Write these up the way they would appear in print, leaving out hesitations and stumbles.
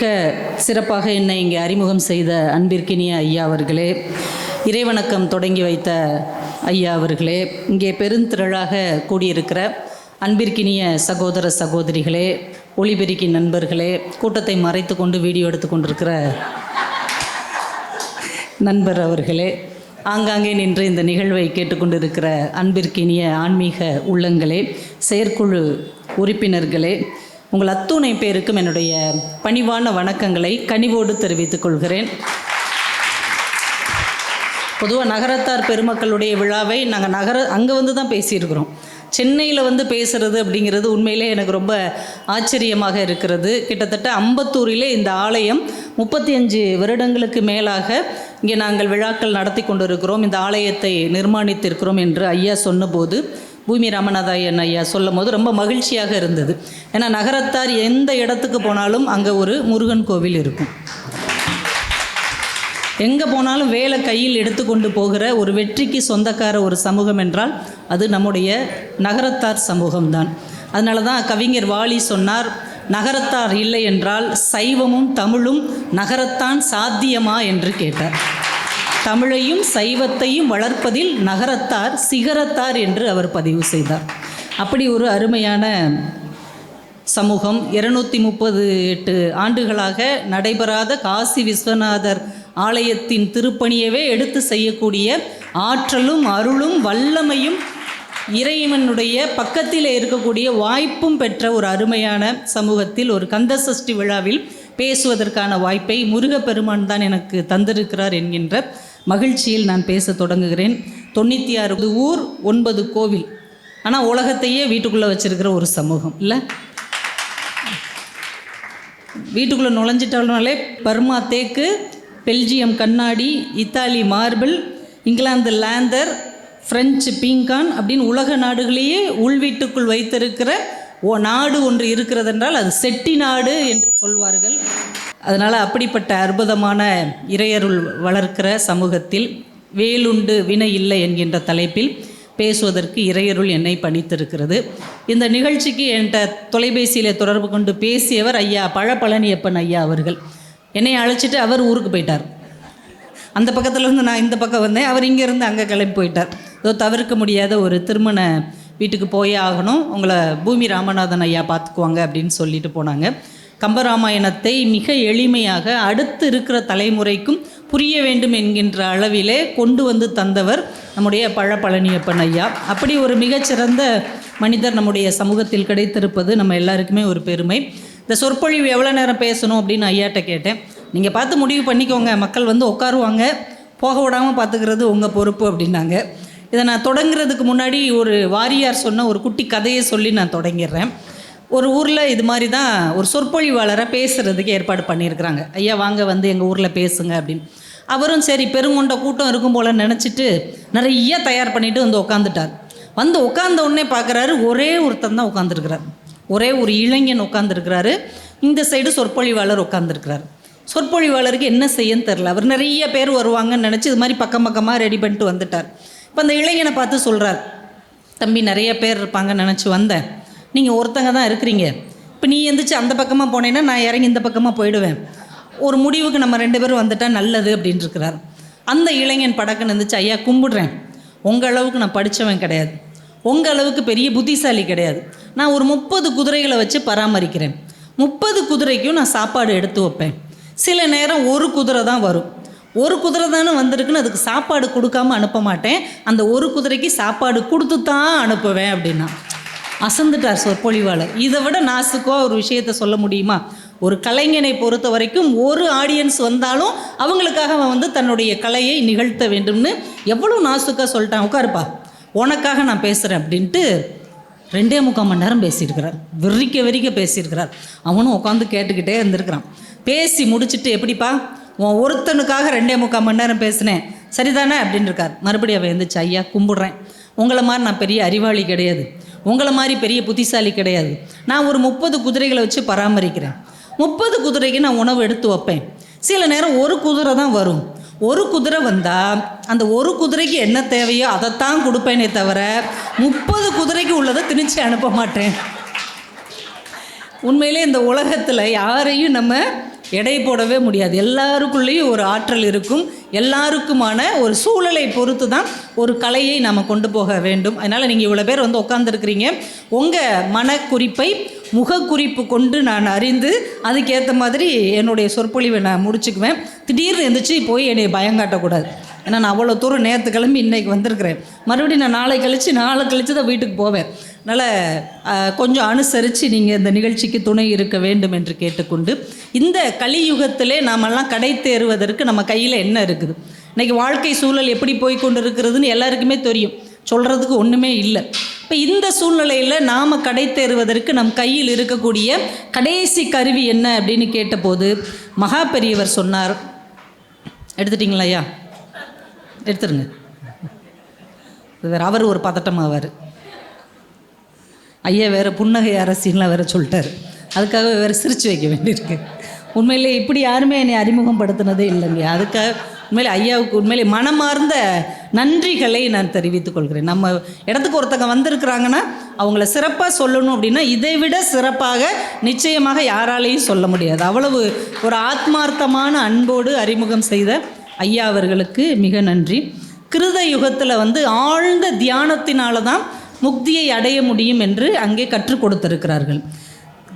மிக சிறப்பாக என்னை இங்கே அறிமுகம் செய்த அன்பிற்கினிய ஐயா அவர்களே, இறைவணக்கம் தொடங்கி வைத்த ஐயா அவர்களே, இங்கே பெருந்திரளாக கூடியிருக்கிற அன்பிற்கினிய சகோதர சகோதரிகளே, ஒளிபெருக்கி நண்பர்களே, கூட்டத்தை மறைத்து கொண்டு வீடியோ எடுத்து கொண்டிருக்கிற நண்பர் அவர்களே, ஆங்காங்கே நின்று இந்த நிகழ்வை கேட்டுக்கொண்டிருக்கிற அன்பிற்கினிய ஆன்மீக உள்ளங்களே, செயற்குழு உறுப்பினர்களே, உங்கள் அத்துணை பேருக்கும் என்னுடைய பணிவான வணக்கங்களை கனிவோடு தெரிவித்துக் கொள்கிறேன். பொதுவாக நகரத்தார் பெருமக்களுடைய விழாவை நாங்கள் அங்கே வந்து தான் பேசியிருக்கிறோம். சென்னையில் வந்து பேசுகிறது அப்படிங்கிறது உண்மையிலே எனக்கு ரொம்ப ஆச்சரியமாக இருக்கிறது. கிட்டத்தட்ட அம்பத்தூரிலே இந்த ஆலயம் 35 வருடங்களுக்கு மேலாக இங்கே நாங்கள் விழாக்கள் நடத்தி கொண்டிருக்கிறோம், இந்த ஆலயத்தை நிர்மாணித்திருக்கிறோம் என்று ஐயா சொன்னபோது, பூமி ராமநாதன் ஐயா சொல்லும் போது ரொம்ப மகிழ்ச்சியாக இருந்தது. ஏன்னா நகரத்தார் எந்த இடத்துக்கு போனாலும் அங்கே ஒரு முருகன் கோவில் இருக்கும். எங்கே போனாலும் வேலை கையில் எடுத்துக்கொண்டு போகிற ஒரு வெற்றிக்கு சொந்தக்கார ஒரு சமூகம் என்றால் அது நம்முடைய நகரத்தார் சமூகம்தான். அதனால தான் கவிஞர் வாலி சொன்னார், நகரத்தார் இல்லை என்றால் சைவமும் தமிழும் நகரத்தான் சாத்தியமா என்று கேட்டார். தமிழையும் சைவத்தையும் வளர்ப்பதில் நகரத்தார் சிகரத்தார் என்று அவர் பதிவு செய்தார். அப்படி ஒரு அருமையான சமூகம். 238 ஆண்டுகளாக நடைபெறாத காசி விஸ்வநாதர் ஆலயத்தின் திருப்பணியவே எடுத்து செய்யக்கூடிய ஆற்றலும் அருளும் வல்லமையும் இறைவனுடைய பக்கத்தில் இருக்கக்கூடிய வாய்ப்பும் பெற்ற ஒரு அருமையான சமூகத்தில் ஒரு கந்தசஷ்டி விழாவில் பேசுவதற்கான வாய்ப்பை முருகப்பெருமான் தான் எனக்கு தந்திருக்கிறார் என்கின்ற மகிழ்ச்சியில் நான் பேச தொடங்குகிறேன். 96 ஊர் 9 கோவில், ஆனால் உலகத்தையே வீட்டுக்குள்ளே வச்சுருக்கிற ஒரு சமூகம் இல்லை. வீட்டுக்குள்ளே நுழைஞ்சிட்டாலே பர்மா தேக்கு, பெல்ஜியம் கண்ணாடி, இத்தாலி மார்பிள், இங்கிலாந்து லேந்தர், ஃப்ரெஞ்சு பீங்கான் அப்படின்னு உலக நாடுகளையே உள்வீட்டுக்குள் வைத்திருக்கிற நாடு ஒன்று இருக்கிறது என்றால் அது செட்டி நாடு என்று சொல்வார்கள். அதனால் அப்படிப்பட்ட அற்புதமான இறையருள் வளர்க்கிற சமூகத்தில் வேலுண்டு வினை இல்லை என்கின்ற தலைப்பில் பேசுவதற்கு இறையருள் என்னை பணித்திருக்கிறது. இந்த நிகழ்ச்சிக்கு என்கிட்ட தொலைபேசியில் தொடர்பு கொண்டு பேசியவர் ஐயா பழனியப்பன் ஐயா அவர்கள். என்னை அழைச்சிட்டு அவர் ஊருக்கு போயிட்டார். அந்த பக்கத்தில் இருந்து நான் இந்த பக்கம் வந்தேன், அவர் இங்கேருந்து அங்கே கிளம்பி போயிட்டார். ஏதோ தவிர்க்க முடியாத ஒரு திருமண வீட்டுக்கு போயே ஆகணும், உங்களை பூமி ராமநாதன் ஐயா பார்த்துக்குவாங்க அப்படின்னு சொல்லிட்டு போனாங்க. கம்பராமாயணத்தை மிக எளிமையாக அடுத்து இருக்கிற தலைமுறைக்கும் புரிய வேண்டும் என்கின்ற அளவிலே கொண்டு வந்து தந்தவர் நம்முடைய பழனியப்பன் ஐயா. அப்படி ஒரு மிகச்சிறந்த மனிதர் நம்முடைய சமூகத்தில் கிடைத்திருப்பது நம்ம எல்லாருக்குமே ஒரு பெருமை. இந்த சொற்பொழிவு எவ்வளோ நேரம் பேசணும் அப்படின்னு ஐயாட்ட கேட்டேன். நீங்கள் பார்த்து முடிவு பண்ணிக்கோங்க, மக்கள் வந்து உட்காருவாங்க, போக விடாமல் பார்த்துக்கிறது உங்கள் பொறுப்பு அப்படின்னாங்க. இதை நான் தொடங்குறதுக்கு முன்னாடி ஒரு வாரியார் சொன்ன ஒரு குட்டி கதையை சொல்லி நான் தொடங்கிடுறேன். ஒரு ஊரில் இது மாதிரி தான் ஒரு சொற்பொழிவாளரை பேசுகிறதுக்கு ஏற்பாடு பண்ணியிருக்கிறாங்க. ஐயா வாங்க வந்து எங்கள் ஊரில் பேசுங்க அப்படின்னு. அவரும் சரி பெருங்கொண்ட கூட்டம் இருக்கும் போல் நினச்சிட்டு நிறைய தயார் பண்ணிவிட்டு வந்து உட்காந்துட்டார். வந்து உட்காந்த உடனே பார்க்குறாரு, ஒரே ஒருத்தன் தான் உட்காந்துருக்கிறார். ஒரே ஒரு இளைஞன் உட்காந்துருக்கிறாரு. இந்த சைடு சொற்பொழிவாளர் உட்காந்துருக்கிறார். சொற்பொழிவாளருக்கு என்ன செய்யன்னு தெரில. அவர் நிறைய பேர் வருவாங்கன்னு நினச்சி இது மாதிரி பக்கம் பக்கமாக ரெடி பண்ணிட்டு வந்துட்டார். இப்போ அந்த இளைஞனை பார்த்து சொல்கிறார், தம்பி நிறைய பேர் இருப்பாங்கன்னு நினச்சி வந்தேன், நீங்கள் ஒருத்தங்க தான் இருக்கிறீங்க, இப்போ நீ எந்திரிச்சு அந்த பக்கமாக போனேன்னா நான் இறங்கி இந்த பக்கமாக போயிடுவேன், ஒரு முடிவுக்கு நம்ம 2 பேரும் வந்துட்டால் நல்லது அப்படின்னு இருக்கிறார். அந்த இளைஞன் படக்குன்னு இருந்துச்சு, ஐயா கும்பிடுறேன், உங்கள் அளவுக்கு நான் படித்தவன் கிடையாது, உங்கள் அளவுக்கு பெரிய புத்திசாலி கிடையாது, நான் ஒரு 30 குதிரைகளை வச்சு பராமரிக்கிறேன், 30 குதிரைக்கும் நான் சாப்பாடு எடுத்து வைப்பேன், சில நேரம் ஒரு குதிரை தான் வரும், ஒரு குதிரை தானே வந்திருக்குன்னு அதுக்கு சாப்பாடு கொடுக்காமல் அனுப்ப மாட்டேன், அந்த ஒரு குதிரைக்கு சாப்பாடு கொடுத்து தான் அனுப்புவேன் அப்படின்னா. அசந்துட்டார் சொற்பொழிவாளர். இதை விட நாசுக்கோ ஒரு விஷயத்தை சொல்ல முடியுமா? ஒரு கலைஞனை பொறுத்த வரைக்கும் ஒரு ஆடியன்ஸ் வந்தாலும் அவங்களுக்காக அவன் வந்து தன்னுடைய கலையை நிகழ்த்த வேண்டும்னு எவ்வளோ நாசுக்காக சொல்லிட்டான். உட்காருப்பா, உனக்காக நான் பேசுகிறேன் அப்படின்ட்டு 2.25 மணி நேரம் பேசியிருக்கிறார். வெறிக்க பேசியிருக்கிறார். அவனும் உட்காந்து கேட்டுக்கிட்டே இருந்திருக்கிறான். பேசி முடிச்சுட்டு, எப்படிப்பா உன் ஒருத்தனுக்காக 2.25 மணி நேரம் பேசினேன் சரிதானே அப்படின்னு இருக்கார். மறுபடியும் அவன் எழுந்துச்சு, ஐயா கும்பிடுறேன், உங்களை மாதிரி நான் பெரிய அறிவாளி கிடையாது, உங்களை மாதிரி பெரிய புத்திசாலி கிடையாது, நான் ஒரு 30 குதிரைகளை வச்சு பராமரிக்கிறேன், 30 குதிரைக்கு நான் உணவு எடுத்து வைப்பேன், சில நேரம் ஒரு குதிரை தான் வரும், ஒரு குதிரை வந்தால் அந்த ஒரு குதிரைக்கு என்ன தேவையோ அதைத்தான் கொடுப்பேனே தவிர 30 குதிரைக்கு உள்ளதை திணிச்சு அனுப்ப மாட்டேன். உண்மையிலே இந்த உலகத்தில் யாரையும் நம்ம எடை போடவே முடியாது. எல்லாருக்குள்ளேயும் ஒரு ஆற்றல் இருக்கும். எல்லாருக்குமான ஒரு சூழலை பொறுத்து தான் ஒரு கலையை நாம் கொண்டு போக வேண்டும். அதனால் நீங்கள் இவ்வளோ பேர் வந்து உட்காந்துருக்கிறீங்க. உங்கள் மனக்குறிப்பை முகக்குறிப்பு கொண்டு நான் அறிந்து அதுக்கேற்ற மாதிரி என்னுடைய சொற்பொழிவை நான் முடிச்சுக்குவேன். திடீர்னு எழுந்திரிச்சு போய் என்னை பயங்காட்டக்கூடாது. ஏன்னா நான் அவ்வளோ தூரம் நேற்று கிளம்பி இன்றைக்கி வந்திருக்கிறேன். மறுபடியும் நான் நாளை கழித்து தான் வீட்டுக்கு போவேன். அதனால் கொஞ்சம் அனுசரித்து நீங்கள் இந்த நிகழ்ச்சிக்கு துணை இருக்க வேண்டும் என்று கேட்டுக்கொண்டு, இந்த கலியுகத்திலே நாமெல்லாம் கடை தேறுவதற்கு நம்ம கையில் என்ன இருக்குது? இன்றைக்கி வாழ்க்கை சூழல் எப்படி போய் கொண்டு இருக்கிறதுன்னு எல்லாருக்குமே தெரியும். சொல்கிறதுக்கு ஒன்றுமே இல்லை. இப்போ இந்த சூழ்நிலையில் நாம் கடை தேறுவதற்கு நம் கையில் இருக்கக்கூடிய கடைசி கருவி என்ன அப்படின்னு கேட்டபோது மகா பெரியவர் சொன்னார். எடுத்துட்டிங்களா ஐயா? எடுத்துருங்க. அவர் ஒரு பதட்டமாவார். ஐயா வேறு புன்னகை அரசின்லாம் வேறு சொல்லிட்டார். அதுக்காக வேறு சிரித்து வைக்க வேண்டியிருக்கு. உண்மையிலே இப்படி யாருமே என்னை அறிமுகப்படுத்தினதே இல்லைங்க. அதுக்காக உண்மையிலே ஐயாவுக்கு உண்மையிலே மனமார்ந்த நன்றிகளை நான் தெரிவித்துக் கொள்கிறேன். நம்ம இடத்துக்கு ஒருத்தங்க வந்திருக்கிறாங்கன்னா அவங்கள சிறப்பாக சொல்லணும் அப்படின்னா இதை விட சிறப்பாக நிச்சயமாக யாராலையும் சொல்ல முடியாது. அவ்வளவு ஒரு ஆத்மார்த்தமான அன்போடு அறிமுகம் செய்த ஐயா அவர்களுக்கு மிக நன்றி. கிருத யுகத்தில் வந்து ஆழ்ந்த தியானத்தினால தான் முக்தியை அடைய முடியும் என்று அங்கே கற்றுக் கொடுத்திருக்கிறார்கள்.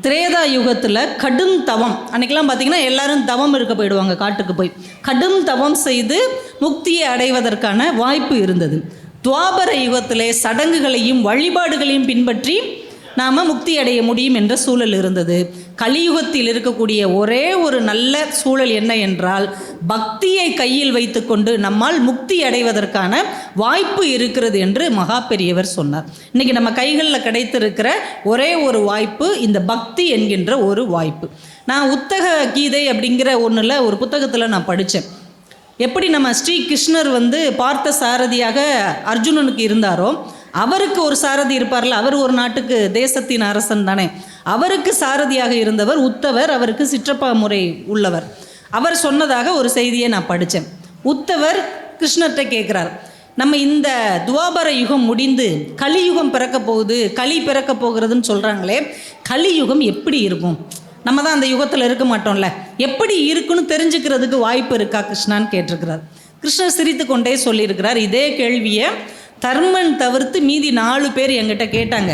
திரேதா யுகத்தில் கடும் தவம், அன்றைக்கெல்லாம் பார்த்திங்கன்னா எல்லாரும் தவம் இருக்க போயிடுவாங்க, காட்டுக்கு போய் கடும் தவம் செய்து முக்தியை அடைவதற்கான வாய்ப்பு இருந்தது. துவாபர யுகத்திலே சடங்குகளையும் வழிபாடுகளையும் பின்பற்றி நாம் முக்தி அடைய முடியும் என்ற சூழல் இருந்தது. கலியுகத்தில் இருக்கக்கூடிய ஒரே ஒரு நல்ல சூழல் என்ன என்றால் பக்தியை கையில் வைத்துக்கொண்டு நம்மால் முக்தி அடைவதற்கான வாய்ப்பு இருக்கிறது என்று மகா பெரியவர் சொன்னார். இன்றைக்கி நம்ம கைகளில் கிடைத்திருக்கிற ஒரே ஒரு வாய்ப்பு இந்த பக்தி என்கின்ற ஒரு வாய்ப்பு. நான் உத்தக கீதை அப்படிங்கிற ஒன்றில் ஒரு புத்தகத்தில் நான் படித்தேன். எப்படி நம்ம ஸ்ரீ கிருஷ்ணர் வந்து பார்த்த சாரதியாக அர்ஜுனனுக்கு இருந்தாரோ அவருக்கு ஒரு சாரதி இருப்பார்ல, அவர் ஒரு நாட்டுக்கு தேசத்தின் அரசன் தானே, அவருக்கு சாரதியாக இருந்தவர் உத்தவர். அவருக்கு சிற்றப்பா முறை உள்ளவர். அவர் சொன்னதாக ஒரு செய்தியை நான் படித்தேன். உத்தவர் கிருஷ்ணர்கிட்ட கேட்குறார், நம்ம இந்த துவாபர யுகம் முடிந்து கலியுகம் பிறக்க போகுது, களி பிறக்க போகிறதுன்னு சொல்கிறாங்களே, கலியுகம் எப்படி இருக்கும்? நம்ம தான் அந்த யுகத்தில் இருக்க மாட்டோம்ல, எப்படி இருக்குன்னு தெரிஞ்சுக்கிறதுக்கு வாய்ப்பு இருக்கா கிருஷ்ணான்னு கேட்டிருக்கிறார். கிருஷ்ணர் சிரித்து கொண்டே சொல்லியிருக்கிறார், இதே கேள்வியை தர்மன் தவிர்த்து மீதி 4 பேர் என்கிட்ட கேட்டாங்க,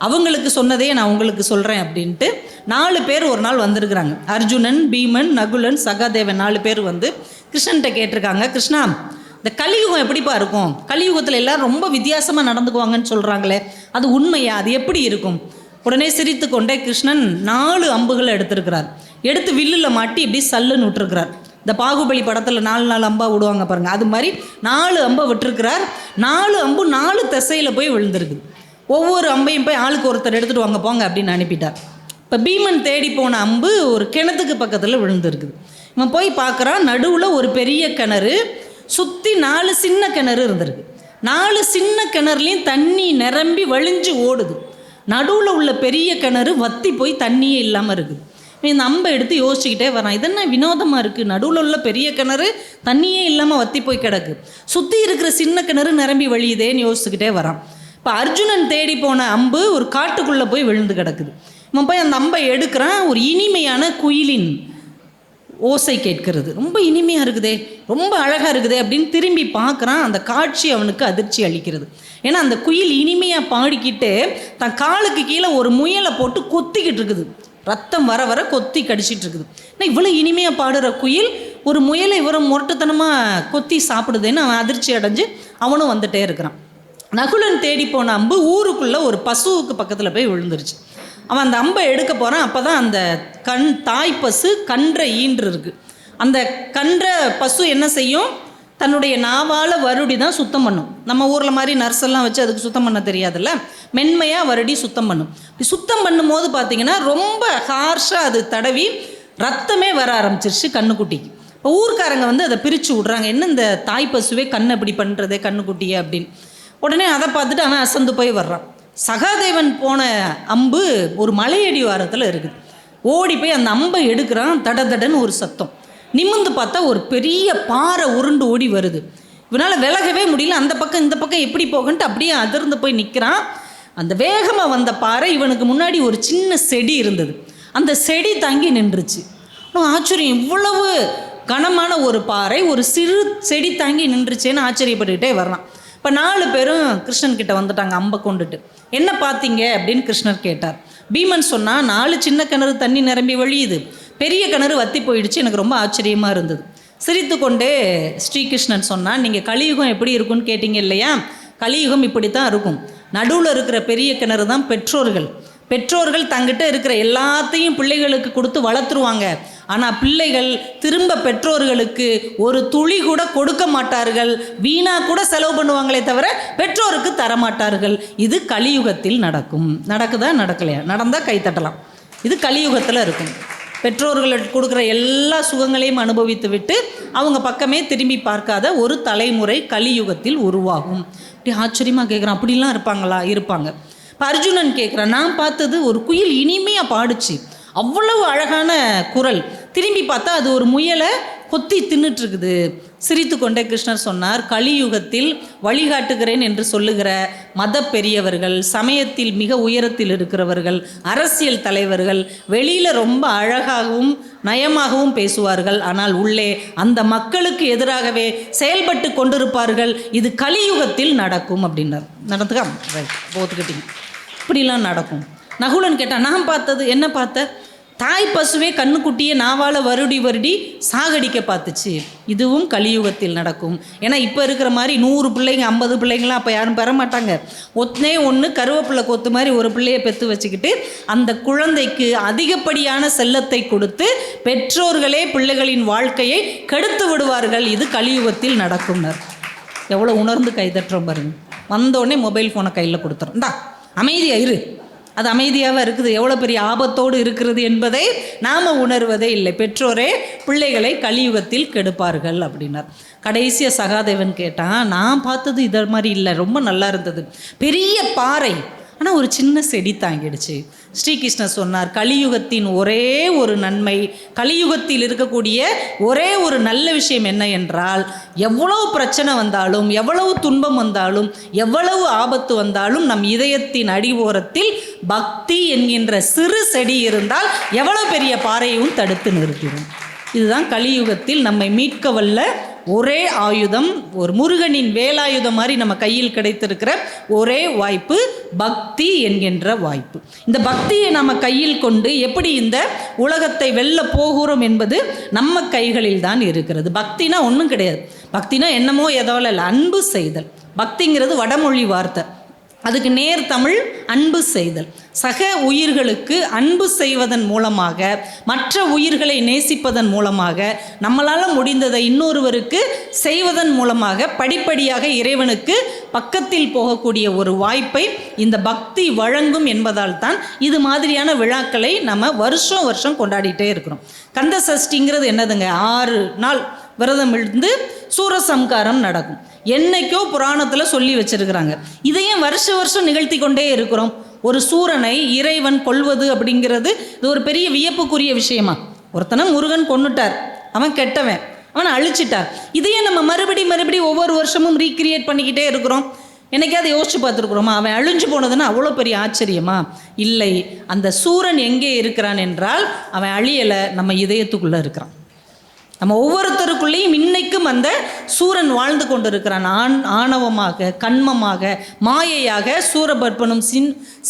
அவங்களுக்கு சொன்னதே நான் உங்களுக்கு சொல்கிறேன் அப்படின்ட்டு 4 பேர் ஒரு நாள் வந்திருக்கிறாங்க. அர்ஜுனன், பீமன், நகுலன், சகாதேவன் 4 பேர் வந்து கிருஷ்ணன்கிட்ட கேட்டிருக்காங்க, கிருஷ்ணா இந்த கலியுகம் எப்படிப்பா இருக்கும்? கலியுகத்தில் எல்லோரும் ரொம்ப வித்தியாசமாக நடந்துக்குவாங்கன்னு சொல்கிறாங்களே, அது உண்மையா? அது எப்படி இருக்கும்? உடனே சிரித்து கொண்டே கிருஷ்ணன் 4 அம்புகளை எடுத்திருக்கிறார். எடுத்து வில்லில் மாட்டி இப்படி சல்லுன்னு விட்டுருக்கிறார். இந்த பாகுபலி படத்தில் 4 அம்பா விடுவாங்க பாருங்கள், அது மாதிரி 4 அம்பை விட்டுருக்கிறார். 4 அம்பு 4 திசையில் போய் விழுந்திருக்குது. ஒவ்வொரு அம்பையும் போய் ஆளுக்கு ஒருத்தர் எடுத்துகிட்டு வாங்க போங்க அப்படின்னு அனுப்பிட்டார். இப்போ பீமன் தேடி போன அம்பு ஒரு கிணத்துக்கு பக்கத்தில் விழுந்துருக்குது. இவன் போய் பார்க்குறான், நடுவில் ஒரு பெரிய கிணறு, சுற்றி 4 சின்ன கிணறு இருந்திருக்கு. 4 சின்ன கிணறுலையும் தண்ணி நிரம்பி வழிஞ்சு ஓடுது. நடுவில் உள்ள பெரிய கிணறு வற்றி போய் தண்ணியே இல்லாமல் இருக்குது. இந்த அம்பை எடுத்து யோசிச்சுக்கிட்டே வரான், இதென்ன வினோதமாக இருக்குது, நடுவில் உள்ள பெரிய கிணறு தண்ணியே இல்லாமல் வற்றி போய் கிடக்கு, சுற்றி இருக்கிற சின்ன கிணறு நிரம்பி வழியுதேன்னு யோசிச்சுக்கிட்டே வரான். இப்போ அர்ஜுனன் தேடி போன அம்பு ஒரு காட்டுக்குள்ளே போய் விழுந்து கிடக்குது. இவன் போய் அந்த அம்பை எடுக்கிறான். ஒரு இனிமையான குயிலின் ஓசை கேட்கிறது. ரொம்ப இனிமையாக இருக்குதே, ரொம்ப அழகாக இருக்குதே அப்படின்னு திரும்பி பார்க்குறான். அந்த காட்சி அவனுக்கு அதிர்ச்சி அளிக்கிறது. ஏன்னா அந்த குயில் இனிமையாக பாடிக்கிட்டு தன் காலுக்கு கீழே ஒரு முயலை போட்டு கொத்திக்கிட்டு இருக்குது. ரத்தம் வர வர கொத்தி கடிச்சிட்டு இருக்குது. ஆனால் இவ்வளோ இனிமையாக பாடுற குயில் ஒரு முயலை இவரை முரட்டுத்தனமாக கொத்தி சாப்பிடுதுன்னு அவன் அதிர்ச்சி அடைஞ்சு அவனும் வந்துட்டே இருக்கிறான். நகுலன் தேடி போன அம்பு ஊருக்குள்ளே ஒரு பசுவுக்கு பக்கத்தில் போய் விழுந்துருச்சு. அவன் அந்த அம்பை எடுக்க போகிறான். அப்போ தான் அந்த தாய் பசு கன்றை ஈன்று இருக்குது. அந்த கன்றை பசு என்ன செய்யும், தன்னுடைய நாவால் வருடி தான் சுத்தம் பண்ணும். நம்ம ஊரில் மாதிரி நர்ஸெல்லாம் வச்சு அதுக்கு சுத்தம் பண்ண தெரியாதுல்ல, மென்மையாக வருடி சுத்தம் பண்ணும். சுத்தம் பண்ணும்போது பார்த்திங்கன்னா ரொம்ப ஹார்ஷாக அது தடவி ரத்தமே வர ஆரம்பிச்சிருச்சு கண்ணுக்குட்டிக்கு. இப்போ ஊர்க்காரங்க வந்து அதை பிரித்து விட்றாங்க, என்ன இந்த தாய் பசுவே கண் எப்படி பண்ணுறதே கண்ணுக்குட்டியே அப்படின்னு. உடனே அதை பார்த்துட்டு அவன் அசந்து போய் வர்றான். சகாதேவன் போன அம்பு ஒரு மலையடி வாரத்தில் இருக்குது. ஓடி போய் அந்த அம்பை எடுக்கிறான். தட தடன்னு ஒரு சத்தம். நிமிர்ந்து பார்த்தா ஒரு பெரிய பாறை உருண்டு ஓடி வருது. இவனால் விலகவே முடியல. அந்த பக்கம் இந்த பக்கம் எப்படி போகன்ட்டு அப்படியே அதிர்ந்து போய் நிற்கிறான். அந்த வேகமாக வந்த பாறை இவனுக்கு முன்னாடி ஒரு சின்ன செடி இருந்தது. அந்த செடி தாங்கி நின்றுச்சு. ஆச்சரியம், இவ்வளவு கனமான ஒரு பாறை ஒரு சிறு செடி தாங்கி நின்றுச்சேன்னு ஆச்சரியப்பட்டுக்கிட்டே வரலாம். இப்போ 4 பேரும் கிருஷ்ணன் கிட்ட வந்துட்டாங்க அம்பை கொண்டுட்டு. என்ன பார்த்தீங்க அப்படின்னு கிருஷ்ணர் கேட்டார். பீமன் சொன்னால் 4 சின்ன கிணறு தண்ணி நிரம்பி வழியுது, பெரிய கிணறு வற்றி போயிடுச்சு, எனக்கு ரொம்ப ஆச்சரியமாக இருந்தது. சிரித்து கொண்டே ஸ்ரீகிருஷ்ணன் சொன்னால், நீங்கள் கலியுகம் எப்படி இருக்குன்னு கேட்டிங்க இல்லையா, கலியுகம் இப்படி தான் இருக்கும். நடுவில் இருக்கிற பெரிய கிணறு தான் பெற்றோர்கள். பெற்றோர்கள் தங்கிட்ட இருக்கிற எல்லாத்தையும் பிள்ளைகளுக்கு கொடுத்து வளர்த்துருவாங்க. ஆனால் பிள்ளைகள் திரும்ப பெற்றோர்களுக்கு ஒரு துளி கூட கொடுக்க மாட்டார்கள், வீணாக கூட செலவு பண்ணுவாங்களே தவிர பெற்றோருக்கு தரமாட்டார்கள். இது கலியுகத்தில் நடக்கும். நடக்குதா நடக்கலையா? நடந்தால் கை தட்டலாம். இது கலியுகத்தில் இருக்கும். பெற்றோர்களுக்கு கொடுக்குற எல்லா சுகங்களையும் அனுபவித்து விட்டு அவங்க பக்கமே திரும்பி பார்க்காத ஒரு தலைமுறை கலியுகத்தில் உருவாகும். அப்படி ஆச்சரியமாக கேட்குறான், அப்படிலாம் இருப்பாங்களா? இருப்பாங்க. இப்போ அர்ஜுனன் கேட்குறான், நான் பார்த்தது ஒரு குயில் இனிமையாக பாடுச்சு, அவ்வளவு அழகான குரல். திரும்பி பார்த்தா அது ஒரு முயலை கொத்தி தின்னுட்டுருக்குது. சிரித்து கொண்டே கிருஷ்ணர் சொன்னார், கலியுகத்தில் வழிகாட்டுகிறேன் என்று சொல்லுகிற மத பெரியவர்கள், சமயத்தில் மிக உயரத்தில் இருக்கிறவர்கள், அரசியல் தலைவர்கள் வெளியில் ரொம்ப அழகாகவும் நயமாகவும் பேசுவார்கள், ஆனால் உள்ளே அந்த மக்களுக்கு எதிராகவே செயல்பட்டு கொண்டிருப்பார்கள். இது கலியுகத்தில் நடக்கும் அப்படின்னார். நடந்துக்கா போத்துக்கிட்டீங்க, இப்படிலாம் நடக்கும். நகுலன் கேட்டான், நான் பார்த்தது என்ன பார்த்த? தாய் பசுவே கண்ணுக்குட்டியை நாவால் வருடி சாகடிக்க பார்த்துச்சு. இதுவும் கலியுகத்தில் நடக்கும். ஏன்னா இப்போ இருக்கிற மாதிரி 100 பிள்ளைங்க 50 பிள்ளைங்களாம் அப்போ யாரும் பெற மாட்டாங்க. ஒன்று கருவேப்பிள்ளை கொத்து மாதிரி ஒரு பிள்ளையை பெற்று வச்சுக்கிட்டு அந்த குழந்தைக்கு அதிகப்படியான செல்லத்தை கொடுத்து பெற்றோர்களே பிள்ளைகளின் வாழ்க்கையை கெடுத்து விடுவார்கள். இது கலியுகத்தில் நடக்கும்னர். எவ்வளோ உணர்ந்து கைதட்டுறோம் பாருங்க. வந்தோடனே மொபைல் ஃபோனை கையில் கொடுத்துறோம், இந்தா அமைதியாக இரு. அது அமைதியாக இருக்குது, எவ்வளோ பெரிய ஆபத்தோடு இருக்கிறது என்பதை நாம் உணர்வதே இல்லை. பெற்றோரே பிள்ளைகளை கலியுகத்தில் கெடுப்பார்கள் அப்படின்னார். கடைசியாக சகாதேவன் கேட்டான், நான் பார்த்தது இதை மாதிரி இல்லை, ரொம்ப நல்லா இருந்தது, பெரிய பாறை, ஆனால் ஒரு சின்ன செடி தாங்கிடுச்சு. ஸ்ரீகிருஷ்ணர் சொன்னார், கலியுகத்தின் ஒரே ஒரு நன்மை, கலியுகத்தில் இருக்கக்கூடிய ஒரே ஒரு நல்ல விஷயம் என்ன என்றால், எவ்வளவு பிரச்சனை வந்தாலும், எவ்வளவு துன்பம் வந்தாலும், எவ்வளவு ஆபத்து வந்தாலும் நம் இதயத்தின் அடிவோரத்தில் பக்தி என்கின்ற சிறு செடி இருந்தால் எவ்வளவு பெரிய பாறையும் தடுத்து நிறுத்திடும். இதுதான் கலியுகத்தில் நம்மை மீட்க வல்ல ஒரே ஆயுதம். ஒரு முருகனின் வேலாயுதம் மாதிரி நம்ம கையில் கிடைத்திருக்கிற ஒரே வாய்ப்பு பக்தி என்கின்ற வாய்ப்பு. இந்த பக்தியை நம்ம கையில் கொண்டு எப்படி இந்த உலகத்தை வெல்ல போகிறோம் என்பது நம்ம கைகளில் தான் இருக்கிறது. பக்தினா ஒன்றும் கிடையாது. பக்தினா என்னமோ ஏதோ இல்லை, அன்பு செய்தல். பக்திங்கிறது வடமொழி வார்த்தை, அதுக்கு நேர் தமிழ் அன்பு செய்தல். சக உயிர்களுக்கு அன்பு செய்வதன் மூலமாக, மற்ற உயிர்களை நேசிப்பதன் மூலமாக, நம்மளால் முடிந்ததை இன்னொருவருக்கு செய்வதன் மூலமாக படிப்படியாக இறைவனுக்கு பக்கத்தில் போகக்கூடிய ஒரு வாய்ப்பை இந்த பக்தி வழங்கும் என்பதால் தான் இது மாதிரியான விழாக்களை நம்ம வருஷம் வருஷம் கொண்டாடிட்டே இருக்கிறோம். கந்த சஷ்டிங்கிறது என்னதுங்க? 6 நாள் விரதம் இருந்து சூரசம்காரம் நடக்கும். என்னைக்கோ புராணத்தில் சொல்லி வச்சிருக்கிறாங்க. இதையும் வருஷ வருஷம் நிகழ்த்தி கொண்டே இருக்கிறோம். ஒரு சூரனை இறைவன் கொல்வது அப்படிங்கிறது இது ஒரு பெரிய வியப்புக்குரிய விஷயமா? ஒருத்தனை முருகன் கொன்னுட்டார், அவன் கெட்டவன், அவனை அழிச்சிட்டார். இதையே நம்ம மறுபடி ஒவ்வொரு வருஷமும் ரீக்ரியேட் பண்ணிக்கிட்டே இருக்கிறோம். என்னைக்காவது யோசிச்சு பார்த்துருக்குறோமா? அவன் அழிஞ்சு போனதுன்னா அவ்வளோ பெரிய ஆச்சரியமா? இல்லை, அந்த சூரன் எங்கே இருக்கிறான் என்றால் அவன் அழியலை, நம்ம இதயத்துக்குள்ளே இருக்கிறான். நம்ம ஒவ்வொருத்தருக்குள்ளேயும் இன்னைக்கும் அந்த சூரன் வாழ்ந்து கொண்டிருக்கிறான். ஆணவமாக, கண்மமாக, மாயையாக சூரபத்மனும்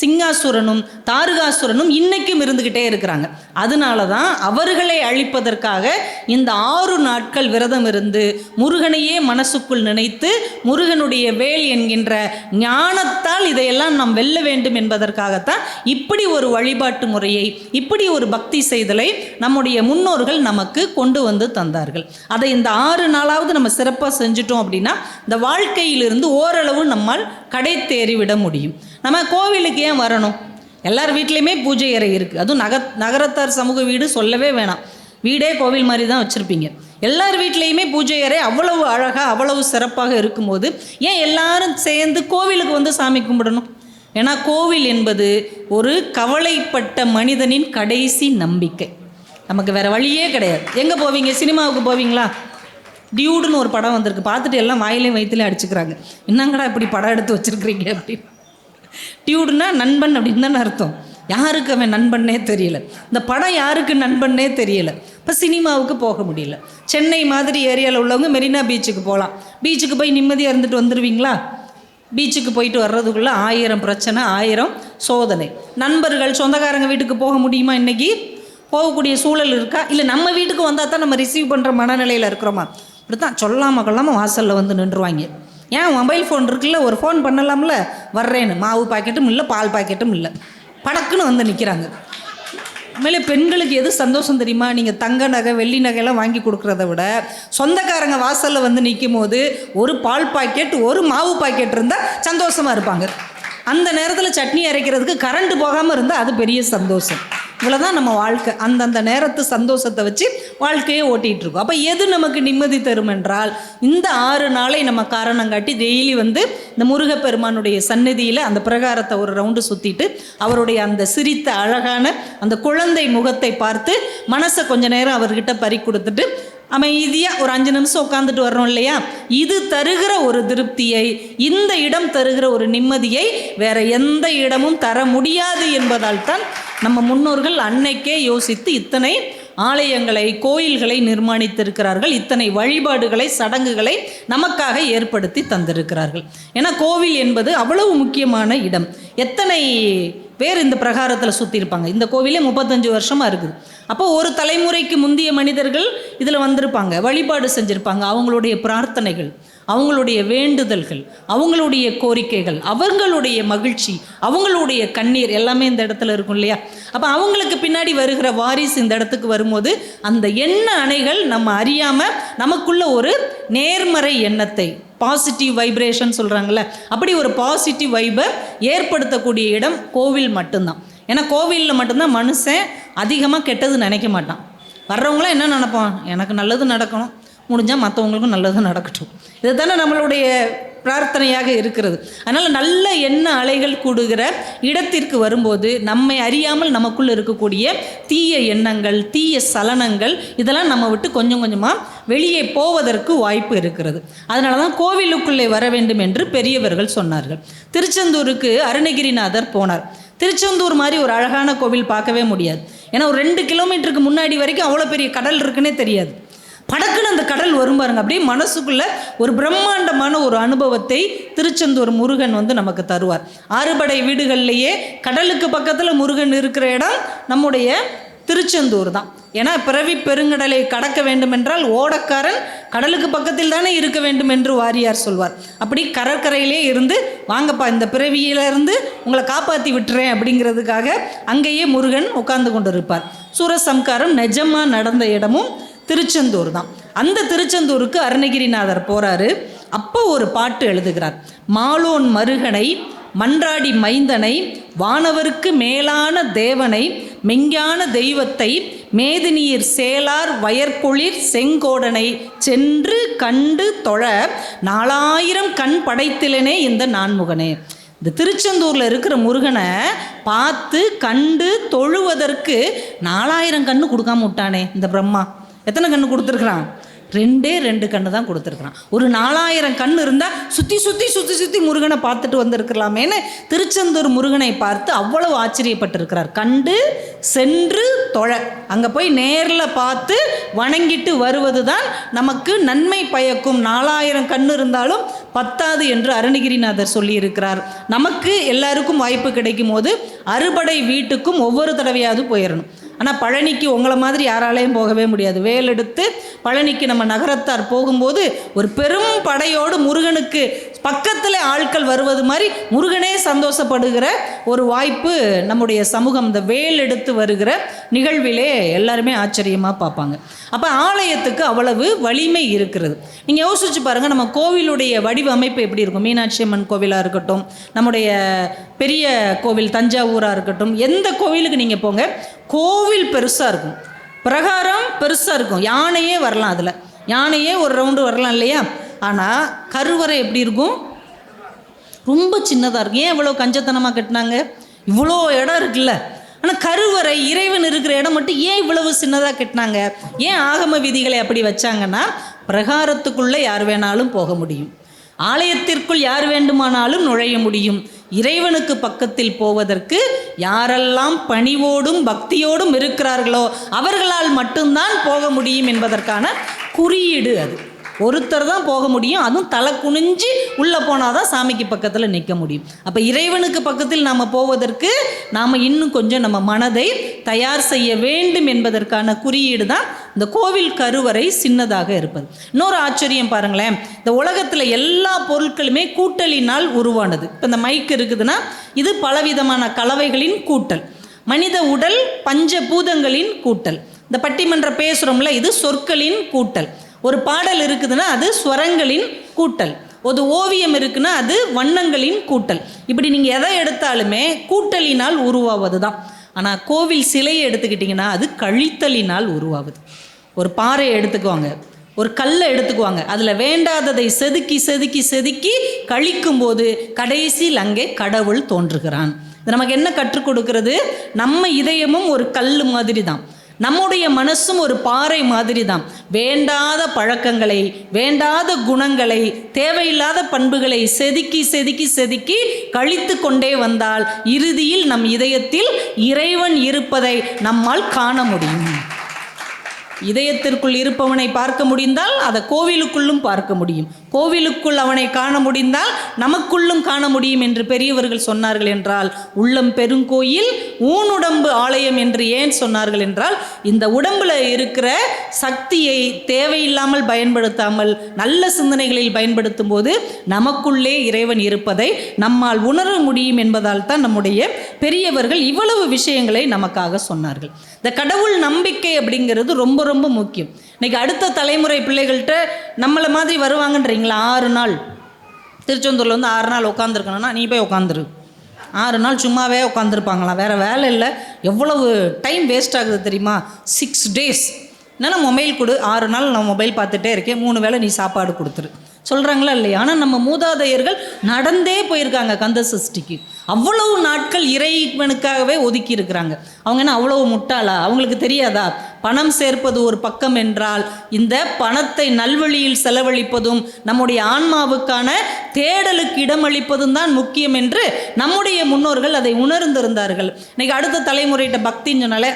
சிங்காசுரனும் தாருகாசுரனும் இன்னைக்கும் இருந்துக்கிட்டே இருக்கிறாங்க. அதனால தான் அவர்களை அழிப்பதற்காக இந்த 6 நாட்கள் விரதம் இருந்து முருகனையே மனசுக்குள் நினைத்து முருகனுடைய வேல் என்கின்ற ஞானத்தால் இதையெல்லாம் நாம் வெல்ல வேண்டும் என்பதற்காகத்தான் இப்படி ஒரு வழிபாட்டு முறையை, இப்படி ஒரு பக்தி செய்தலை நம்முடைய முன்னோர்கள் நமக்கு கொண்டு வந்து தந்தார்கள். அதை இந்த 6 நாளாவது நம்ம சிறப்பாக செஞ்சுட்டோம் அப்படின்னா இந்த வாழ்க்கையிலிருந்து ஓரளவு நம்மால் கடை தேறிவிட முடியும். நம்ம கோவிலுக்கு ஏன் வரணும்? எல்லார் வீட்லேயுமே பூஜை அறை இருக்குது. அதுவும் நகரத்தார் சமூக வீடு சொல்லவே வேணாம். வீடே கோவில் மாதிரி தான் வச்சுருப்பீங்க. எல்லார் வீட்லேயுமே பூஜை அறை அவ்வளவு அழகாக அவ்வளவு சிறப்பாக இருக்கும்போது ஏன் எல்லாரும் சேர்ந்து கோவிலுக்கு வந்து சாமி கும்பிடணும்? ஏன்னா கோவில் என்பது ஒரு கவலைப்பட்ட மனிதனின் கடைசி நம்பிக்கை. நமக்கு வேறு வழியே கிடையாது. எங்கே போவீங்க? சினிமாவுக்கு போவீங்களா? டியூடுன்னு ஒரு படம் வந்திருக்கு, பார்த்துட்டு எல்லாம் வாயிலையும் வயிற்றுலையும் அடிச்சுக்கிறாங்க. என்னங்கடா இப்படி படம் எடுத்து வச்சுருக்கிறீங்க அப்படின்னு. டியூடுனா நண்பன் அப்படின்னு தானே அர்த்தம். யாருக்கு அவன் நண்பன்னே தெரியல, இந்த படம் யாருக்கு நண்பன்னே தெரியல. இப்போ சினிமாவுக்கு போக முடியல. சென்னை மாதிரி ஏரியாவில் உள்ளவங்க மெரினா பீச்சுக்கு போகலாம். பீச்சுக்கு போய் நிம்மதியாக இருந்துட்டு வந்துடுவீங்களா? பீச்சுக்கு போயிட்டு வர்றதுக்குள்ளே 1000 பிரச்சனை, 1000 சோதனை. நண்பர்கள் சொந்தக்காரங்க வீட்டுக்கு போக முடியுமா? இன்றைக்கி போகக்கூடிய சூழல் இருக்கா? இல்லை நம்ம வீட்டுக்கு வந்தால் தான் நம்ம ரிசீவ் பண்ணுற மனநிலையில் இருக்கிறோமா? இப்படி தான் சொல்லாமல் கொள்ளாமல் வாசலில் வந்து நின்றுவாங்க. ஏன் மொபைல் ஃபோன் இருக்குல்ல, ஒரு ஃபோன் பண்ணலாம்ல, வர்றேன்னு. மாவு பாக்கெட்டும் இல்லை, பால் பாக்கெட்டும் இல்லை, படக்குன்னு வந்து நிற்கிறாங்க. உண்மையிலே பெண்களுக்கு எது சந்தோஷம் தெரியுமா? நீங்கள் தங்க நகை வெள்ளி நகையெல்லாம் வாங்கி கொடுக்குறத விட சொந்தக்காரங்க வாசலில் வந்து நிற்கும் போது ஒரு பால் பாக்கெட் ஒரு மாவு பாக்கெட் இருந்தால் சந்தோஷமாக இருப்பாங்க. அந்த நேரத்தில் சட்னி அரைக்கிறதுக்கு கரண்ட் போகாமல் இருந்தால் அது பெரிய சந்தோஷம். இவ்வளோதான் நம்ம வாழ்க்கை. அந்தந்த நேரத்து சந்தோஷத்தை வச்சு வாழ்க்கையை ஓட்டிகிட்ருக்கோம். அப்போ எது நமக்கு நிம்மதி தரும் என்றால், இந்த 6 நாளை நம்ம காரணம் காட்டி டெய்லி வந்து இந்த முருகப்பெருமானுடைய சந்நிதியில் அந்த பிரகாரத்தை ஒரு ரவுண்டு சுற்றிட்டு அவருடைய அந்த சிரித்த அழகான அந்த குழந்தை முகத்தை பார்த்து மனசை கொஞ்ச நேரம் அவர்கிட்ட பறி கொடுத்துட்டு அமைதியாக ஒரு 5 நிமிஷம் உட்காந்துட்டு வர்றோம் இல்லையா? இது தருகிற ஒரு திருப்தியை, இந்த இடம் தருகிற ஒரு நிம்மதியை வேற எந்த இடமும் தர முடியாது என்பதால் தான் நம்ம முன்னோர்கள் அன்னைக்கே யோசித்து இத்தனை ஆலயங்களை கோயில்களை நிர்மாணித்திருக்கிறார்கள், இத்தனை வழிபாடுகளை சடங்குகளை நமக்காக ஏற்படுத்தி தந்திருக்கிறார்கள். ஏன்னா கோவில் என்பது அவ்வளவு முக்கியமான இடம். எத்தனை பேர் இந்த பிரகாரத்தில் சுற்றிருப்பாங்க? இந்த கோவிலே 35 வருஷமாக இருக்குது. அப்போ ஒரு தலைமுறைக்கு முந்திய மனிதர்கள் இதில் வந்திருப்பாங்க, வழிபாடு செஞ்சுருப்பாங்க. அவங்களுடைய பிரார்த்தனைகள், அவங்களுடைய வேண்டுதல்கள், அவங்களுடைய கோரிக்கைகள், அவங்களுடைய மகிழ்ச்சி, அவங்களுடைய கண்ணீர் எல்லாமே இந்த இடத்துல இருக்கும் இல்லையா? அப்போ அவங்களுக்கு பின்னாடி வருகிற வாரிசு இந்த இடத்துக்கு வரும்போது அந்த எண்ண அணைகள் நம்ம அறியாமல் நமக்குள்ள ஒரு நேர்மறை எண்ணத்தை, பாசிட்டிவ் வைப்ரேஷன் சொல்கிறாங்களே, அப்படி ஒரு பாசிட்டிவ் வைபை ஏற்படுத்தக்கூடிய இடம் கோவில் மட்டும்தான். ஏன்னா கோவிலில் மட்டும்தான் மனுஷன் அதிகமாக கெட்டது நினைக்க மாட்டான். வர்றவங்களாம் என்ன நினைப்பான்? எனக்கு நல்லது நடக்கணும், முடிஞ்சால் மற்றவங்களுக்கும் நல்லது நடக்கட்டும். இது தானே நம்மளுடைய பிரார்த்தனையாக இருக்கிறது. அதனால் நல்ல எண்ண அலைகள் கூடுகிற இடத்திற்கு வரும்போது நம்மை அறியாமல் நமக்குள்ளே இருக்கக்கூடிய தீய எண்ணங்கள், தீய சலனங்கள் இதெல்லாம் நம்ம விட்டு கொஞ்சம் கொஞ்சமாக வெளியே போவதற்கு வாய்ப்பு இருக்கிறது. அதனால தான் கோவிலுக்குள்ளே வர வேண்டும் என்று பெரியவர்கள் சொன்னார்கள். திருச்செந்தூருக்கு அருணகிரிநாதர் போனார். திருச்செந்தூர் மாதிரி ஒரு அழகான கோவில் பார்க்கவே முடியாது. ஏன்னா ஒரு 2 கிலோமீட்டருக்கு முன்னாடி வரைக்கும் அவ்வளோ பெரிய கடல் இருக்குன்னே தெரியாது. படக்குன்னு அந்த கடல் வரும் பாருங்க, அப்படியே மனசுக்குள்ள ஒரு பிரம்மாண்டமான ஒரு அனுபவத்தை திருச்செந்தூர் முருகன் வந்து நமக்கு தருவார். 6 படை வீடுகள்லையே கடலுக்கு பக்கத்தில் முருகன் இருக்கிற இடம் நம்முடைய திருச்செந்தூர் தான். ஏன்னா பிறவி பெருங்கடலை கடக்க வேண்டும் என்றால் ஓடக்காரன் கடலுக்கு பக்கத்தில் தானே இருக்க வேண்டும் என்று வாரியார் சொல்வார். அப்படி கடற்கரையிலே இருந்து வாங்கப்பா இந்த பிறவியிலிருந்து உங்களை காப்பாற்றி விட்டுறேன் அப்படிங்கிறதுக்காக அங்கேயே முருகன் உட்கார்ந்து கொண்டு இருப்பார். சூரசம்காரம் நிஜமாக நடந்த இடமும் திருச்செந்தூர் தான். அந்த திருச்செந்தூருக்கு அருணகிரிநாதர் போகிறாரு. அப்போ ஒரு பாட்டு எழுதுகிறார். மாலோன் மருகனை, மன்றாடி மைந்தனை, வானவருக்கு மேலான தேவனை, மெஞ்ஞான தெய்வத்தை, மேதினியர் சேலார் வயற்பொழிற் செங்கோடனை சென்று கண்டு தொழ 4000 கண் படைத்திலனே இந்த நான்முகனே. இந்த திருச்செந்தூரில் இருக்கிற முருகனை பார்த்து கண்டு தொழுவதற்கு 4000 கண்ணு கொடுக்காம விட்டானே இந்த பிரம்மா. எத்தனை கண்ணு கொடுத்துருக்குறான்? 2 கண்ணு தான் கொடுத்துருக்குறான். ஒரு 4000 கண் இருந்தால் சுற்றி சுற்றி சுற்றி சுற்றி முருகனை பார்த்துட்டு வந்திருக்கலாமேன்னு திருச்செந்தூர் முருகனை பார்த்து அவ்வளவு ஆச்சரியப்பட்டிருக்கிறார். கண்டு சென்று தொழ, அங்கே போய் நேரில் பார்த்து வணங்கிட்டு வருவது தான் நமக்கு நன்மை பயக்கும். 4000 கண் இருந்தாலும் பத்தாது என்று அருணகிரிநாதர் சொல்லியிருக்கிறார். நமக்கு எல்லாருக்கும் வாய்ப்பு கிடைக்கும் போது அறுபடை வீட்டுக்கும் ஒவ்வொரு தடவையாவது போயிடணும். ஆனால் பழனிக்கு உங்களை மாதிரி யாராலையும் போகவே முடியாது. வேலெடுத்து பழனிக்கு நம்ம நகரத்தார் போகும்போது ஒரு பெரும் படையோடு முருகனுக்கு பக்கத்தில் ஆட்கள் வருவது மாதிரி முருகனே சந்தோஷப்படுகிற ஒரு வாய்ப்பு நம்முடைய சமூகம் இந்த வேல் எடுத்து வருகிற நிகழ்விலே எல்லாருமே ஆச்சரியமாக பார்ப்பாங்க. அப்போ ஆலயத்துக்கு அவ்வளவு வலிமை இருக்கிறது. நீங்கள் யோசிச்சு பாருங்கள், நம்ம கோவிலுடைய வடிவமைப்பு எப்படி இருக்கும்? மீனாட்சி அம்மன் கோவிலாக இருக்கட்டும், நம்முடைய பெரிய கோவில் தஞ்சாவூராக இருக்கட்டும், எந்த கோவிலுக்கு நீங்கள் போங்க, கோவில் பெருசாக இருக்கும், பிரகாரம் பெருசாக இருக்கும், யானையே வரலாம், அதில் யானையே ஒரு ரவுண்டு வரலாம் இல்லையா? ஆனால் கருவறை எப்படி இருக்கும்? ரொம்ப சின்னதாக இருக்கும். ஏன் இவ்வளோ கஞ்சத்தனமாக கட்டினாங்க? இவ்வளோ இடம் இருக்குல்ல. ஆனால் கருவறை இறைவன் இருக்கிற இடம் மட்டும் ஏன் இவ்வளவு சின்னதாக கட்டினாங்க? ஏன் ஆகம விதிகளை அப்படி வச்சாங்கன்னா, பிரகாரத்துக்குள்ளே யார் வேணாலும் போக முடியும், ஆலயத்திற்குள் யார் வேண்டுமானாலும் நுழைய முடியும், இறைவனுக்கு பக்கத்தில் போவதற்கு யாரெல்லாம் பணிவோடும் பக்தியோடும் இருக்கிறார்களோ அவர்களால் மட்டும்தான் போக முடியும் என்பதற்கான குறியீடு அது. ஒருத்தர் தான் போக முடியும், அதுவும் தலை குனிஞ்சு உள்ளே போனால் தான் சாமிக்கு பக்கத்தில் நிற்க முடியும். அப்போ இறைவனுக்கு பக்கத்தில் நாம் போவதற்கு நாம் இன்னும் கொஞ்சம் நம்ம மனதை தயார் செய்ய வேண்டும் என்பதற்கான குறியீடு தான் இந்த கோவில் கருவறை சின்னதாக இருப்பது. இன்னொரு ஆச்சரியம் பாருங்களேன், இந்த உலகத்தில் எல்லா பொருட்களுமே கூட்டலினால் உருவானது. இப்போ இந்த மைக் இருக்குதுன்னா இது பலவிதமான கலவைகளின் கூட்டல். மனித உடல் பஞ்சபூதங்களின் கூட்டல். இந்த பட்டிமன்ற பேசுகிறோம்ல, இது சொற்களின் கூட்டல். ஒரு பாடல் இருக்குதுன்னா அது ஸ்வரங்களின் கூட்டல். ஒரு ஓவியம் இருக்குன்னா அது வண்ணங்களின் கூட்டல். இப்படி நீங்கள் எதை எடுத்தாலுமே கூட்டலினால் உருவாவது தான். ஆனால் கோவில் சிலையை எடுத்துக்கிட்டிங்கன்னா அது கழித்தலினால் உருவாகுது. ஒரு பாறையை எடுத்துக்குவாங்க, ஒரு கல்லை எடுத்துக்குவாங்க, அதில் வேண்டாததை செதுக்கி செதுக்கி செதுக்கி கழிக்கும்போது கடைசியில் அங்கே கடவுள் தோன்றுகிறான். இது நமக்கு என்ன கற்றுக் கொடுக்கிறது? நம்ம இதயமும் ஒரு கல் மாதிரி தான், நம்முடைய மனசும் ஒரு பாறை மாதிரி தான். வேண்டாத பழக்கங்களை, வேண்டாத குணங்களை, தேவையில்லாத பண்புகளை செதுக்கி செதுக்கி செதுக்கி கழித்து கொண்டே வந்தால் இறுதியில் நம் இதயத்தில் இறைவன் இருப்பதை நம்மால் காண முடியும். இதயத்திற்குள் இருப்பவனை பார்க்க முடிந்தால் அதை கோவிலுக்குள்ளும் பார்க்க முடியும். கோவிலுக்குள் அவனை காண முடிந்தால் நமக்குள்ளும் காண முடியும் என்று பெரியவர்கள் சொன்னார்கள் என்றால், உள்ளம் பெருங்கோயில் ஊனுடம்பு ஆலயம் என்று ஏன் சொன்னார்கள் என்றால், இந்த உடம்புல இருக்கிற சக்தியை தேவையில்லாமல் பயன்படுத்தாமல் நல்ல சிந்தனைகளில் பயன்படுத்தும் போது நமக்குள்ளே இறைவன் இருப்பதை நம்மால் உணர முடியும் என்பதால் தான் நம்முடைய பெரியவர்கள் இவ்வளவு விஷயங்களை நமக்காக சொன்னார்கள். இந்த கடவுள் நம்பிக்கை அப்படிங்கிறது ரொம்ப ரொம்ப முக்கியம். இன்னைக்கு அடுத்த தலைமுறை பிள்ளைகள்கிட்ட நம்மளை மாதிரி வருவாங்கன்றீங்களா? 6 நாள் திருச்செந்தூரில் வந்து 6 நாள் உட்காந்துருக்கணும்னா நீ போய் உட்காந்துரு. 6 நாள் சும்மாவே உட்காந்துருப்பாங்களாம், வேறு வேலை இல்லை. எவ்வளவு டைம் வேஸ்ட் ஆகுது தெரியுமா? 6 days என்னென்னா மொபைல் கொடு, 6 நாள் நான் மொபைல் பார்த்துட்டே இருக்கேன், 3 வேளை நீ சாப்பாடு கொடுத்துரு சொல்கிறாங்களா இல்லையா? ஆனால் நம்ம மூதாதையர்கள் நடந்தே போயிருக்காங்க கந்த சஷ்டிக்கு. அவ்வளவு நாட்கள் இறைவனுக்காகவே ஒதுக்கி இருக்கிறாங்க. அவங்க என்ன அவ்வளவு முட்டாளா? அவங்களுக்கு தெரியாதா? பணம் சேர்ப்பது ஒரு பக்கம் என்றால் இந்த பணத்தை நல்வழியில் செலவழிப்பதும் நம்முடைய ஆன்மாவுக்கான தேடலுக்கு இடமளிப்பதும் தான் முக்கியம் என்று நம்முடைய முன்னோர்கள் அதை உணர்ந்திருந்தார்கள். இன்னைக்கு அடுத்த தலைமுறையிட்ட பக்தின்னு சொன்னாலே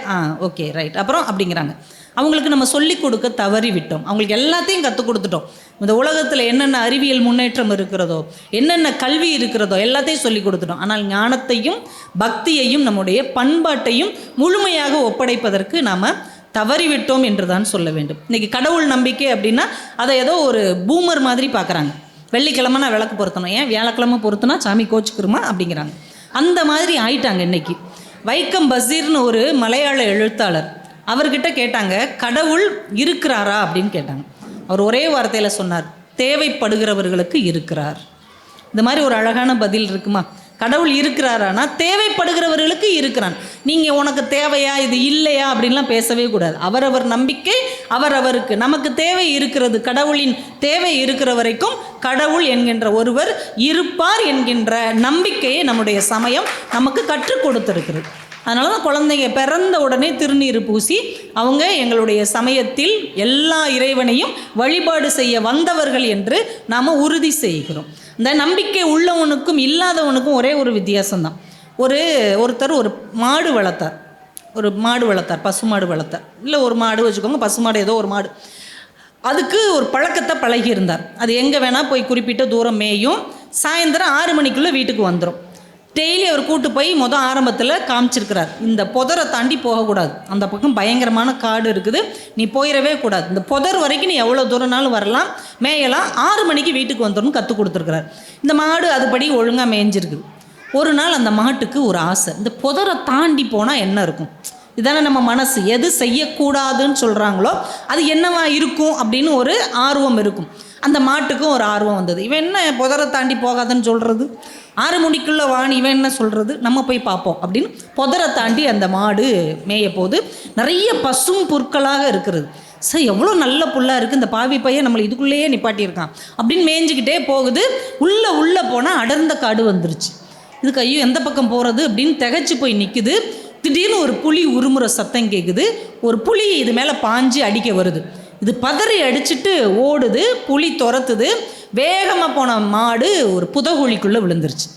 ஓகே ரைட் அப்புறம் அப்படிங்கிறாங்க. அவங்களுக்கு நம்ம சொல்லிக் கொடுக்க தவறிவிட்டோம். அவங்களுக்கு எல்லாத்தையும் கற்றுக் கொடுத்துட்டோம். இந்த உலகத்தில் என்னென்ன அறிவியல் முன்னேற்றம் இருக்கிறதோ, என்னென்ன கல்வி இருக்கிறதோ எல்லாத்தையும் சொல்லிக் கொடுத்துட்டோம். ஆனால் ஞானத்தையும் பக்தியையும் நம்முடைய பண்பாட்டையும் முழுமையாக ஒப்படைப்பதற்கு நாம் தவறிவிட்டோம் என்று தான் சொல்ல வேண்டும். இன்றைக்கி கடவுள் நம்பிக்கை அப்படின்னா அதை ஏதோ ஒரு பூமர் மாதிரி பார்க்குறாங்க. வெள்ளிக்கிழமை நான் விளக்கு பொருத்தணும், ஏன் வியாழக்கிழமை பொருத்தினா சாமி கோச்சுக்குருமா அப்படிங்கிறாங்க. அந்த மாதிரி ஆயிட்டாங்க இன்றைக்கி. வைக்கம் பசீர்னு ஒரு மலையாள எழுத்தாளர், அவர்கிட்ட கேட்டாங்க கடவுள் இருக்கிறாரா அப்படின்னு கேட்டாங்க. அவர் ஒரே வார்த்தையில் சொன்னார், தேவைப்படுகிறவர்களுக்கு இருக்கிறார். இந்த மாதிரி ஒரு அழகான பதில் இருக்குமா? கடவுள் இருக்கிறாரானா தேவைப்படுகிறவர்களுக்கு இருக்கிறான். நீங்கள் உனக்கு தேவையா இது இல்லையா அப்படின்லாம் பேசவே கூடாது. அவரவர் நம்பிக்கை அவரவருக்கு. நமக்கு தேவை இருக்கிறது, கடவுளின் தேவை இருக்கிற வரைக்கும் கடவுள் என்கின்ற ஒருவர் இருப்பார் என்கின்ற நம்பிக்கையை நம்முடைய சமயம் நமக்கு கற்றுக் கொடுத்துருக்கிறது. அதனால தான் குழந்தைங்க பிறந்த உடனே திருநீர் பூசி அவங்க எங்களுடைய சமயத்தில் எல்லா இறைவனையும் வழிபாடு செய்ய வந்தவர்கள் என்று நாம் உறுதி செய்கிறோம். இந்த நம்பிக்கை உள்ளவனுக்கும் இல்லாதவனுக்கும் ஒரே ஒரு வித்தியாசம்தான். ஒருத்தர் ஒரு மாடு வளர்த்தார், பசுமாடு வளர்த்தார். இல்லை ஒரு மாடு வச்சுக்கோங்க, பசுமாடு ஏதோ ஒரு மாடு. அதுக்கு ஒரு பழக்கத்தை பழகியிருந்தார். அது எங்கே வேணால் போய் குறிப்பிட்ட தூரம் மேயும், சாயந்தரம் 6 மணிக்குள்ளே வீட்டுக்கு வந்துடும். டெய்லி அவர் கூட்டு போய் ஆரம்பத்தில் காமிச்சிருக்கிறார், இந்த புதரை தாண்டி போகக்கூடாது, அந்த பக்கம் பயங்கரமான காடு இருக்குது, நீ போயிடவே கூடாது, இந்த புதர் வரைக்கும் நீ எவ்வளோ தூரம்னாலும் வரலாம், மேயலாம், 6 மணிக்கு வீட்டுக்கு வந்துடணும் கற்றுக் கொடுத்துருக்கிறார். இந்த மாடு அதுபடி ஒழுங்காக மேய்ஞ்சிருக்குது. ஒரு நாள் அந்த மாட்டுக்கு ஒரு ஆசை, இந்த புதரை தாண்டி போனால் என்ன இருக்கும், இதானே நம்ம மனசு எது செய்யக்கூடாதுன்னு சொல்கிறாங்களோ அது என்னவா இருக்கும் அப்படின்னு ஒரு ஆர்வம் இருக்கும். அந்த மாட்டுக்கும் ஒரு ஆர்வம் வந்தது. இவன் என்ன புதரை தாண்டி போகாதுன்னு சொல்கிறது, 6 மணிக்குள்ளே வாணி இவன் என்ன சொல்கிறது, நம்ம போய் பார்ப்போம் அப்படின்னு புதரை தாண்டி அந்த மாடு மேய போது நிறைய பசும் புற்களாக இருக்கிறது. சார் எவ்வளோ நல்ல புல்லாக இருக்குது, இந்த பாவி பையன் நம்மளை இதுக்குள்ளேயே நிப்பாட்டியிருக்கான் அப்படின்னு மேய்ஞ்சிக்கிட்டே போகுது. உள்ளே போனால் அடர்ந்த காடு வந்துருச்சு. இதுக்கு ஐயோ எந்த பக்கம் போகிறது அப்படின்னு திகைச்சு போய் நிற்குது. திடீர்னு ஒரு புலி உருமுறை சத்தம் கேட்குது. ஒரு புலி இது மேலே பாஞ்சு அடிக்க வருது. இது பதறி அடிச்சுட்டு ஓடுது, புலி துரத்துது. வேகமாக போன மாடு ஒரு புதகுழிக்குள்ளே விழுந்துருச்சு.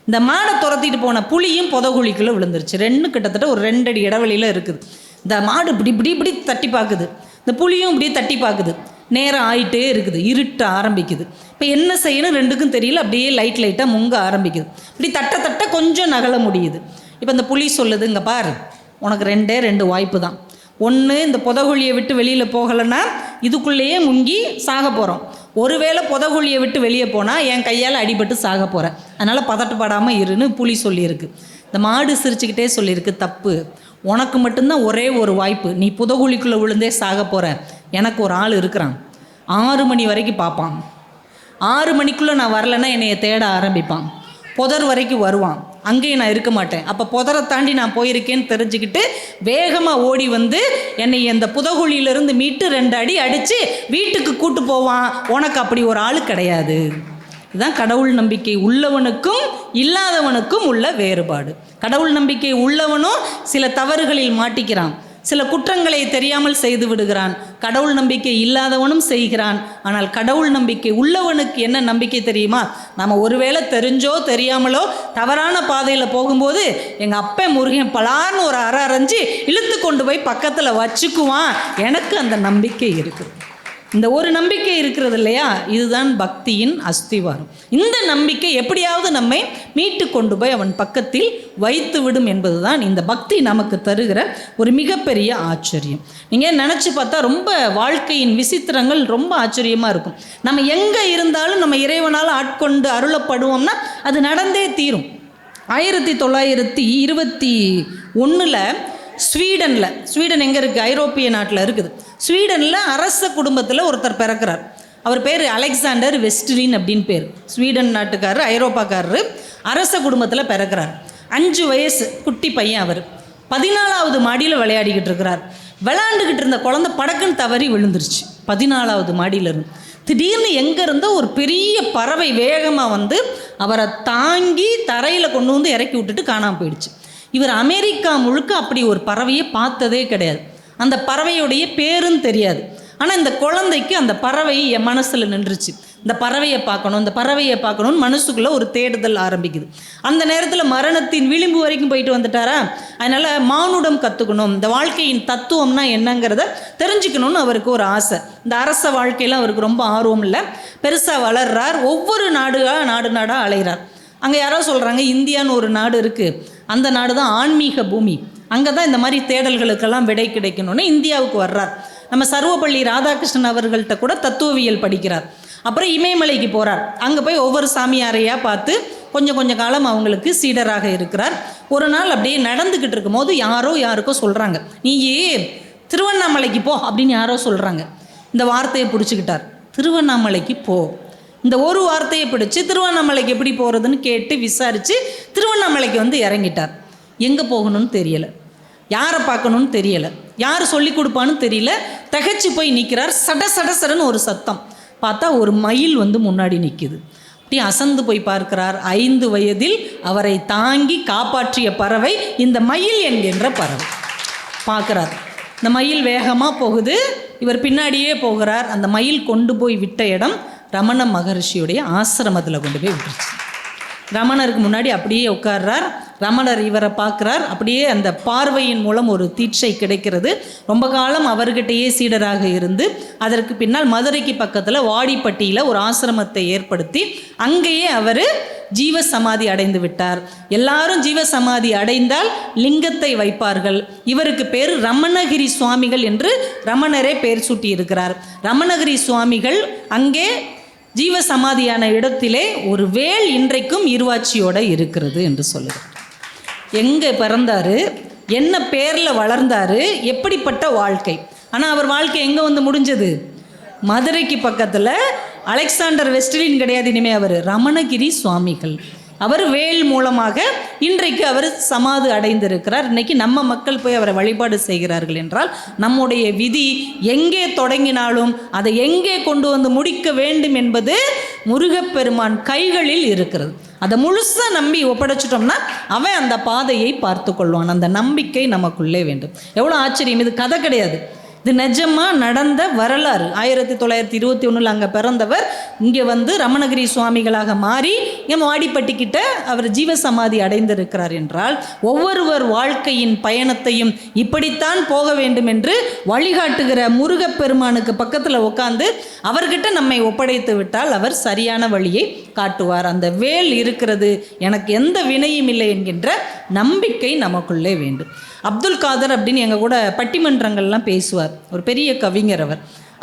இந்த மாடை துரத்திட்டு போன புலியும் புதகுழிக்குள்ளே விழுந்துருச்சு. ரெண்டும் கிட்டத்தட்ட ஒரு 2 அடி இடைவெளியில் இருக்குது. இந்த மாடு இப்படி தட்டி பார்க்குது, இந்த புலியும் இப்படி தட்டி பார்க்குது. நேரம் ஆகிட்டே இருக்குது, இருட்ட ஆரம்பிக்குது. இப்போ என்ன செய்யணும் ரெண்டுக்கும் தெரியல, அப்படியே லைட்டாக முங்க ஆரம்பிக்குது. இப்படி தட்ட கொஞ்சம் நகல முடியுது. இப்போ இந்த புலி சொல்லுது, இங்கே பாரு, உனக்கு 2 வாய்ப்பு தான். ஒன்று, இந்த புதகுழியை விட்டு வெளியில் போகலைன்னா இதுக்குள்ளேயே முங்கி சாக போகிறோம். ஒருவேளை புதகுழியை விட்டு வெளியே போனால் என் கையால் அடிபட்டு சாக போகிறேன். அதனால் பதட்டப்படாமல் இருன்னு புலி சொல்லியிருக்கு. இந்த மாடு சிரிச்சுக்கிட்டே சொல்லியிருக்கு, தப்பு, உனக்கு மட்டும்தான் ஒரே ஒரு வாய்ப்பு. நீ புதகுழிக்குள்ளே விழுந்தே சாக போகிற. எனக்கு ஒரு ஆள் இருக்கிறான், 6 மணி வரைக்கும் பார்ப்பான். 6 மணிக்குள்ளே நான் வரலைன்னா என்னைய தேட ஆரம்பிப்பான். புதர் வரைக்கும் வருவான், அங்கேயும் நான் இருக்க மாட்டேன். அப்போ புதரை தாண்டி நான் போயிருக்கேன்னு தெரிஞ்சுக்கிட்டு வேகமாக ஓடி வந்து என்னை அந்த புதகுழியிலிருந்து மீட்டு 2 அடி அடித்து வீட்டுக்கு கூட்டு போவான். உனக்கு அப்படி ஒரு ஆள் கிடையாது. இதுதான் கடவுள் நம்பிக்கை உள்ளவனுக்கும் இல்லாதவனுக்கும் உள்ள வேறுபாடு. கடவுள் நம்பிக்கை உள்ளவனும் சில தவறுகளில் மாட்டிக்கிறான், சில குற்றங்களை தெரியாமல் செய்து விடுகிறான். கடவுள் நம்பிக்கை இல்லாதவனும் செய்கிறான். ஆனால் கடவுள் நம்பிக்கை உள்ளவனுக்கு என்ன நம்பிக்கை தெரியுமா? நம்ம ஒருவேளை தெரிஞ்சோ தெரியாமலோ தவறான பாதையில் போகும்போது எங்கள் அப்பா முருகன் பலார்னு ஒரு அரைஞ்சு இழுத்து கொண்டு போய் பக்கத்தில் வச்சுக்குவான். எனக்கு அந்த நம்பிக்கை இருக்குது. இந்த ஒரு நம்பிக்கை இருக்கிறது இல்லையா, இதுதான் பக்தியின் அஸ்திவாரம். இந்த நம்பிக்கை எப்படியாவது நம்மை மீட்டு கொண்டு போய் அவன் பக்கத்தில் வைத்து விடும் என்பதுதான் இந்த பக்தி நமக்கு தருகிற ஒரு மிகப்பெரிய ஆச்சரியம். நீங்கள் நினச்சி பார்த்தா ரொம்ப வாழ்க்கையின் விசித்திரங்கள் ரொம்ப ஆச்சரியமாக இருக்கும். நம்ம எங்கே இருந்தாலும் நம்ம இறைவனால் ஆட்கொண்டு அருளப்படுவோம்னா அது நடந்தே தீரும். 1921 ஸ்வீடன் எங்கே இருக்குது? ஐரோப்பிய நாட்டில் இருக்குது. ஸ்வீடனில் அரச குடும்பத்தில் ஒருத்தர் பிறக்கிறார். அவர் பேர் அலெக்சாண்டர் வெஸ்ட்லின் அப்படின்னு பேர். ஸ்வீடன் நாட்டுக்காரர், ஐரோப்பாக்காரர், அரச குடும்பத்தில் பிறக்கிறார். 5 வயசு குட்டி பையன். அவர் 14வது மாடியில் விளையாடிக்கிட்டு இருக்கிறார். விளையாண்டுக்கிட்டு இருந்த குழந்தை படக்குன்னு தவறி விழுந்துருச்சு 14வது மாடியிலிருந்து. திடீர்னு எங்கேருந்தோ ஒரு பெரிய பறவை வேகமாக வந்து அவரை தாங்கி தரையில் கொண்டு வந்து இறக்கி விட்டுட்டு காணாமல் போயிடுச்சு. இவர் அமெரிக்கா முழுக்க அப்படி ஒரு பறவையை பார்த்ததே கிடையாது. அந்த பறவையுடைய பேரும் தெரியாது. ஆனால் இந்த குழந்தைக்கு அந்த பறவை என் மனசில் நின்றுச்சு. இந்த பறவையை பார்க்கணும்னு மனசுக்குள்ளே ஒரு தேடுதல் ஆரம்பிக்குது. அந்த நேரத்தில் மரணத்தின் விளிம்பு வரைக்கும் போயிட்டு வந்துட்டாரா, அதனால் மானுடம் கற்றுக்கணும், இந்த வாழ்க்கையின் தத்துவம்னா என்னங்கிறத தெரிஞ்சுக்கணும்னு அவருக்கு ஒரு ஆசை. இந்த அரச வாழ்க்கையில் அவருக்கு ரொம்ப ஆர்வம் இல்லை. பெருசாக வளர்றார். ஒவ்வொரு நாடாக அலைகிறார். அங்கே யாரோ சொல்கிறாங்க, இந்தியான்னு ஒரு நாடு இருக்குது, அந்த நாடு தான் ஆன்மீக பூமி, அங்கே தான் இந்த மாதிரி தேடல்களுக்கெல்லாம் விடை கிடைக்கணும்னு இந்தியாவுக்கு வர்றார். நம்ம சர்வப்பள்ளி ராதாகிருஷ்ணன் அவர்கள்ட்ட கூட தத்துவவியல் படிக்கிறார். அப்புறம் இமயமலைக்கு போகிறார். அங்கே போய் ஒவ்வொரு சாமியாரையாக பார்த்து கொஞ்சம் காலம் அவங்களுக்கு சீடராக இருக்கிறார். ஒரு நாள் அப்படியே நடந்துக்கிட்டு இருக்கும் போது யாருக்கோ சொல்கிறாங்க, நீ திருவண்ணாமலைக்கு போ அப்படின்னு யாரோ சொல்கிறாங்க. இந்த வார்த்தையை பிடிச்சிக்கிட்டார், திருவண்ணாமலைக்கு போ. இந்த ஒரு வார்த்தையை பிடிச்சி திருவண்ணாமலைக்கு எப்படி போகிறதுன்னு கேட்டு விசாரித்து திருவண்ணாமலைக்கு வந்து இறங்கிட்டார். எங்கே போகணும்னு தெரியலை, யாரை பார்க்கணுன்னு தெரியலை, யார் சொல்லி கொடுப்பான்னு தெரியல. திகைச்சு போய் நிற்கிறார். சடன்னு ஒரு சத்தம். பார்த்தா ஒரு மயில் வந்து முன்னாடி நிற்கிது. அப்படி அசந்து போய் பார்க்கிறார். 5 வயதில் அவரை தாங்கி காப்பாற்றிய பறவை இந்த மயில் என்கின்ற பறவை. பார்க்குறார், இந்த மயில் வேகமாக போகுது, இவர் பின்னாடியே போகிறார். அந்த மயில் கொண்டு போய் விட்ட இடம் ரமண மகரிஷியுடைய ஆசிரமத்தில் கொண்டு போய் விட்டுருச்சு. ரமணருக்கு முன்னாடி அப்படியே உட்கார்றார். ரமணர் இவரை பார்க்குறார். அப்படியே அந்த பார்வையின் மூலம் ஒரு தீட்சை கிடைக்கிறது. ரொம்ப காலம் அவர்கிட்டயே சீடராக இருந்து அதற்கு பின்னால் மதுரைக்கு பக்கத்தில் வாடிப்பட்டியில் ஒரு ஆசிரமத்தை ஏற்படுத்தி அங்கேயே அவர் ஜீவசமாதி அடைந்து விட்டார். எல்லாரும் ஜீவசமாதி அடைந்தால் லிங்கத்தை வைப்பார்கள். இவருக்கு பேர் ரமணகிரி சுவாமிகள் என்று ரமணரே பேர் சூட்டி இருக்கிறார். ரமணகிரி சுவாமிகள் அங்கே ஜீவசமாதியான இடத்திலே ஒரு வேல் இன்றைக்கும் இருவாட்சியோடு இருக்கிறது என்று சொல்லுகிறார். எங்கே பிறந்தார், என்ன பேரில் வளர்ந்தார், எப்படிப்பட்ட வாழ்க்கை. ஆனால் அவர் வாழ்க்கை எங்கே வந்து முடிஞ்சது? மதுரைக்கு பக்கத்தில். அலெக்சாண்டர் வெஸ்ட்லின் கிடையாது, இனிமேல் அவர் ரமணகிரி சுவாமிகள். அவர் வேல் மூலமாக இன்றைக்கு அவர் சமாதி அடைந்திருக்கிறார். இன்றைக்கி நம்ம மக்கள் போய் அவரை வழிபாடு செய்கிறார்கள் என்றால் நம்முடைய விதி எங்கே தொடங்கினாலும் அதை எங்கே கொண்டு வந்து முடிக்க வேண்டும் என்பது முருகப்பெருமான் கைகளில் இருக்கிறது. அதை முழுசாக நம்பி ஒப்படைச்சிட்டோம்னா அவன் அந்த பாதையை பார்த்து கொள்வான். அந்த நம்பிக்கை நமக்குள்ளே வேண்டும். எவ்வளோ ஆச்சரியம்! இது கதை கிடையாது. இது நிஜமாக நடந்த வரலாறு. 1921 அங்கே பிறந்தவர் இங்கே வந்து ரமணகிரி சுவாமிகளாக மாறி இங்கே வாடிப்பட்டிக்கிட்ட அவர் ஜீவசமாதி அடைந்திருக்கிறார் என்றால் ஒவ்வொருவர் வாழ்க்கையின் பயணத்தையும் இப்படித்தான் போக வேண்டும் என்று வழிகாட்டுகிற முருகப்பெருமானுக்கு பக்கத்தில் உட்காந்து அவர்கிட்ட நம்மை ஒப்படைத்து விட்டால் அவர் சரியான வழியை காட்டுவார். அந்த வேல் இருக்கிறது, எனக்கு எந்த வினையும் இல்லை என்கின்ற நம்பிக்கை நமக்குள்ளே வேண்டும். அப்துல் காதர் அப்படின்னு எங்கள் கூட பட்டிமன்றங்கள்லாம் பேசுவார். ஒரு பெரிய கவிஞர்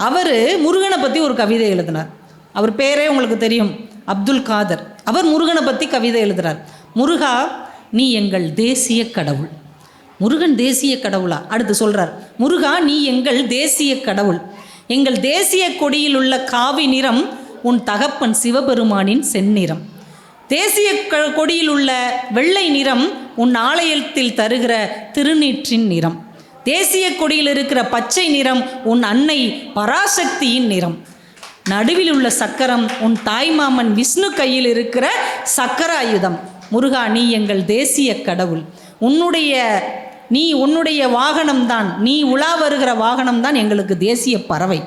அவர் முருகனை பற்றி ஒரு கவிதை எழுதினார். அவர் பேரே உங்களுக்கு தெரியும், அப்துல் காதர். அவர் முருகனை பற்றி கவிதை எழுதுகிறார். முருகா, நீ எங்கள் தேசிய கடவுள். முருகன் தேசிய கடவுளா? அடுத்து சொல்கிறார், முருகா, நீ எங்கள் தேசிய கடவுள். எங்கள் தேசிய கொடியில் உள்ள காவி நிறம் உன் தகப்பன் சிவபெருமானின் செந்நிறம். தேசிய கொடியில் உள்ள வெள்ளை நிறம் உன் ஆலயத்தில் தருகிற திருநீற்றின் நிறம். தேசிய கொடியில் இருக்கிற பச்சை நிறம் உன் அன்னை பராசக்தியின் நிறம். நடுவில் உள்ள சக்கரம் உன் தாய்மாமன் விஷ்ணு கையில் இருக்கிற சக்கராயுதம். முருகா, நீ எங்கள் தேசிய கடவுள். உன்னுடைய வாகனம்தான், நீ உலா வருகிற வாகனம்தான் எங்களுக்கு தேசிய பறவை.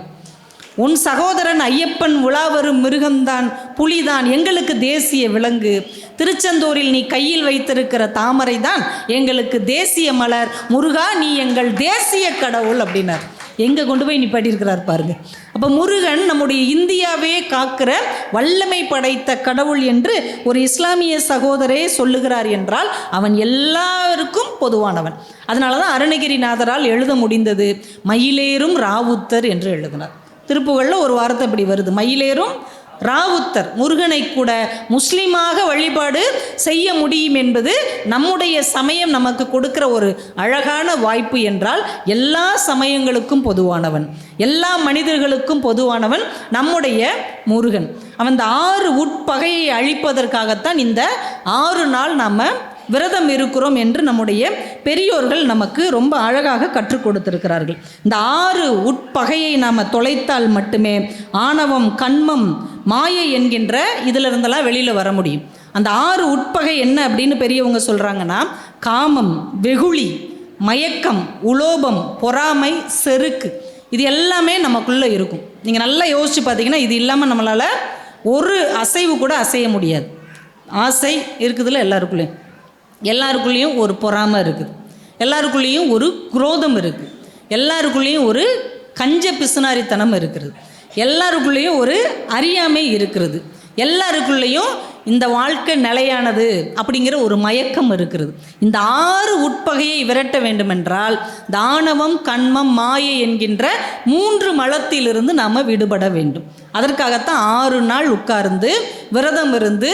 உன் சகோதரன் ஐயப்பன் உலா வரும் மிருகம்தான், புலிதான் எங்களுக்கு தேசிய விலங்கு. திருச்செந்தூரில் நீ கையில் வைத்திருக்கிற தாமரை தான் எங்களுக்கு தேசிய மலர். முருகா, நீ எங்கள் தேசிய கடவுள் அப்படின்னார். எங்கே கொண்டு போய் நிப்பாட்டியிருக்கிறார் பாருங்க. அப்போ முருகன் நம்முடைய இந்தியாவே காக்கிற வல்லமை படைத்த கடவுள் என்று ஒரு இஸ்லாமிய சகோதரே சொல்லுகிறார் என்றால் அவன் எல்லாருக்கும் பொதுவானவன். அதனால தான் அருணகிரிநாதரால் எழுத முடிந்தது மயிலேறும் ராவுத்தர் என்று எழுதினார். திருப்புகழில் ஒரு வார்த்தை இப்படி வருது, மயிலேறும் ராவுத்தர். முருகனை கூட முஸ்லீமாக வழிபாடு செய்ய முடியும் என்பது நம்முடைய சமயம் நமக்கு கொடுக்கிற ஒரு அழகான வாய்ப்பு. என்றால் எல்லா சமயங்களுக்கும் பொதுவானவன், எல்லா மனிதர்களுக்கும் பொதுவானவன் நம்முடைய முருகன். அவன் இந்த 6 உட்பகையை அழிப்பதற்காகத்தான் இந்த 6 நாள் நாம் விரதம் இருக்கிறோம் என்று நம்முடைய பெரியோர்கள் நமக்கு ரொம்ப அழகாக கற்றுக் கொடுத்திருக்கிறார்கள். இந்த 6 உட்பகையை நாம் தொலைத்தால் மட்டுமே ஆணவம், கண்மம், மாயை என்கின்ற இதிலிருந்தெல்லாம் வெளியில் வர முடியும். அந்த 6 உட்பகை என்ன அப்படின்னு பெரியவங்க சொல்கிறாங்கன்னா, காமம், வெகுளி, மயக்கம், உலோபம், பொறாமை, செருக்கு, இது எல்லாமே நமக்குள்ளே இருக்கும். நீங்கள் நல்லா யோசித்து பார்த்தீங்கன்னா இது இல்லாமல் நம்மளால் ஒரு அசைவு கூட அசைய முடியாது. ஆசை இருக்குதுல்ல எல்லாருக்குள்ளேயும் ஒரு பொறாமை இருக்குது, எல்லாருக்குள்ளேயும் ஒரு குரோதம் இருக்குது, எல்லாருக்குள்ளேயும் ஒரு கஞ்ச பிசுனாரித்தனம் இருக்கிறது, எல்லாருக்குள்ளேயும் ஒரு அறியாமை இருக்கிறது, எல்லாருக்குள்ளேயும் இந்த வாழ்க்கை நிலையானது அப்படிங்கிற ஒரு மயக்கம் இருக்கிறது. இந்த 6 உட்பகையை விரட்ட வேண்டுமென்றால் தானவம், கண்மம், மாயை என்கின்ற 3 மலத்திலிருந்து நாம் விடுபட வேண்டும். அதற்காகத்தான் 6 நாள் உட்கார்ந்து விரதம் இருந்து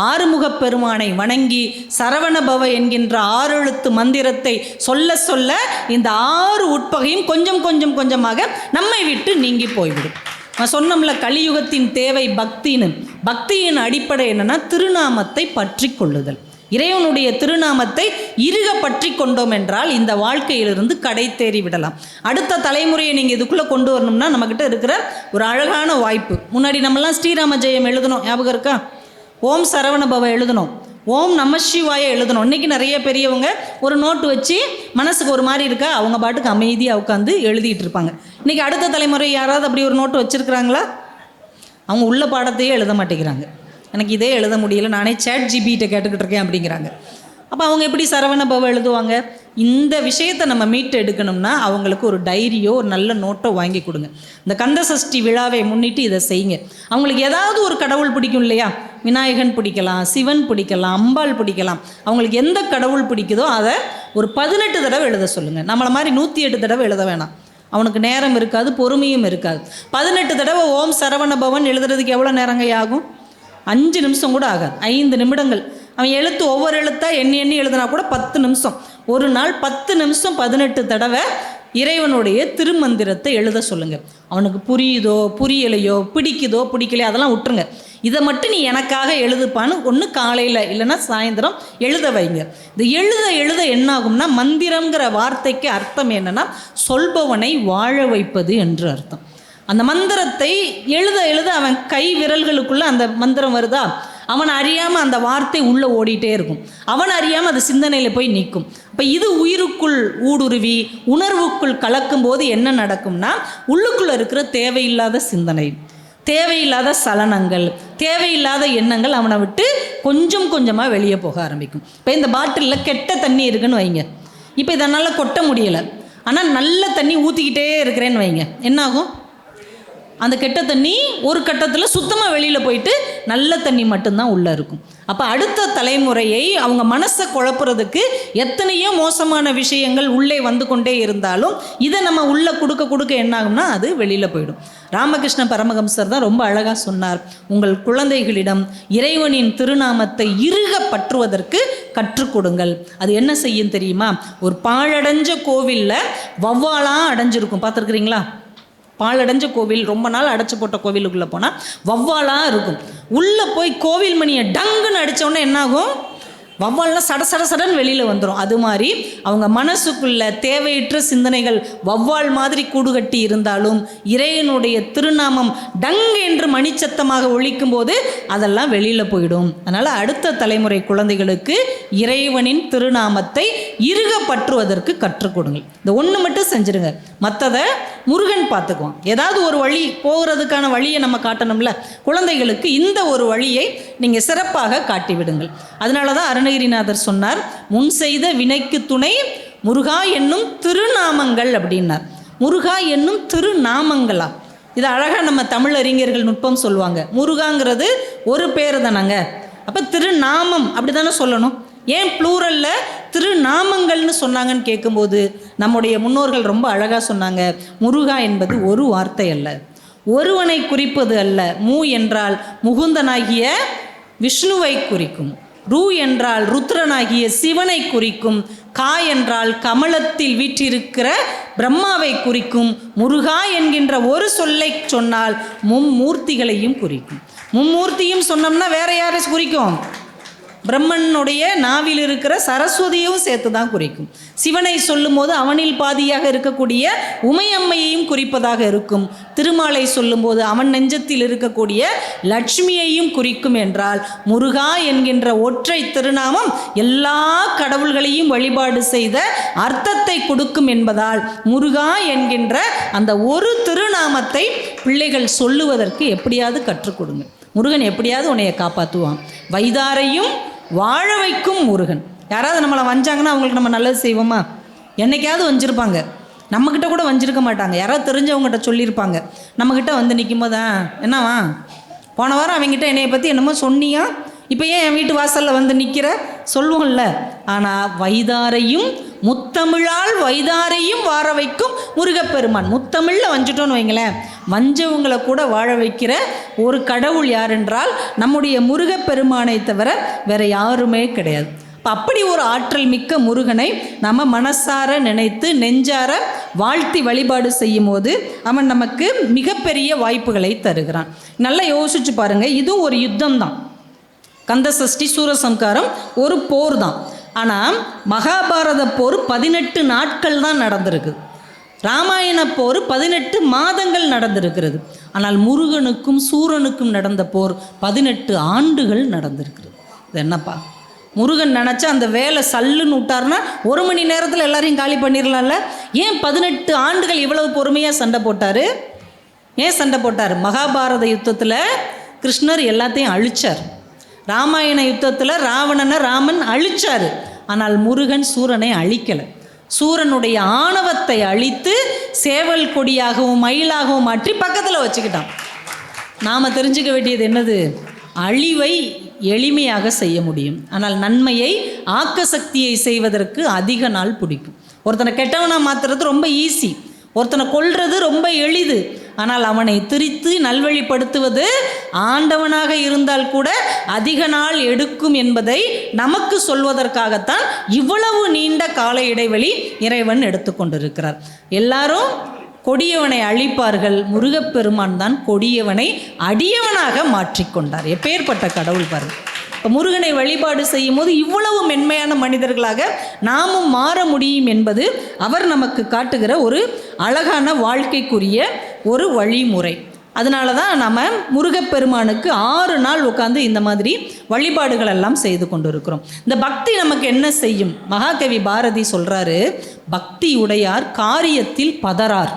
ஆறுமுகப் பெருமானை வணங்கி சரவணபவ என்கின்ற 6 எழுத்து மந்திரத்தை சொல்ல சொல்ல இந்த 6 உட்பகையும் கொஞ்சம் கொஞ்சம் கொஞ்சமாக நம்மை விட்டு நீங்கி போய்விடும். நான் சொன்னோம்ல, கலியுகத்தின் தேவை பக்தின்னு. பக்தியின் அடிப்படை என்னன்னா திருநாமத்தை பற்றி கொள்ளுதல். இறைவனுடைய திருநாமத்தை இறுக பற்றி கொண்டோம் என்றால் இந்த வாழ்க்கையிலிருந்து கடை தேறி விடலாம். அடுத்த தலைமுறையை நீங்கள் இதுக்குள்ளே கொண்டு வரணும்னா நம்மக்கிட்ட இருக்கிற ஒரு அழகான வாய்ப்பு. முன்னாடி நம்மலாம் ஸ்ரீராம ஜெயம் எழுதணும், ஞாபகம் இருக்கா? ஓம் சரவணபவ எழுதணும், ஓம் நம சிவாய எழுதணும். இன்றைக்கி நிறைய பெரியவங்க ஒரு நோட்டு வச்சு மனசுக்கு ஒரு மாதிரி இருக்கா அவங்க பாட்டுக்கு அமைதியாக உட்காந்து எழுதிட்டு இருப்பாங்க. இன்றைக்கி அடுத்த தலைமுறை யாராவது அப்படி ஒரு நோட்டு வச்சுருக்குறாங்களா? அவங்க உள்ள பாடத்தையே எழுத மாட்டேங்கிறாங்க. எனக்கு இதே எழுத முடியல, நானே ChatGPT கேட்டுக்கிட்டு இருக்கேன் அப்படிங்கிறாங்க. அப்போ அவங்க எப்படி சரவணபவ எழுதுவாங்க? இந்த விஷயத்தை நம்ம மீட்டு எடுக்கணும்னா அவங்களுக்கு ஒரு டைரியோ ஒரு நல்ல நோட்டோ வாங்கி கொடுங்க. இந்த கந்த சஷ்டி விழாவை முன்னிட்டு இதை செய்யுங்க. அவங்களுக்கு ஏதாவது ஒரு கடவுள் பிடிக்கும் இல்லையா? விநாயகன் பிடிக்கலாம், சிவன் பிடிக்கலாம், அம்பாள் பிடிக்கலாம். அவங்களுக்கு எந்த கடவுள் பிடிக்குதோ அதை ஒரு 18 தடவை எழுத சொல்லுங்கள். நம்மளை மாதிரி 108 தடவை எழுத வேணாம். அவனுக்கு நேரம் இருக்காது, பொறுமையும் இருக்காது. 18 தடவை ஓம் சரவணபவன் எழுதுறதுக்கு எவ்வளோ நேரங்க ஆகும்? 5 நிமிஷம் கூட ஆகாது, 5 நிமிடங்கள். அவன் எழுத்து ஒவ்வொரு எழுத்தாக எண்ணி எண்ணி எழுதுனா கூட 10 நிமிஷம். ஒரு நாள் 10 நிமிஷம் 18 தடவை இறைவனுடைய திருமந்திரத்தை எழுத சொல்லுங்கள். அவனுக்கு புரியுதோ புரியலையோ, பிடிக்குதோ பிடிக்கலையோ அதெல்லாம் விட்டுருங்க. இதை மட்டும் நீ எனக்காக எழுதுப்பான்னு ஒன்று காலையில் இல்லைன்னா சாயந்தரம் எழுத வைங்க. இது எழுத எழுத என்னாகும்னா, மந்திரங்கிற வார்த்தைக்கு அர்த்தம் என்னென்னா சொல்பவனை வாழ வைப்பது என்று அர்த்தம். அந்த மந்திரத்தை எழுத எழுத அவன் கை விரல்களுக்குள்ளே அந்த மந்திரம் வருதா, அவன் அறியாமல் அந்த வார்த்தை உள்ளே ஓடிட்டே இருக்கும், அவன் அறியாமல் அது சிந்தனையில் போய் நிற்கும். இப்போ இது உயிருக்குள் ஊடுருவி உணர்வுக்குள் கலக்கும்போது என்ன நடக்கும்னா, உள்ளுக்குள்ளே இருக்கிற தேவையில்லாத சிந்தனை, தேவையில்லாத சலனங்கள், தேவையில்லாத எண்ணங்கள் அவனை விட்டு கொஞ்சம் கொஞ்சமாக வெளியே போக ஆரம்பிக்கும். இப்போ இந்த பாட்டிலில் கெட்ட தண்ணி இருக்குன்னு வைங்க, இப்போ இதனால் கொட்ட முடியலை, ஆனால் நல்ல தண்ணி ஊற்றிக்கிட்டே இருக்கிறேன்னு வைங்க, என்னாகும்? அந்த கெட்ட தண்ணி ஒரு கட்டத்தில் சுத்தமாக வெளியில் போயிட்டு நல்ல தண்ணி மட்டும்தான் உள்ளே இருக்கும். அப்போ அடுத்த தலைமுறையை அவங்க மனசை குழப்புறதுக்கு எத்தனையோ மோசமான விஷயங்கள் உள்ளே வந்து கொண்டே இருந்தாலும் இதை நம்ம உள்ளே கொடுக்க கொடுக்க என்னாகும்னா அது வெளியில் போயிடும். ராமகிருஷ்ண பரமஹம்சர் தான் ரொம்ப அழகாக சொன்னார், உங்கள் குழந்தைகளிடம் இறைவனின் திருநாமத்தை இறுக பற்றுவதற்கு கற்றுக் கொடுங்கள். அது என்ன செய்யும் தெரியுமா? ஒரு பாழடைஞ்ச கோவிலில் வௌவாலாக அடைஞ்சிருக்கும், பார்த்துருக்குறீங்களா? பாழடைஞ்ச கோவில், ரொம்ப நாள் அடைச்சி போட்ட கோவிலுக்குள்ளே போனால் வௌவாலாக இருக்கும். உள்ளே போய் கோவில் மணியை டங்குன்னு அடித்தோடனே என்னாகும்? வௌவால்லாம் சட சட சடன்னு வெளியில் வந்துடும். அது மாதிரி அவங்க மனசுக்குள்ள தேவையற்ற சிந்தனைகள் வௌவால் மாதிரி கூடு கட்டி இருந்தாலும் இறைவனுடைய திருநாமம் டங் என்று மணிச்சத்தமாக ஒலிக்கும் போது அதெல்லாம் வெளியில் போயிடும். அதனால் அடுத்த தலைமுறை குழந்தைகளுக்கு இறைவனின் திருநாமத்தை இறுக பற்றுவதற்கு கற்றுக் கொடுங்கள். இந்த ஒன்று மட்டும் செஞ்சுருங்க, மற்றதை முருகன் பார்த்துக்குவான். ஏதாவது ஒரு வழி போகிறதுக்கான வழியை நம்ம காட்டணும்ல, குழந்தைகளுக்கு இந்த ஒரு வழியை நீங்கள் சிறப்பாக காட்டிவிடுங்கள். அதனால தான் அருணகிரிநாதர் சொன்னார், முன் செய்த வினைக்கு துணை முருகா என்னும் திருநாமங்கள் அப்படின்னார். முருகா என்னும் திருநாமங்களா? இது அழகாக நம்ம தமிழறிஞர்கள் நுட்பம் சொல்லுவாங்க. முருகாங்கிறது ஒரு பேர் தானாங்க, அப்போ திருநாமம் அப்படி தானே சொல்லணும். ஏன் ப்ளூரலில் திருநாமங்கள்னு சொன்னாங்கன்னு கேட்கும்போது நம்முடைய முன்னோர்கள் ரொம்ப அழகாக சொன்னாங்க, முருகா என்பது ஒரு வார்த்தை அல்ல, ஒருவனை குறிப்பது அல்ல. மூ என்றால் முகுந்தனாகிய விஷ்ணுவை குறிக்கும், ரூ என்றால் ருத்ரனாகிய சிவனை குறிக்கும், கா என்றால் கமலத்தில் வீற்றிருக்கிற பிரம்மாவை குறிக்கும். முருகா என்கின்ற ஒரு சொல்லை சொன்னால் மும்மூர்த்திகளையும் குறிக்கும். மும்மூர்த்தியும் சொன்னோம்னா வேற யாரை குறிக்கும்? பிரம்மனுடைய நாவில் இருக்கிற சரஸ்வதியும் சேர்த்து தான் குறிக்கும். சிவனை சொல்லும் போது அவனில் பாதியாக இருக்கக்கூடிய உமையம்மையையும் குறிப்பதாக இருக்கும். திருமாலை சொல்லும்போது அவன் நெஞ்சத்தில் இருக்கக்கூடிய லட்சுமியையும் குறிக்கும். என்றால் முருகா என்கின்ற ஒற்றை திருநாமம் எல்லா கடவுள்களையும் வழிபாடு செய்த அர்த்தத்தை கொடுக்கும் என்பதால் முருகா என்கின்ற அந்த ஒரு திருநாமத்தை பிள்ளைகள் சொல்லுவதற்கு எப்படியாவது கற்றுக் கொடுங்க. முருகன் எப்படியாவது உன்னைய காப்பாற்றுவான். வைதாரையும் வாழ வைக்கும் முருகன். யாராவது நம்மளை வஞ்சாங்கன்னா அவங்களுக்கு நம்ம நல்லது செய்வோமா? என்னைக்காவது வஞ்சிருப்பாங்க, நம்மக்கிட்ட கூட வஞ்சிருக்க மாட்டாங்க, யாராவது தெரிஞ்சவங்ககிட்ட சொல்லியிருப்பாங்க. நம்மக்கிட்ட வந்து நிற்கும் போது என்னவா போன வாரம் அவங்ககிட்ட என்னையை பற்றி என்னமோ சொன்னியா, இப்போ ஏன் என் வீட்டு வாசலில் வந்து நிற்கிற சொல்லுவோம்ல. ஆனால் வைதாரையும் முத்தமிழால் வைதாரையும் வாழ வைக்கும் முருகப்பெருமான். முத்தமிழில் வஞ்சிட்டோன்னு வைங்களேன், வஞ்சவங்களை கூட வாழ வைக்கிற ஒரு கடவுள் யார் என்றால் நம்முடைய முருகப்பெருமானை தவிர வேறு யாருமே கிடையாது. அப்படி ஒரு ஆற்றல் மிக்க முருகனை நம்ம மனசார நினைத்து நெஞ்சார வாழ்த்தி வழிபாடு செய்யும் போது அவன் நமக்கு மிகப்பெரிய வாய்ப்புகளை தருகிறான். நல்லா யோசிச்சு பாருங்கள், இதுவும் ஒரு யுத்தம் தான். கந்த சஷ்டி சூரசம்காரம் ஒரு போர் தான். ஆனால் மகாபாரத போர் 18 நாட்கள் தான் நடந்திருக்கு. ராமாயண போர் 18 மாதங்கள் நடந்திருக்கிறது. ஆனால் முருகனுக்கும் சூரனுக்கும் நடந்த போர் 18 ஆண்டுகள் நடந்திருக்கிறது. இது என்னப்பா, முருகன் நினச்சா அந்த வேலை சல்லுன்னு விட்டார்னா 1 மணி நேரத்தில் எல்லாரையும் காலி பண்ணிடலாம்ல. ஏன் 18 ஆண்டுகள் இவ்வளவு பொறுமையாக சண்டை போட்டார்? ஏன் சண்டை போட்டார்? மகாபாரத யுத்தத்தில் கிருஷ்ணர் எல்லாத்தையும் அழிச்சார். ராமாயண யுத்தத்தில் ராவணனை ராமன் அழிச்சார். ஆனால் முருகன் சூரனை அழிக்கலை. சூரனுடைய ஆணவத்தை அழித்து சேவல் கொடியாகவும் மயிலாகவும் மாற்றி பக்கத்தில் வச்சுக்கிட்டான். நாம் தெரிஞ்சுக்க வேண்டியது என்னது? அழிவை எளிமையாக செய்ய முடியும், ஆனால் நன்மையை ஆக்க சக்தியை செய்வதற்கு அதிக நாள் பிடிக்கும். ஒருத்தனை கெட்டவனாக மாற்றுறது ரொம்ப ஈஸி, ஒருத்தனை கொல்றது ரொம்ப எளிது. ஆனால் அவனை திரித்து நல்வழிப்படுத்துவது ஆண்டவனாக இருந்தால் கூட அதிக நாள் எடுக்கும் என்பதை நமக்கு சொல்வதற்காகத்தான் இவ்வளவு நீண்ட கால இடைவெளி இறைவன் எடுத்துக்கொண்டிருக்கிறார். எல்லாரும் கொடியவனை அழிப்பார்கள், முருகப்பெருமான் தான் கொடியவனை அடியவனாக மாற்றிக்கொண்டார். எப்பேற்பட்ட கடவுள் பாருங்கள். இப்போ முருகனை வழிபாடு செய்யும் போது இவ்வளவு மென்மையான மனிதர்களாக நாமும் மாற முடியும் என்பது அவர் நமக்கு காட்டுகிற ஒரு அழகான வாழ்க்கைக்குரிய ஒரு வழிமுறை. அதனால தான் நம்ம முருகப்பெருமானுக்கு 6 நாள் உட்காந்து இந்த மாதிரி வழிபாடுகள் எல்லாம் செய்து கொண்டு இருக்கிறோம். இந்த பக்தி நமக்கு என்ன செய்யும்? மகாகவி பாரதி சொல்கிறாரு, பக்தி உடையார் காரியத்தில் பதறார்.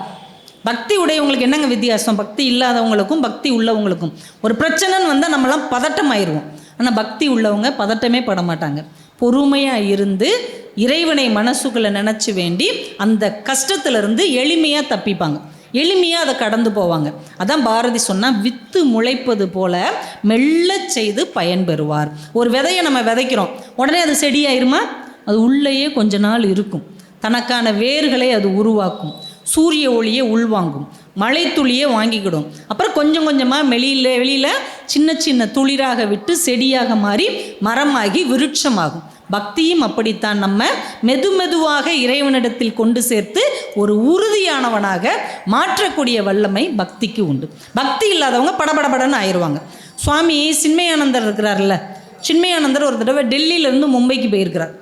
பக்தி உடையவங்களுக்கு என்னங்க வித்தியாசம்? பக்தி இல்லாதவங்களுக்கும் பக்தி உள்ளவங்களுக்கும். ஒரு பிரச்சனைன்னு வந்தால் நம்மளாம் பதட்டம் ஆயிடுவோம். ஆனால் பக்தி உள்ளவங்க பதட்டமே பட மாட்டாங்க. பொறுமையாக இருந்து இறைவனை மனசுக்குள்ளே நினச்சி வேண்டி அந்த கஷ்டத்திலிருந்து எளிமையாக தப்பிப்பாங்க, எளிமையாக அதை கடந்து போவாங்க. அதான் பாரதி சொன்னால், வித்து முளைப்பது போல மெல்ல செய்து பயன்பெறுவார். ஒரு விதையை நம்ம விதைக்கிறோம், உடனே அது செடியாயிருமா? அது உள்ளேயே கொஞ்ச நாள் இருக்கும். தனக்கான வேர்களை அது உருவாக்கும், சூரிய ஒளியை உள்வாங்கும், மழை துளியை வாங்கிக்கிடும். அப்புறம் கொஞ்சம் கொஞ்சமாக வெளியில் சின்ன சின்ன துளிராக விட்டு செடியாக மாறி மரமாகி விருட்சமாகும். பக்தியும் அப்படித்தான். நம்ம மெதுவாக இறைவனிடத்தில் கொண்டு சேர்த்து ஒரு உறுதியானவனாக மாற்றக்கூடிய வல்லமை பக்திக்கு உண்டு. பக்தி இல்லாதவங்க படபடபடன்னு ஆயிடுவாங்க. சுவாமி சின்மயானந்தர் இருக்கிறார்ல, சின்மயானந்தர் ஒரு தடவை டெல்லியிலேருந்து மும்பைக்கு போயிருக்கிறார்.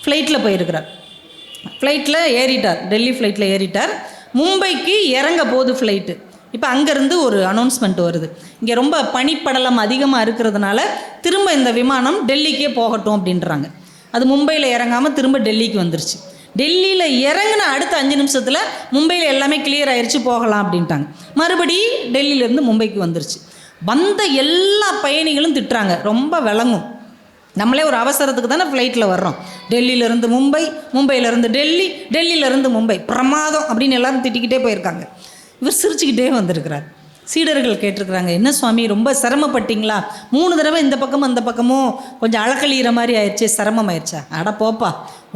ஃப்ளைட்டில் போயிருக்கிறார். ஃப்ளைட்டில் ஏறிட்டார், டெல்லி ஃப்ளைட்டில் ஏறிட்டார். மும்பைக்கு இறங்க போகுது ஃப்ளைட்டு. இப்போ அங்கேருந்து ஒரு அனௌன்ஸ்மெண்ட் வருது, இங்கே ரொம்ப பனிப்படலம் அதிகமாக இருக்கிறதுனால திரும்ப இந்த விமானம் டெல்லிக்கே போகட்டும் அப்படின்றாங்க. அது மும்பையில் இறங்காமல் திரும்ப டெல்லிக்கு வந்துருச்சு. டெல்லியில் இறங்கின அடுத்த 5 நிமிஷத்தில் மும்பையில் எல்லாமே கிளியர் ஆயிடுச்சு, போகலாம் அப்படின்ட்டாங்க. மறுபடி டெல்லியிலேருந்து மும்பைக்கு வந்துருச்சு. வந்த எல்லா பயணிகளும் திட்டுறாங்க, ரொம்ப விளங்கும். நம்மளே ஒரு அவசரத்துக்கு தானே ஃப்ளைட்டில் வர்றோம். டெல்லியிலேருந்து மும்பை, மும்பையிலேருந்து டெல்லி, டெல்லியிலேருந்து மும்பை, பிரமாதம் அப்படின்னு எல்லாரும் திட்டிக்கிட்டே போயிருக்காங்க. இவர் சிரிச்சுக்கிட்டே வந்திருக்கிறார். சீடர்கள் கேட்டிருக்கிறாங்க, என்ன சுவாமி ரொம்ப சிரமப்பட்டீங்களா? 3 தடவை இந்த பக்கமும் அந்த பக்கமும் கொஞ்சம் அலக்கழிகிற மாதிரி ஆயிடுச்சு, சிரமம் ஆயிடுச்சா? அட போப்பா,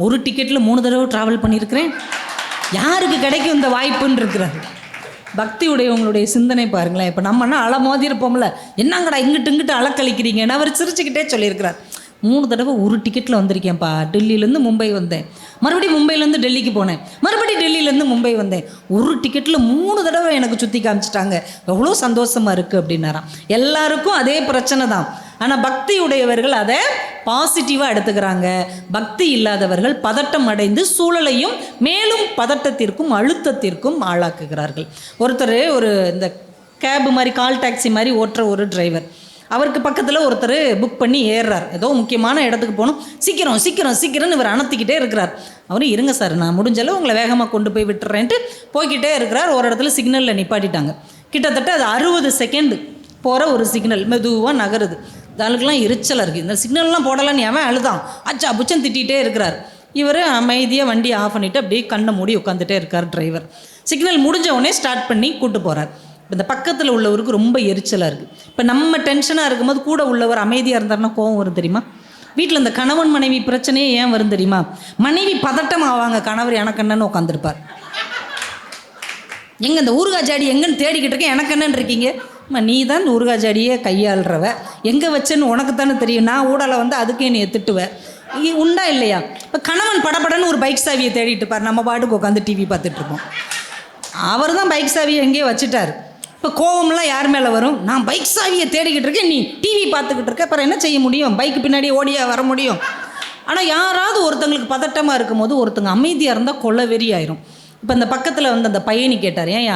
ஒரு டிக்கெட்டில் 3 தடவை ட்ராவல் பண்ணியிருக்கிறேன், யாருக்கு கிடைக்கும் இந்த வாய்ப்புன்னு இருக்கிறாரு. பக்தி உடையவங்களுடைய சிந்தனை பாருங்களேன். இப்போ நம்மன்னா அலமோதி இருப்போம்ல, என்னங்கடா இங்கிட்டு அலக்கழிக்கிறீங்கன்னு அவர் சிரிச்சுக்கிட்டே சொல்லியிருக்கிறார். 3 தடவை ஒரு டிக்கெட்டில் வந்திருக்கேன்ப்பா. டெல்லியிலேருந்து மும்பை வந்தேன், மறுபடியும் மும்பையிலேருந்து டெல்லிக்கு போனேன், மறுபடியும் டெல்லியிலேருந்து மும்பை வந்தேன். ஒரு டிக்கெட்டில் 3 தடவை எனக்கு சுற்றி காமிச்சிட்டாங்க, எவ்வளோ சந்தோஷமாக இருக்குது அப்படின்னாராம். எல்லாருக்கும் அதே பிரச்சனை தான். ஆனால் பக்தி உடையவர்கள் அதை பாசிட்டிவாக எடுத்துக்கிறாங்க. பக்தி இல்லாதவர்கள் பதட்டம் அடைந்து சூழலையும் மேலும் பதட்டத்திற்கும் அழுத்தத்திற்கும் ஆளாக்குகிறார்கள். ஒருத்தர் ஒரு இந்த கேபு மாதிரி கால் டாக்ஸி மாதிரி ஓட்டுற ஒரு டிரைவர், அவருக்கு பக்கத்தில் ஒருத்தர் புக் பண்ணி ஏறுறார். ஏதோ முக்கியமான இடத்துக்கு போகணும், சீக்கிரம் சீக்கிரம் சீக்கிரம்னு இவர் அணத்திக்கிட்டே இருக்கிறார். அவரும் இருங்க சார், நான் முடிஞ்சளவு உங்களை வேகமாக கொண்டு போய் விட்டுறேன்ட்டு போய்கிட்டே இருக்கிறார். ஒரு இடத்துல சிக்னலில் நிப்பாட்டிட்டாங்க. கிட்டத்தட்ட அது 60 செகண்டு போகிற ஒரு சிக்னல், மெதுவாக நகருது. அதுக்கெல்லாம் எரிச்சலாக இருக்குது. இந்த சிக்னல்லாம் போடலான்னு அவன் அழுதான், அச்சா புச்சன் திட்டிகிட்டே இருக்கிறார். இவர் அமைதியாக வண்டி ஆஃப் பண்ணிவிட்டு அப்படியே கண்ணை மூடி உட்காந்துட்டே இருக்கார் டிரைவர். சிக்னல் முடிஞ்ச உடனே ஸ்டார்ட் பண்ணி கூட்டு போகிறார். இந்த பக்கத்தில் உள்ளவருக்கு ரொம்ப எரிச்சலாக இருக்குது. இப்போ நம்ம டென்ஷனாக இருக்கும்போது கூட உள்ளவர் அமைதியாக இருந்தாருன்னா கோவம் வரும் தெரியுமா? வீட்டில் இந்த கணவன் மனைவி பிரச்சனையே ஏன் வரும் தெரியுமா? மனைவி பதட்டம் ஆவாங்க, கணவர் எனக்கு என்னன்னு உட்காந்துருப்பார். எங்கே இந்த ஊறுகாய் ஜாடி எங்கன்னு தேடிக்கிட்டு இருக்கேன், எனக்கு என்னன்னு இருக்கீங்க? நீ தான் இந்த ஊறுகாய் ஜாடியே கையாளுறவ, எங்கே வச்சேன்னு உனக்கு தானே தெரியும், நான் ஊடலை வந்து அதுக்கே நீ திட்டுவேன், உண்டா இல்லையா? இப்போ கணவன் படப்படன்னு ஒரு பைக் சாவியை தேடிட்டு இருப்பார், நம்ம பாட்டுக்கு உட்காந்து டிவி பார்த்துட்ருப்போம். அவர் தான் பைக் சாவியை எங்கேயே வச்சுட்டார். இப்போ கோவம்லாம் யார் மேலே வரும்? நான் பைக் சாவியை தேடிக்கிட்டு இருக்கேன், நீ டிவி பார்த்துக்கிட்டு இருக்க, அப்புறம் என்ன செய்ய முடியும்? பைக்கு பின்னாடி ஓடியா வர முடியும்? ஆனால் யாராவது ஒருத்தங்களுக்கு பதட்டமாக இருக்கும் போது ஒருத்தங்க அமைதியாக இருந்தால் கொள்ளவெறி ஆயிரும். இப்போ இந்த பக்கத்தில் வந்து அந்த பையனி கேட்டார், ஏன்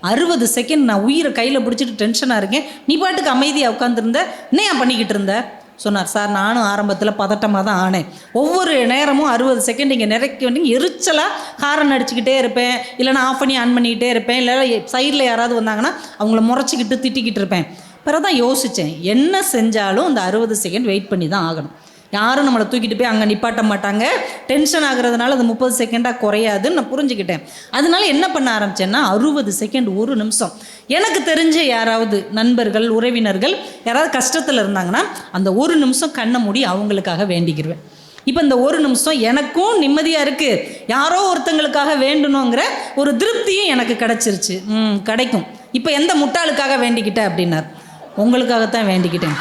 60 செகண்ட் நான் உயிரை கையில் பிடிச்சிட்டு டென்ஷனாக இருக்கேன், நீ பாட்டுக்கு அமைதியாக உட்காந்துருந்த, என்ன பண்ணிக்கிட்டு இருந்த? சொன்னார், சார் நானும் ஆரம்பத்தில் பதட்டமாக தான் ஆனேன். ஒவ்வொரு நேரமும் 60 செகண்ட் இங்கே நிறைக்க வேண்டிய எரிச்சலாக ஹாரன் அடிச்சுக்கிட்டே இருப்பேன், இல்லைனா ஆஃப் பண்ணி ஆன் பண்ணிக்கிட்டே இருப்பேன், இல்லை சைடில் யாராவது வந்தாங்கன்னா அவங்கள முறைச்சிக்கிட்டு திட்டிக்கிட்டு இருப்பேன். பிறகு தான் யோசித்தேன், என்ன செஞ்சாலும் அந்த 60 செகண்ட் வெயிட் பண்ணி தான் ஆகணும். யாரும் நம்மளை தூக்கிட்டு போய் அங்கே நிப்பாட்ட மாட்டாங்க. டென்ஷன் ஆகுறதுனால அது 30 செகண்டாக குறையாதுன்னு நான் புரிஞ்சுக்கிட்டேன். அதனால என்ன பண்ண ஆரம்பித்தேன்னா 60 செகண்ட், 1 நிமிஷம். எனக்கு தெரிஞ்ச யாராவது நண்பர்கள், உறவினர்கள் யாராவது கஷ்டத்தில் இருந்தாங்கன்னா அந்த 1 நிமிஷம் கண்ணை மூடி அவங்களுக்காக வேண்டிக்கிடுவேன். இப்போ இந்த 1 நிமிஷம் எனக்கும் நிம்மதியாக இருக்குது, யாரோ ஒருத்தங்களுக்காக வேண்டணுங்கிற ஒரு திருப்தியும் எனக்கு கிடச்சிருச்சு. கிடைக்கும். இப்போ எந்த முட்டாளுக்காக வேண்டிக்கிட்டேன் அப்படின்னார், உங்களுக்காகத்தான் வேண்டிக்கிட்டேன்.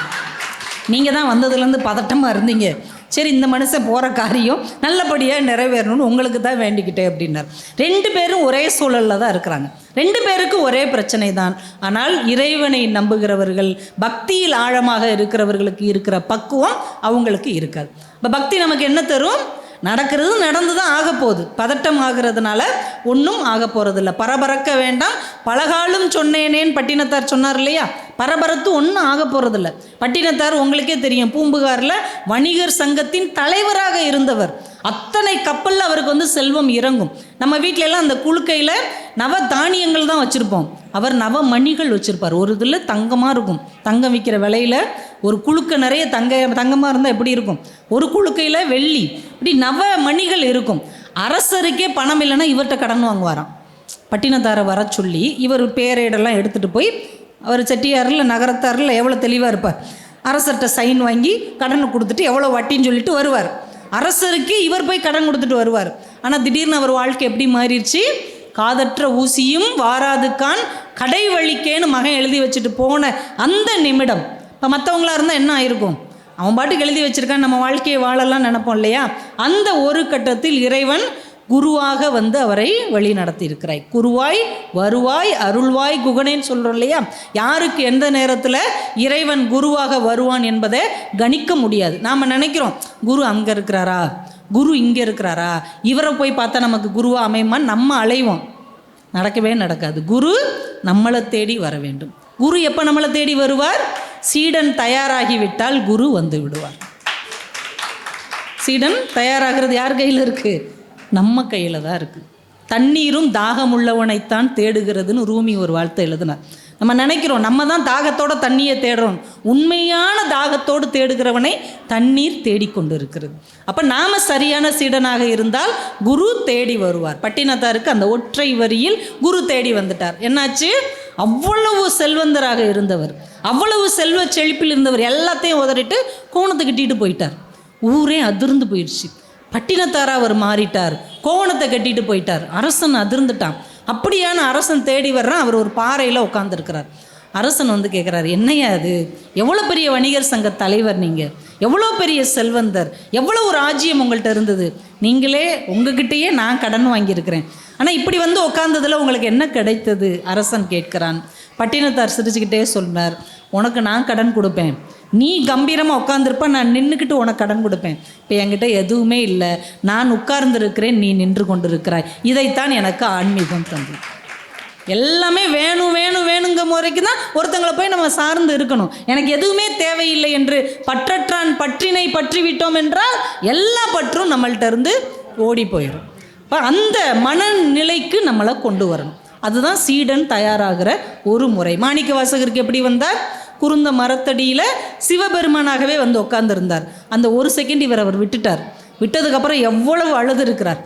நீங்கள் தான் வந்ததுலேருந்து பதட்டமாக இருந்தீங்க, சரி இந்த மனுஷன் போகிற காரியம் நல்லபடியாக நிறைவேறணும்னு உங்களுக்கு தான் வேண்டிக்கிட்டேன் அப்படின்னார். 2 பேரும் ஒரே சூழலில் தான் இருக்கிறாங்க, 2 பேருக்கும் ஒரே பிரச்சனை தான். ஆனால் இறைவனை நம்புகிறவர்கள், பக்தியில் ஆழமாக இருக்கிறவர்களுக்கு இருக்கிற பக்குவம் அவங்களுக்கு இருக்காது. இப்போ பக்தி நமக்கு என்ன தரும்? நடக்கிறது நடந்து தான் ஆக போகுது. பதட்டம் ஆகிறதுனால ஒன்றும் ஆக போகிறதில்ல. பரபரக்க வேண்டாம் பலகாலும் சொன்னேனேன்னு பட்டினத்தார் சொன்னார் இல்லையா? பரபரத்து ஒன்றும் ஆக போகிறதில்ல. பட்டினத்தார் உங்களுக்கே தெரியும், பூம்புகாரில் வணிகர் சங்கத்தின் தலைவராக இருந்தவர். அத்தனை கப்பலில் அவருக்கு செல்வம் இறங்கும். நம்ம வீட்டிலலாம் அந்த குழுக்கையில் நவ தானியங்கள் தான் வச்சுருப்போம், அவர் நவ மணிகள் வச்சுருப்பார். ஒரு இதில் தங்கமாக இருக்கும், தங்கம் விற்கிற விலையில் ஒரு குழுக்க நிறைய தங்கமாக இருந்தால் எப்படி இருக்கும், ஒரு குழுக்கையில் வெள்ளி, இப்படி நவ மணிகள் இருக்கும். அரசருக்கே பணம் இல்லைன்னா இவர்கிட்ட கடன் வாங்குவாராம். பட்டினத்தாரை வர சொல்லி இவர் பேரேடெல்லாம் எடுத்துகிட்டு போய், அவர் செட்டியாரில் நகரத்தாரில் எவ்வளோ தெளிவாக இருப்பார், அரசர்கிட்ட சைன் வாங்கி கடனை கொடுத்துட்டு எவ்வளோ வட்டின்னு சொல்லிட்டு வருவார். அரசருக்கு இவர் போய் கடன் கொடுத்துட்டு வருவார். ஆனால் திடீர்னு அவர் வாழ்க்கை எப்படி மாறிடுச்சு? காதற்ற ஊசியும் வாராதுக்கான் கடை வழிக்கேன்னு மகன் எழுதி வச்சுட்டு போன அந்த நிமிடம், இப்போ மற்றவங்களா இருந்தால் என்ன ஆயிருக்கும்? அவன் பாட்டுக்கு எழுதி வச்சுருக்கான், நம்ம வாழ்க்கையை வாழலாம் நினைப்போம் இல்லையா? அந்த ஒரு கட்டத்தில் இறைவன் குருவாக அவரை வழி நடத்தி இருக்கிறாய். குருவாய் வருவாய் அருள்வாய் குகனேன்னு சொல்கிறோம் இல்லையா? யாருக்கு எந்த நேரத்தில் இறைவன் குருவாக வருவான் என்பதை கணிக்க முடியாது. நாம் நினைக்கிறோம் குரு அங்கே இருக்கிறாரா, குரு இங்கே இருக்கிறாரா, இவரை போய் பார்த்தா நமக்கு குருவாக அமையுமான்னு நம்ம அலைவோம். நடக்கவே நடக்காது. குரு நம்மளை தேடி வர வேண்டும். குரு எப்போ நம்மளை தேடி வருவார்? சீடன் தயாராகிவிட்டால் குரு வந்து விடுவார். சீடன் தயாராகிறது யார் கையில் இருக்குது? நம்ம கையில் தான் இருக்குது. தண்ணீரும் தாகமுள்ளவனைத்தான் தேடுகிறதுன்னு ரூமி ஒரு வார்த்தை எழுதினார். நம்ம நினைக்கிறோம் நம்ம தான் தாகத்தோட தண்ணியை தேடுறோம். உண்மையான தாகத்தோடு தேடுகிறவனை தண்ணீர் தேடிக்கொண்டு இருக்கிறது. அப்போ நாம் சரியான சீடனாக இருந்தால் குரு தேடி வருவார். பட்டினத்தாருக்கு அந்த ஒற்றை வரியில் குரு தேடி வந்துட்டார். என்னாச்சு? அவ்வளவு செல்வந்தராக இருந்தவர், அவ்வளவு செல்வ செழிப்பில் இருந்தவர் எல்லாத்தையும் உதறிட்டு கோணத்தை கட்டிட்டு போயிட்டார். ஊரே அதிர்ந்து போயிடுச்சு. பட்டினத்தாரா அவர் மாறிட்டார், கோவணத்தை கட்டிட்டு போயிட்டார். அரசன் அதிர்ந்துட்டான். அப்படியான அரசன் தேடி வர்றான். அவர் ஒரு பாறையில் உட்காந்துருக்கிறார். அரசன் கேட்குறாரு, என்னையா அது, எவ்வளோ பெரிய வணிகர் சங்க தலைவர் நீங்கள், எவ்வளோ பெரிய செல்வந்தர், எவ்வளோ ஒரு ராஜ்யம் உங்கள்கிட்ட இருந்தது, நீங்களே உங்ககிட்டயே நான் கடன் வாங்கியிருக்கிறேன், ஆனால் இப்படி உட்காந்ததில் உங்களுக்கு என்ன கிடைத்தது? அரசன் கேட்குறான். பட்டினத்தார் சிரிச்சுக்கிட்டே சொன்னார், உனக்கு நான் கடன் கொடுப்பேன், நீ கம்பீரமாக உட்காந்துருப்ப, நான் நின்றுக்கிட்டு உனக்கு கடன் கொடுப்பேன். இப்போ என்கிட்ட எதுவுமே இல்லை, நான் உட்கார்ந்துருக்கிறேன், நீ நின்று கொண்டு இருக்கிறாய். இதைத்தான் எனக்கு ஆன்மீகம் தந்து. எல்லாமே வேணும் வேணும் வேணுங்க முறைக்கு தான் ஒருத்தங்களை போய் நம்ம சார்ந்து இருக்கணும். எனக்கு எதுவுமே தேவையில்லை என்று பற்றற்றான் பற்றினை பற்றி விட்டோம் என்றால் எல்லா பற்றும் நம்மள்கிட்ட இருந்து ஓடி போயிடும். இப்போ அந்த மனநிலைக்கு நம்மளை கொண்டு வரணும். அதுதான் சீடன் தயாராகிற ஒரு முறை. மாணிக்க வாசகருக்கு எப்படி வந்தார்? குருந்த மரத்தடியில் சிவபெருமானாகவே உட்கார்ந்துருந்தார். அந்த ஒரு செகண்ட் அவர் விட்டுட்டார். விட்டதுக்கப்புறம் எவ்வளவு அழுது இருக்கிறார்.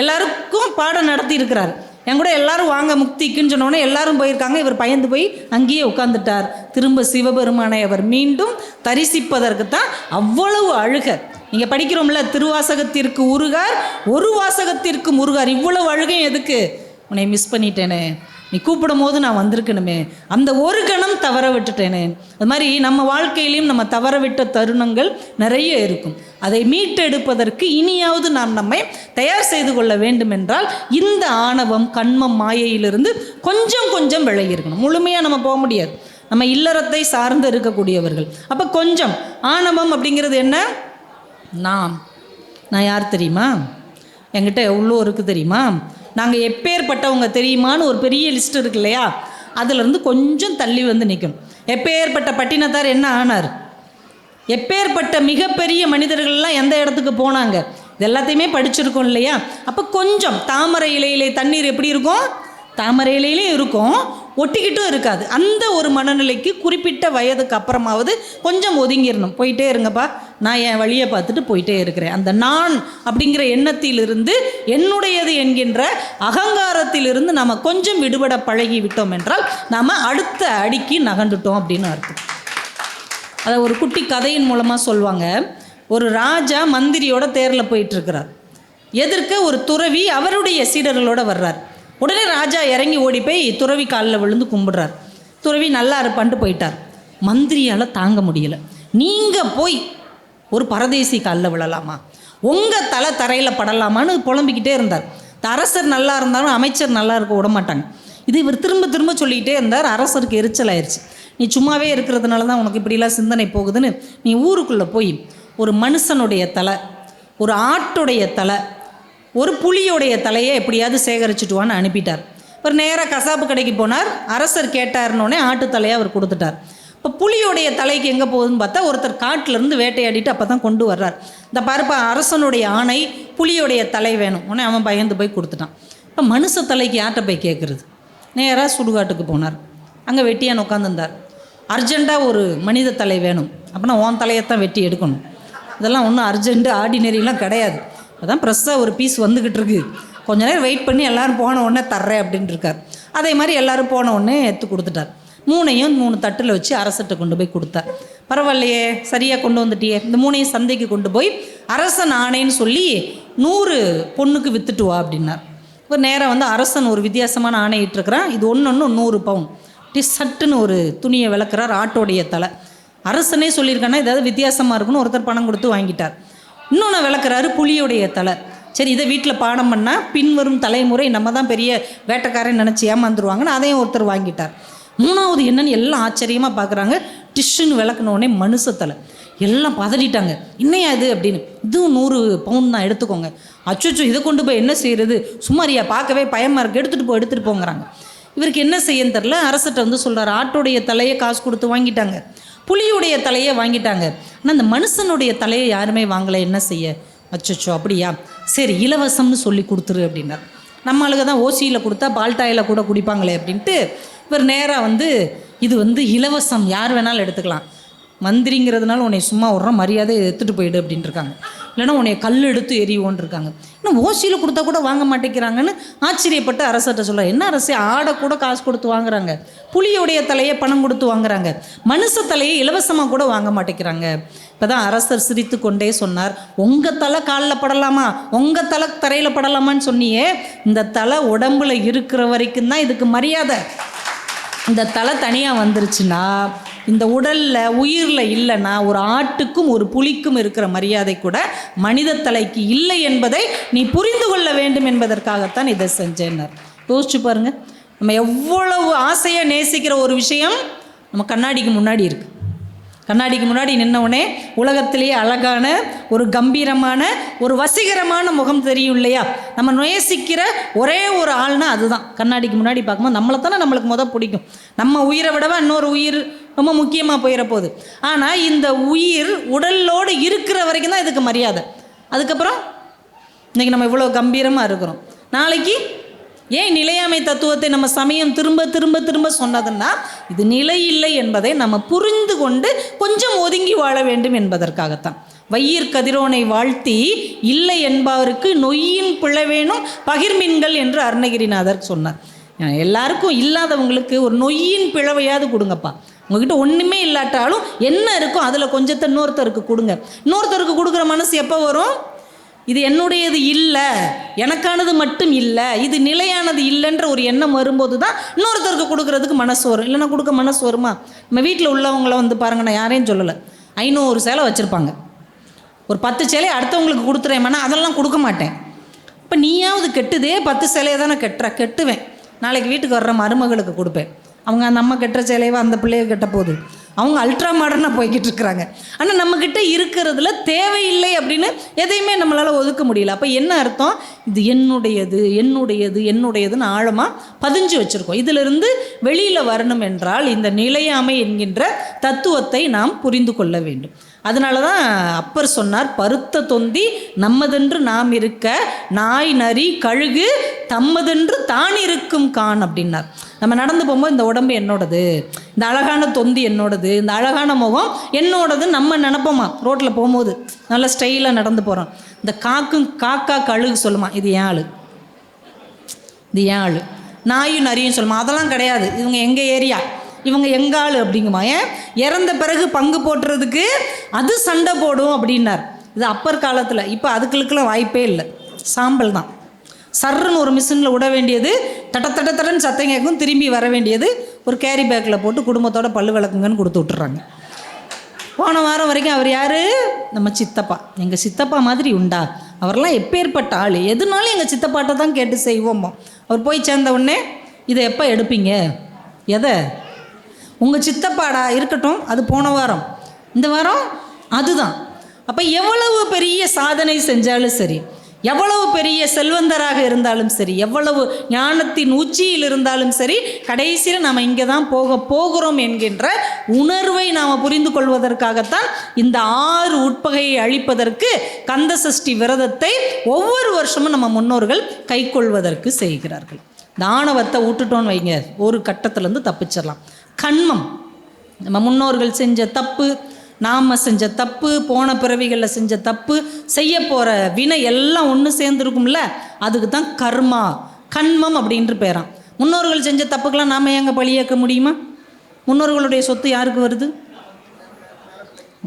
எல்லாருக்கும் பாடம் நடத்தி இருக்கிறார். என் கூட எல்லாரும் வாங்க முக்திக்குன்னு சொன்னோன்னே எல்லாரும் போயிருக்காங்க. இவர் பயந்து போய் அங்கேயே உட்காந்துட்டார். திரும்ப சிவபெருமானை அவர் மீண்டும் தரிசிப்பதற்கு தான் அவ்வளவு அழுக. நீங்கள் படிக்கிறோம்ல, திருவாசகத்திற்கு உருகார் ஒரு வாசகத்திற்கு முருகார். இவ்வளவு அழுகையும் எதுக்கு? உன்னை மிஸ் பண்ணிட்டேனே, நீ கூப்பிடும் போது நான் வந்திருக்கணுமே, அந்த ஒரு கணம் தவற விட்டுட்டேனே. அது மாதிரி நம்ம வாழ்க்கையிலையும் நம்ம தவற விட்ட தருணங்கள் நிறைய இருக்கும். அதை மீட்டெடுப்பதற்கு இனியாவது நாம் நம்மை தயார் செய்து கொள்ள வேண்டும் என்றால் இந்த ஆணவம் கண்மம் மாயையிலிருந்து கொஞ்சம் கொஞ்சம் விலகி இருக்கணும். முழுமையாக நம்ம போக முடியாது, நம்ம இல்லறத்தை சார்ந்து இருக்கக்கூடியவர்கள். அப்போ கொஞ்சம் ஆணவம் அப்படிங்கிறது என்ன? நான் யார் தெரியுமா, என்கிட்ட எவ்வளோ இருக்குது தெரியுமா, நாங்கள் எப்பேற்பட்டவங்க தெரியுமான்னு ஒரு பெரிய லிஸ்ட் இருக்கு இல்லையா, அதிலிருந்து கொஞ்சம் தள்ளி நிற்கணும். எப்பேற்பட்ட பட்டினத்தார் என்ன ஆனார், எப்பேற்பட்ட மிகப்பெரிய மனிதர்கள்லாம் எந்த இடத்துக்கு போனாங்க, இது எல்லாத்தையுமே படிச்சிருக்கோம் இல்லையா. அப்போ கொஞ்சம் தாமரை இலையிலே தண்ணீர் எப்படி இருக்கும், தாமரை இலையிலையும் இருக்கும், ஒட்டிக்கிட்டும் இருக்காது. அந்த ஒரு மனநிலைக்கு குறிப்பிட்ட வயதுக்கு அப்புறமாவது கொஞ்சம் ஒதுங்கிடணும். போயிட்டே இருங்கப்பா, நான் என் வழியை பார்த்துட்டு போயிட்டே இருக்கிறேன். அந்த நான் அப்படிங்கிற எண்ணத்திலிருந்து என்னுடையது என்கின்ற அகங்காரத்திலிருந்து நம்ம கொஞ்சம் விடுபட பழகி விட்டோம் என்றால் நாம் அடுத்த அடிக்கு நகண்டுட்டோம் அப்படின்னு அர்த்தம். அதை ஒரு குட்டி கதையின் மூலமாக சொல்லுவாங்க. ஒரு ராஜா மந்திரியோட தேரில் போயிட்டுருக்கிறார். எதிர்க்க ஒரு துறவி அவருடைய சீடர்களோடு வர்றார். உடனே ராஜா இறங்கி ஓடி போய் துறவி காலில் விழுந்து கும்பிடுறார். துறவி நல்லா இருப்பான்ட்டு போயிட்டார். மந்திரியால் தாங்க முடியலை. நீங்கள் போய் ஒரு பரதேசி காலில் விழலாமா, உங்கள் தலை தரையில் படலாமான்னு புலம்பிக்கிட்டே இருந்தார். அரசர் நல்லா இருந்தாலும் அமைச்சர் நல்லா இருக்க விட மாட்டாங்க. இது இவர் திரும்ப திரும்ப சொல்லிக்கிட்டே இருந்தார். அரசருக்கு எரிச்சல் ஆயிடுச்சு. நீ சும்மாவே இருக்கிறதுனால தான் உனக்கு இப்படிலாம் சிந்தனை போகுதுன்னு நீ ஊருக்குள்ளே போய் ஒரு மனுஷனுடைய தலை ஒரு ஆட்டுடைய தலை, ஒரு புலியோடைய தலையை எப்படியாவது சேகரிச்சுட்டுவான்னு அனுப்பிட்டார். ஒரு நேராக கசாப்பு கடைக்கு போனார். அரசர் கேட்டார்னோடனே ஆட்டு தலையை அவர் கொடுத்துட்டார். இப்போ புலியோடைய தலைக்கு எங்கே போகுதுன்னு பார்த்தா ஒருத்தர் காட்டிலேருந்து வேட்டையாடிட்டு அப்போ தான் கொண்டு வர்றார். இந்த பருப்ப அரசனுடைய ஆணை, புலியோடைய தலை வேணும். உடனே அவன் பயந்து போய் கொடுத்துட்டான். இப்போ மனுஷ தலைக்கு யார்கிட்ட போய் கேட்குறது? நேராக சுடுகாட்டுக்கு போனார். அங்கே வெட்டியான் உட்காந்துருந்தார். அர்ஜெண்ட்டாக ஒரு மனித தலை வேணும். அப்படின்னா உன் தலையைத்தான் வெட்டி எடுக்கணும். இதெல்லாம் ஒன்றும் அர்ஜென்ட்டு ஆர்டினரிலாம் கிடையாது. அதான் ப்ரெஸ்ஸாக ஒரு பீஸ் வந்துக்கிட்டு இருக்கு, கொஞ்ச நேரம் வெயிட் பண்ணி எல்லோரும் போன உடனே தர்றேன் அப்படின்ட்டு இருக்கார். அதே மாதிரி எல்லோரும் போன உடனே எடுத்து கொடுத்துட்டார். 3 தட்டில் வச்சு அரசர்கிட்ட கொண்டு போய் கொடுத்தார். பரவாயில்லையே, சரியாக கொண்டு வந்துட்டியே, இந்த 3 சந்தைக்கு கொண்டு போய் அரசன் ஆணைன்னு சொல்லி 100 பொண்ணுக்கு விற்றுட்டு வா அப்படின்னார். ஒரு நேரம் வந்து அரசன் ஒரு வித்தியாசமான ஆணை இட்டுருக்கிறான். இது ஒன்று 100 பவுன். சட்டுன்னு ஒரு துணியை விளக்குறார். ஆட்டோடைய தலை. அரசனே சொல்லியிருக்காங்கன்னா ஏதாவது வித்தியாசமாக இருக்குன்னு ஒருத்தர் பணம் கொடுத்து வாங்கிட்டார். இன்னொன்று விளக்குறாரு, புலியோடைய தலை. சரி, இதை வீட்டில் பாடம் பண்ணால் பின்வரும் தலைமுறை நம்ம தான் பெரிய வேட்டைக்காரன் நினச்சி ஏமாந்துருவாங்கன்னு அதையும் ஒருத்தர் வாங்கிட்டார். 3வது என்னன்னு எல்லாம் ஆச்சரியமாக பார்க்குறாங்க. டிஷ்ஷுன்னு விளக்குனோடனே மனுஷத்தலை. எல்லாம் பதறிட்டாங்க. என்னையா இது அப்படின்னு. இதுவும் 100 பவுன் தான், எடுத்துக்கோங்க. அச்சோ, இதை கொண்டு போய் என்ன செய்கிறது? சும்மாரியா, பார்க்கவே பயமாக இருக்குது, எடுத்துகிட்டு போங்கிறாங்க. இவருக்கு என்ன செய்யன்னு தெரில. அரசர்கிட்ட வந்து சொல்கிறார், ஆட்டோடைய தலையை காசு கொடுத்து வாங்கிட்டாங்க, புலியுடைய தலையை வாங்கிட்டாங்க, ஆனால் அந்த மனுஷனுடைய தலையை யாருமே வாங்கலை, என்ன செய்ய? அச்சோ, அப்படியா, சரி இலவசம்னு சொல்லி கொடுத்துரு அப்படின்னார். நம்ம ஆளுக தான் ஓசியில் கொடுத்தா பால்டாயில் கூட குடிப்பாங்களே அப்படின்ட்டு இவர் நேராக வந்து இது வந்து இலவசம், யார் வேணாலும் எடுத்துக்கலாம், மந்திரிங்கிறதுனால உன்னை சும்மா விட்ற மரியாதையை எடுத்துகிட்டு போயிடு அப்படின்ட்டு இருக்காங்க. இல்லைனா உன்னை கல் எடுத்து எறிவோன்னு இருக்காங்க. இன்னும் ஓசியில் கொடுத்தா கூட வாங்க மாட்டேங்கிறாங்கன்னு ஆச்சரியப்பட்டு அரசர்கிட்ட சொல்கிறார். என்ன அரசே, ஆடை கூட காசு கொடுத்து வாங்குறாங்க, புலியோடைய தலையை பணம் கொடுத்து வாங்குறாங்க, மனுஷ தலையை இலவசமாக கூட வாங்க மாட்டேங்கிறாங்க. இப்போ தான் அரசர் சிரித்து கொண்டே சொன்னார், உங்கள் தலை காலில் படலாமா, உங்கள் தலை தரையில் படலாமான்னு சொன்னியே, இந்த தலை உடம்புல இருக்கிற வரைக்கும் தான் இதுக்கு மரியாதை. இந்த தலை தனியாக வந்துருச்சுன்னா, இந்த உடலில் உயிரில் இல்லைன்னா, ஒரு ஆட்டுக்கும் ஒரு புலிக்கும் இருக்கிற மரியாதை கூட மனித தலைக்கு இல்லை என்பதை நீ புரிந்து கொள்ள வேண்டும் என்பதற்காகத்தான் இதை செஞ்சேன்னார். யோசிச்சு பாருங்கள், நம்ம எவ்வளவு ஆசையாக நேசிக்கிற ஒரு விஷயம் நம்ம கண்ணாடிக்கு முன்னாடி இருக்குது. கண்ணாடிக்கு முன்னாடி நின்னவுடனே உலகத்திலேயே அழகான ஒரு கம்பீரமான ஒரு வசீகரமான முகம் தெரியும் இல்லையா? நம்ம நேசிக்கிற ஒரே ஒரு ஆள்னா அதுதான். கண்ணாடிக்கு முன்னாடி பார்க்கும்போது நம்மளை தானே நம்மளுக்கு பிடிக்கும். நம்ம உயிரை விடவா இன்னொரு உயிர் ரொம்ப முக்கியமாக போயிட போகுது. ஆனால் இந்த உயிர் உடலோடு இருக்கிற வரைக்கும் தான் இதுக்கு மரியாதை. அதுக்கப்புறம் இன்றைக்கி நம்ம இவ்வளோ கம்பீரமாக இருக்கிறோம். நாளைக்கு ஏன் நிலையாமை தத்துவத்தை நம்ம சமயம் திரும்ப திரும்ப திரும்ப சொன்னதுன்னா, இது நிலை இல்லை என்பதை நம்ம புரிந்து கொண்டு கொஞ்சம் ஒதுங்கி வாழ வேண்டும் என்பதற்காகத்தான். வையீர் கதிரோனை வாழ்த்தி இல்லை என்பவருக்கு நொய்யின் பிளவேனும் பகிர்மின்கள் என்று அருணகிரிநாதர் சொன்னார். எல்லாருக்கும் இல்லாதவங்களுக்கு ஒரு நொய்யின் பிளவையாவது கொடுங்கப்பா. உங்ககிட்ட ஒன்றுமே இல்லாட்டாலும் என்ன இருக்கோ அதில் கொஞ்சத்தை இன்னொருத்தருக்கு கொடுங்க. இன்னொருத்தருக்கு கொடுக்குற மனசு எப்போ வரும்? இது என்னுடையது இல்லை, எனக்கானது மட்டும் இல்லை, இது நிலையானது இல்லைன்ற ஒரு எண்ணம் வரும்போது தான் இன்னொருத்தருக்கு கொடுக்குறதுக்கு மனசு வரும். இல்லைன்னா கொடுக்க மனசு வருமா? நம்ம வீட்டில் உள்ளவங்கள வந்து பாருங்க, நான் யாரையும் சொல்லலை, 500 சேலை வச்சுருப்பாங்க. ஒரு 10 சேலை அடுத்தவங்களுக்கு கொடுத்துறேன்னா அதெல்லாம் கொடுக்க மாட்டேன். இப்போ நீயாவது கெட்டுதே, 10 சேலையை தானே கெட்டுவேன். நாளைக்கு வீட்டுக்கு வர்ற மருமகளுக்கு கொடுப்பேன். அவங்க அந்த அம்மா கெட்ட சேலையவா அந்த பிள்ளைய கெட்ட போகுது. அவங்க அல்ட்ரா மாடர்னாக போய்கிட்டு இருக்கிறாங்க. ஆனால் நம்மக்கிட்ட இருக்கிறதுல தேவையில்லை அப்படின்னு எதையுமே நம்மளால் ஒதுக்க முடியல. அப்போ என்ன அர்த்தம்? இது என்னுடையது என்னுடையது என்னுடையதுன்னு ஆழமாக பதிஞ்சு வச்சுருக்கோம். இதிலிருந்து வெளியில் வரணும் என்றால் இந்த நிலையாமை என்கின்ற தத்துவத்தை நாம் புரிந்து கொள்ள வேண்டும். அதனால தான் அப்பர் சொன்னார், பருத்த தொந்தி நம்மதென்று நாம் இருக்க, நாய் நரி கழுகு தம்மதென்று தான் இருக்கும் கான் அப்படின்னார். நம்ம நடந்து போகும்போது இந்த உடம்பு என்னோடது, இந்த அழகான தொந்தி என்னோடது, இந்த அழகான முகம் என்னோடது நம்ம நினப்போமா? ரோட்டில் போகும்போது நல்லா ஸ்டைலாக நடந்து போகிறோம். இந்த காக்கா கழுகு சொல்லுமா, இது ஏன் ஆளு, இது ஏன் ஆளு. நாயும் நரியும் சொல்லுமா, அதெல்லாம் கிடையாது, இவங்க எங்கள் ஏரியா, இவங்க எங்காள் அப்படிங்குமா. ஏன் இறந்த பிறகு பங்கு போட்டுறதுக்கு அது சண்டை போடும் அப்படின்னார். இது அப்பர் காலத்தில். இப்போ அதுக்களுக்கெல்லாம் வாய்ப்பே இல்லை. சாம்பல் தான். சர்ன்னு ஒரு மிஷினில் விட வேண்டியது, தட்டன்னு சத்தம் கேட்கும், திரும்பி வர வேண்டியது ஒரு கேரி பேக்கில் போட்டு குடும்பத்தோட பல்லு விளக்குங்கன்னு கொடுத்து விட்டுறாங்க. போன வாரம் வரைக்கும் அவர் யார்? நம்ம சித்தப்பா. எங்கள் சித்தப்பா மாதிரி உண்டா? அவரெல்லாம் எப்பேற்பட்ட ஆள், எதுனாலும் எங்கள் சித்தப்பாட்டை தான் கேட்டு செய்வோமோ. அவர் போய் சேர்ந்த உடனே இதை எப்போ எடுப்பீங்க? எதை? உங்கள் சித்தப்பாடா இருக்கட்டும், அது போன வாரம். இந்த வாரம் அதுதான். அப்போ எவ்வளவு பெரிய சாதனை செஞ்சாலும் சரி, எவ்வளவு பெரிய செல்வந்தராக இருந்தாலும் சரி, எவ்வளவு ஞானத்தின் உச்சியில் இருந்தாலும் சரி, கடைசியில் நாம் இங்கே தான் போகிறோம் என்கின்ற உணர்வை நாம் புரிந்து கொள்வதற்காகத்தான் இந்த 6 உட்பகையை அழிப்பதற்கு கந்த சஷ்டி விரதத்தை ஒவ்வொரு வருஷமும் நம்ம முன்னோர்கள் கை கொள்வதற்கு செய்கிறார்கள். தானவத்தை விட்டுட்டோன்னு வைங்க, ஒரு கட்டத்திலேருந்து தப்பிச்சிடலாம். கண்மம், நம்ம முன்னோர்கள் செஞ்ச தப்பு, நாம் செஞ்ச தப்பு, போன பிறவிகளில் செஞ்ச தப்பு, செய்ய போகிற வினை எல்லாம் ஒன்று சேர்ந்துருக்கும்ல, அதுக்கு தான் கர்மா, கண்மம் அப்படின்ட்டு பேரான். முன்னோர்கள் செஞ்ச தப்புக்கெல்லாம் நாம் எங்கே பழியேற்க முடியுமா? முன்னோர்களுடைய சொத்து யாருக்கு வருது?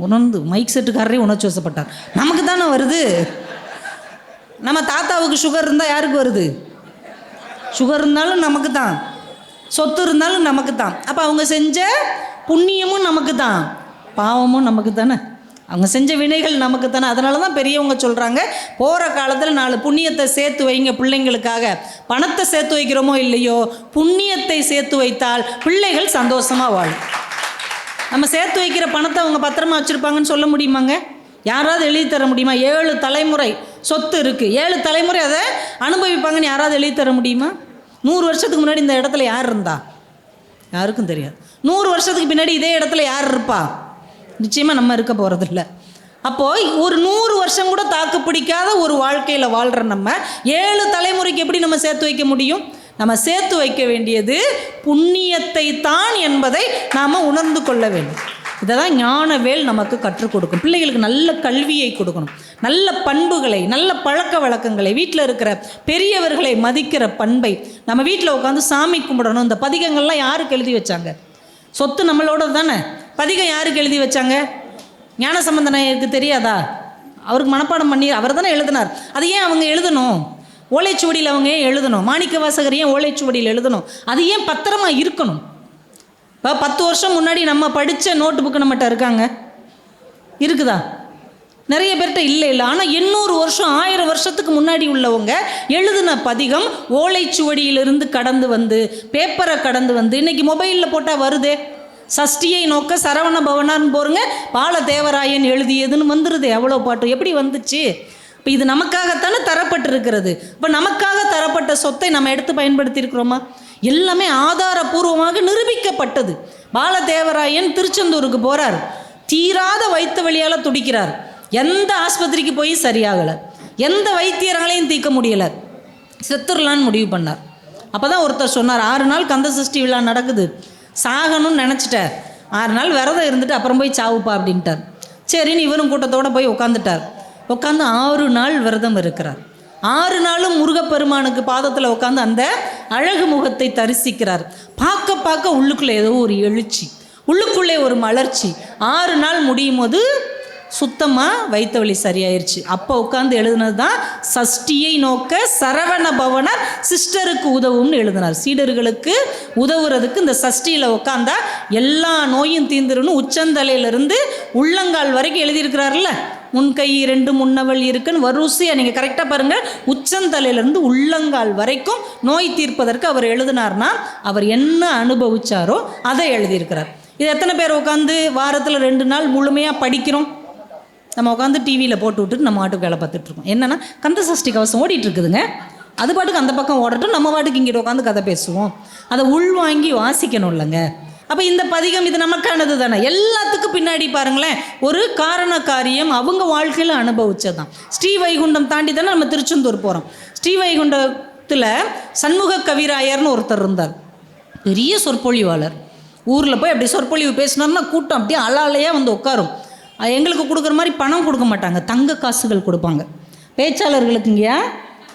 உணர்ந்து மைக் செட்டுக்காரரே உணர்ச்சி வசப்பட்டார். நமக்கு தானே வருது. நம்ம தாத்தாவுக்கு சுகர் இருந்தால் யாருக்கு வருது? சுகர் இருந்தாலும் நமக்கு தான், சொத்து இருந்தாலும் நமக்கு தான். அப்போ அவங்க செஞ்ச புண்ணியமும் நமக்கு தான், பாவமும் நமக்கு தானே, அவங்க செஞ்ச வினைகள் நமக்கு தானே. அதனால தான் பெரியவங்க சொல்கிறாங்க, போகிற காலத்தில் 4 புண்ணியத்தை சேர்த்து வைங்க பிள்ளைங்களுக்காக. பணத்தை சேர்த்து வைக்கிறோமோ இல்லையோ, புண்ணியத்தை சேர்த்து வைத்தால் பிள்ளைகள் சந்தோஷமாக வாழும். நம்ம சேர்த்து வைக்கிற பணத்தை அவங்க பத்திரமா வச்சுருப்பாங்கன்னு சொல்ல முடியுமாங்க? யாராவது எழுதி தர முடியுமா? 7 தலைமுறை சொத்து இருக்குது, 7 தலைமுறை அதை அனுபவிப்பாங்கன்னு யாராவது எழுதி தர முடியுமா? 100 வருஷத்துக்கு முன்னாடி இந்த இடத்துல யார் இருந்தா? யாருக்கும் தெரியாது. 100 வருஷத்துக்கு பின்னாடி இதே இடத்துல யார் இருப்பா? நிச்சயமாக நம்ம இருக்க போகிறதில்ல. அப்போது ஒரு 100 வருஷம் கூட தாக்கு பிடிக்காத ஒரு வாழ்க்கையில் வாழ்கிற நம்ம 7 தலைமுறைக்கு எப்படி நம்ம சேர்த்து வைக்க முடியும்? நம்ம சேர்த்து வைக்க வேண்டியது புண்ணியத்தை தான் என்பதை நாம் உணர்ந்து கொள்ள வேண்டும். இதை தான் ஞானவேல் நமக்கு கற்றுக் கொடுக்கும். பிள்ளைகளுக்கு நல்ல கல்வியை கொடுக்கணும், நல்ல பண்புகளை, நல்ல பழக்க வழக்கங்களை, வீட்டில் இருக்கிற பெரியவர்களை மதிக்கிற பண்பை. நம்ம வீட்டில் உட்காந்து சாமி கும்பிடணும். இந்த பதிகங்கள்லாம் யாருக்கு எழுதி வச்சாங்க? சொத்து நம்மளோட தானே. பதிகம் யாருக்கு எழுதி வச்சாங்க? ஞானசம்பந்தனுக்கு தெரியாதா? அவருக்கு மனப்பாடம் பண்ணி அவர் தானே எழுதினார். அது ஏன் அவங்க எழுதணும்? ஓலைச்சுவடியில் அவங்க ஏன் எழுதணும்? மாணிக்க வாசகர் ஏன் ஓலைச்சுவடியில் எழுதணும்? அது ஏன் பத்திரமா இருக்கணும்? இப்போ 10 வருஷம் முன்னாடி நம்ம படித்த நோட்டு புக்கு நம்மகிட்ட இருக்காங்க, இருக்குதா? நிறைய பேர்கிட்ட இல்லை. ஆனால் 800 வருஷம் 1000 வருஷத்துக்கு முன்னாடி உள்ளவங்க எழுதின பதிகம் ஓலைச்சுவடியிலிருந்து கடந்து வந்து, பேப்பரை கடந்து வந்து, இன்றைக்கி மொபைலில் போட்டால் வருதே. சஷ்டியை நோக்க சரவண பவனான்னு போருங்க, பால தேவராயன் எழுதியதுன்னு வந்துடுது. எவ்வளோ பாட்டு எப்படி வந்துச்சு? இப்போ இது நமக்காகத்தானே தரப்பட்டிருக்கிறது. இப்போ நமக்காக தரப்பட்ட சொத்தை நம்ம எடுத்து பயன்படுத்தியிருக்கிறோமா? எல்லாமே ஆதாரபூர்வமாக நிரூபிக்கப்பட்டது. பாலதேவராயன் திருச்செந்தூருக்கு போகிறார், தீராத வயிற்று வலியால் துடிக்கிறார். எந்த ஆஸ்பத்திரிக்கு போய் சரியாகலை, எந்த வைத்தியர்களையும் தீர்க்க முடியலை, செத்துடலான்னு முடிவு பண்ணார். அப்போ தான் ஒருத்தர் சொன்னார், 6 நாள் கந்த சஷ்டி விழா நடக்குது, சாகணும்னு நினச்சிட்டார், 6 நாள் விரதம் இருந்துட்டு அப்புறம் போய் சாவுப்பா அப்படின்ட்டார். சரின்னு இவரும் கூட்டத்தோடு போய் உட்காந்துட்டார். உட்காந்து 6 நாள் விரதம் இருக்கிறார். 6 நாளும் முருகப்பெருமானுக்கு பாதத்தில் உட்காந்து அந்த அழகு முகத்தை தரிசிக்கிறார். பார்க்க பார்க்க உள்ளுக்குள்ளே ஏதோ ஒரு எழுச்சி, உள்ளுக்குள்ளே ஒரு மலர்ச்சி. 6 நாள் முடியும் போது சுத்தமாக வயிற்று வலி சரியாயிருச்சு. அப்போ உட்காந்து எழுதுனது தான் சஷ்டியை நோக்க சரவண பவனர் சிஸ்டருக்கு உதவும்னு எழுதினார். சீடர்களுக்கு உதவுறதுக்கு இந்த சஷ்டியில் உட்காந்தா எல்லா நோயும் தீந்துருன்னு உச்சந்தலையிலிருந்து உள்ளங்கால் வரைக்கும் எழுதியிருக்கிறார்ல. முன்கை 2 முன்னவள் இருக்குன்னு வரிசையாக நீங்கள் கரெக்டாக பாருங்கள். உச்சந்தலையிலேருந்து உள்ளங்கால் வரைக்கும் நோய் தீர்ப்பதற்கு அவர் எழுதினார்னா அவர் என்ன அனுபவிச்சாரோ அதை எழுதியிருக்கிறார். இது எத்தனை பேர் உட்காந்து வாரத்தில் 2 நாள் முழுமையாக படிக்கிறோம்? நம்ம உட்காந்து டிவியில் போட்டு விட்டுட்டு நம்ம வாட்டுக்கு வேலை பார்த்துட்ருக்கோம். என்னென்னா கந்த சஷ்டி கவசம் ஓடிட்டுருக்குதுங்க, அது பாட்டுக்கு அந்த பக்கம் ஓடட்டும், நம்ம பாட்டுக்கு இங்கிட்ட உட்காந்து கதை பேசுவோம். அதை உள்வாங்கி வாசிக்கணும் இல்லைங்க. அப்போ இந்த பதிகம் இது நமக்கானது தானே. எல்லாத்துக்கும் பின்னாடி பாருங்களேன் ஒரு காரண காரியம் அவங்க வாழ்க்கையில் அனுபவிச்சது தான். ஸ்ரீவைகுண்டம் தாண்டி தானே நம்ம திருச்செந்தூர் போகிறோம். ஸ்ரீவைகுண்டத்தில் சண்முக கவிராயர்னு ஒருத்தர் இருந்தார், பெரிய சொற்பொழிவாளர். ஊரில் போய் அப்படி சொற்பொழிவு பேசினார்னா கூட்டம் அப்படியே அலாலையாக வந்து உட்காரும். எங்களுக்கு கொடுக்குற மாதிரி பணம் கொடுக்க மாட்டாங்க, தங்க காசுகள் கொடுப்பாங்க. பேச்சாளர்களுக்கு இங்கேயா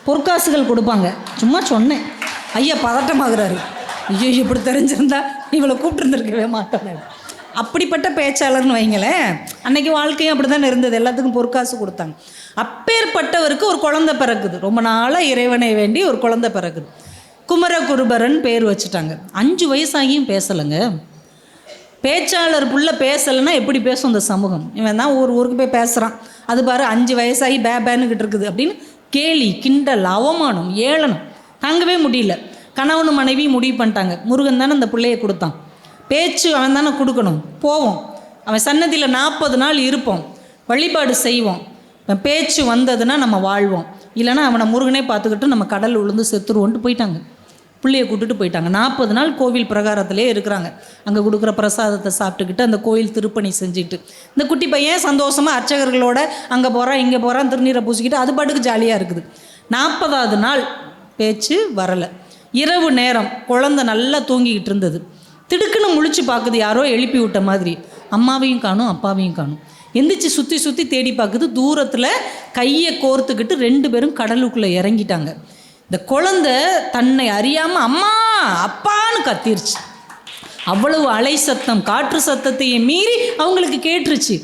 பொற்காசுகள் கொடுப்பாங்க. சும்மா சொன்னேன், ஐயா பதட்டமாகறாரு. ஐயோ இப்படி தெரிஞ்சிருந்தா இவளை கூப்பிட்டுருந்துருக்கவே மாட்டேன். அப்படிப்பட்ட பேச்சாளர்னு வைங்களேன். அன்னைக்கு வாழ்க்கையும் அப்படி தானே இருந்தது, எல்லாத்துக்கும் பொற்காசு கொடுத்தாங்க. அப்பேற்பட்டவருக்கு ஒரு குழந்தை பிறக்குது. ரொம்ப நாளாக இறைவனை வேண்டி ஒரு குழந்தை பிறக்குது. குமரகுருபரன் பேர் வச்சுட்டாங்க. 5 வயசாகியும் பேசலைங்க. பேச்சாளர் புள்ள பேசலைன்னா எப்படி பேசும் இந்த சமூகம்? இவன் தான் ஊருக்கு போய் பேசுகிறான், அது பாரு 5 வயசாகி பேனுக்கிட்டு இருக்குது அப்படின்னு கேலி, கிண்டல், அவமானம், ஏளனம் தாங்கவே முடியல. கணவனும் மனைவி முடிவு பண்ணிட்டாங்க, முருகன் தானே அந்த பிள்ளையை கொடுத்தான், பேச்சு அவன் தானே கொடுக்கணும், போவோம் அவன் சன்னதியில் 40 நாள் இருப்போம். வழிபாடு செய்வோம். பேச்சு வந்ததுன்னா நம்ம வாழ்வோம், இல்லைனா அவனை முருகனே பார்த்துக்கிட்டு நம்ம கடல் உளுந்து செத்துருவோன்ட்டு போயிட்டாங்க. பிள்ளையை கூட்டுட்டு போயிட்டாங்க. 40 நாள் கோவில் பிரகாரத்திலே இருக்கிறாங்க. அங்கே கொடுக்குற பிரசாதத்தை சாப்பிட்டுக்கிட்டு அந்த கோயில் திருப்பணி செஞ்சுட்டு இந்த குட்டி பையன் சந்தோஷமாக அர்ச்சகர்களோட அங்கே போகிறான் இங்கே போகிறான், திருநீரை பூசிக்கிட்டு அது பாட்டுக்கு ஜாலியாக இருக்குது. 40வது நாள் பேச்சு வரலை. இரவு நேரம் குழந்தை நல்லா தூங்கிக்கிட்டு இருந்தது. திடுக்குன்னு முழிச்சு பார்க்குது, யாரோ எழுப்பி விட்ட மாதிரி. அம்மாவையும் காணும் அப்பாவையும் காணும். எந்திரிச்சு சுற்றி சுற்றி தேடி பார்க்குது. தூரத்தில் கையை கோர்த்துக்கிட்டு 2 பேரும் கடலுக்குள்ளே இறங்கிட்டாங்க. இந்த குழந்தை தன்னை அறியாமல் அம்மா அப்பான்னு கத்திருச்சு. அவ்வளவு அலை சத்தம், காற்று சத்தத்தையே மீறி அவங்களுக்கு கேட்டுருச்சு.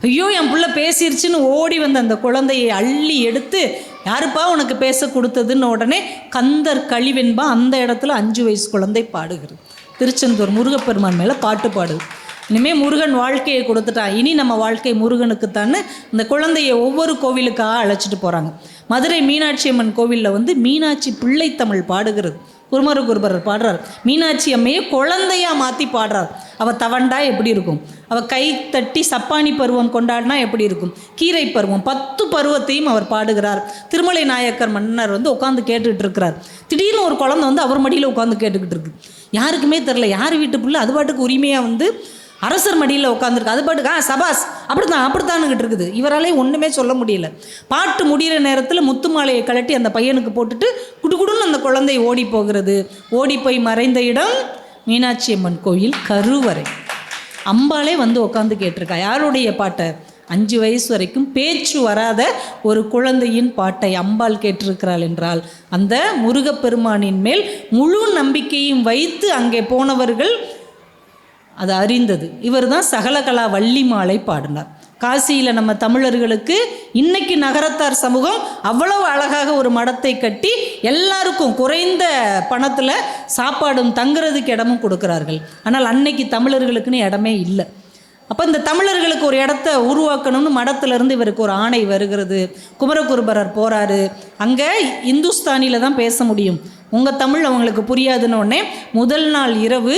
ஐயோ என் புள்ள பேசிருச்சுன்னு ஓடி வந்த அந்த குழந்தையை அள்ளி எடுத்து, யாருப்பா உனக்கு பேச கொடுத்ததுன்னு உடனே கந்தர் கழிவென்பா அந்த இடத்துல 5 வயசு குழந்தை பாடுகிறது. திருச்செந்தூர் முருகப்பெருமான் மேலே பாட்டு பாடுது. இனிமேல் முருகன் வாழ்க்கையை கொடுத்துட்டான், இனி நம்ம வாழ்க்கை முருகனுக்குத்தான்னு இந்த குழந்தையை ஒவ்வொரு கோவிலுக்காக அழைச்சிட்டு போகிறாங்க. மதுரை மீனாட்சி அம்மன் கோவிலில் மீனாட்சி பிள்ளைத்தமிழ் பாடுகிறது. குருபரர் பாடுறார். மீனாட்சி அம்மையை குழந்தையாக மாற்றி பாடுறார். அவள் தவண்டா எப்படி இருக்கும், அவள் கை தட்டி சப்பானி பருவம் கொண்டாடினா எப்படி இருக்கும், கீரை பருவம் 10 பருவத்தையும் அவர் பாடுகிறார். திருமலை நாயக்கர் மன்னர் உட்காந்து கேட்டுக்கிட்டு இருக்கிறார். திடீர்னு ஒரு குழந்தை அவர் மடியில் உட்காந்து கேட்டுக்கிட்டு இருக்கு. யாருக்குமே தெரில, யார் வீட்டு பிள்ளை அது பாட்டுக்கு உரிமையாக அரசர் மடியில் உட்காந்துருக்கு. அது பாட்டுக்கு சபாஸ் அப்படித்தானுக்கிட்டு இருக்குது. இவராலே ஒன்றுமே சொல்ல முடியல. பாட்டு முடிகிற நேரத்தில் முத்து மாலையை கழட்டி அந்த பையனுக்கு போட்டுட்டு குடுகுடுன்னு அந்த குழந்தை ஓடி போகிறது. ஓடி போய் மறைந்த இடம் மீனாட்சி அம்மன் கோயில் கருவறை. அம்பாலே உட்காந்து கேட்டிருக்கா. யாருடைய பாட்டை? 5 வயசு வரைக்கும் பேச்சு வராத ஒரு குழந்தையின் பாட்டை அம்பாள் கேட்டிருக்கிறாள் என்றால் அந்த முருகப்பெருமானின் மேல் முழு நம்பிக்கையும் வைத்து அங்கே போனவர்கள் அது அறிந்தது. இவர் தான் சகலகலா வள்ளி மாலை பாடினார். காசியில் நம்ம தமிழர்களுக்கு இன்னைக்கு நகரத்தார் சமூகம் அவ்வளவு அழகாக ஒரு மடத்தை கட்டி எல்லாருக்கும் குறைந்த பணத்தில் சாப்பாடும் தங்குறதுக்கு இடமும் கொடுக்குறார்கள். ஆனால் அன்னைக்கு தமிழர்களுக்குன்னு இடமே இல்லை. அப்போ இந்த தமிழர்களுக்கு ஒரு இடத்த உருவாக்கணும்னு மடத்திலிருந்து இவருக்கு ஒரு ஆணை வருகிறது. குமரகுருபரர் போகிறாரு. அங்கே இந்துஸ்தானியில் தான் பேச முடியும், உங்கள் தமிழ் அவங்களுக்கு புரியாதுன்னு உடனே முதல் நாள் இரவு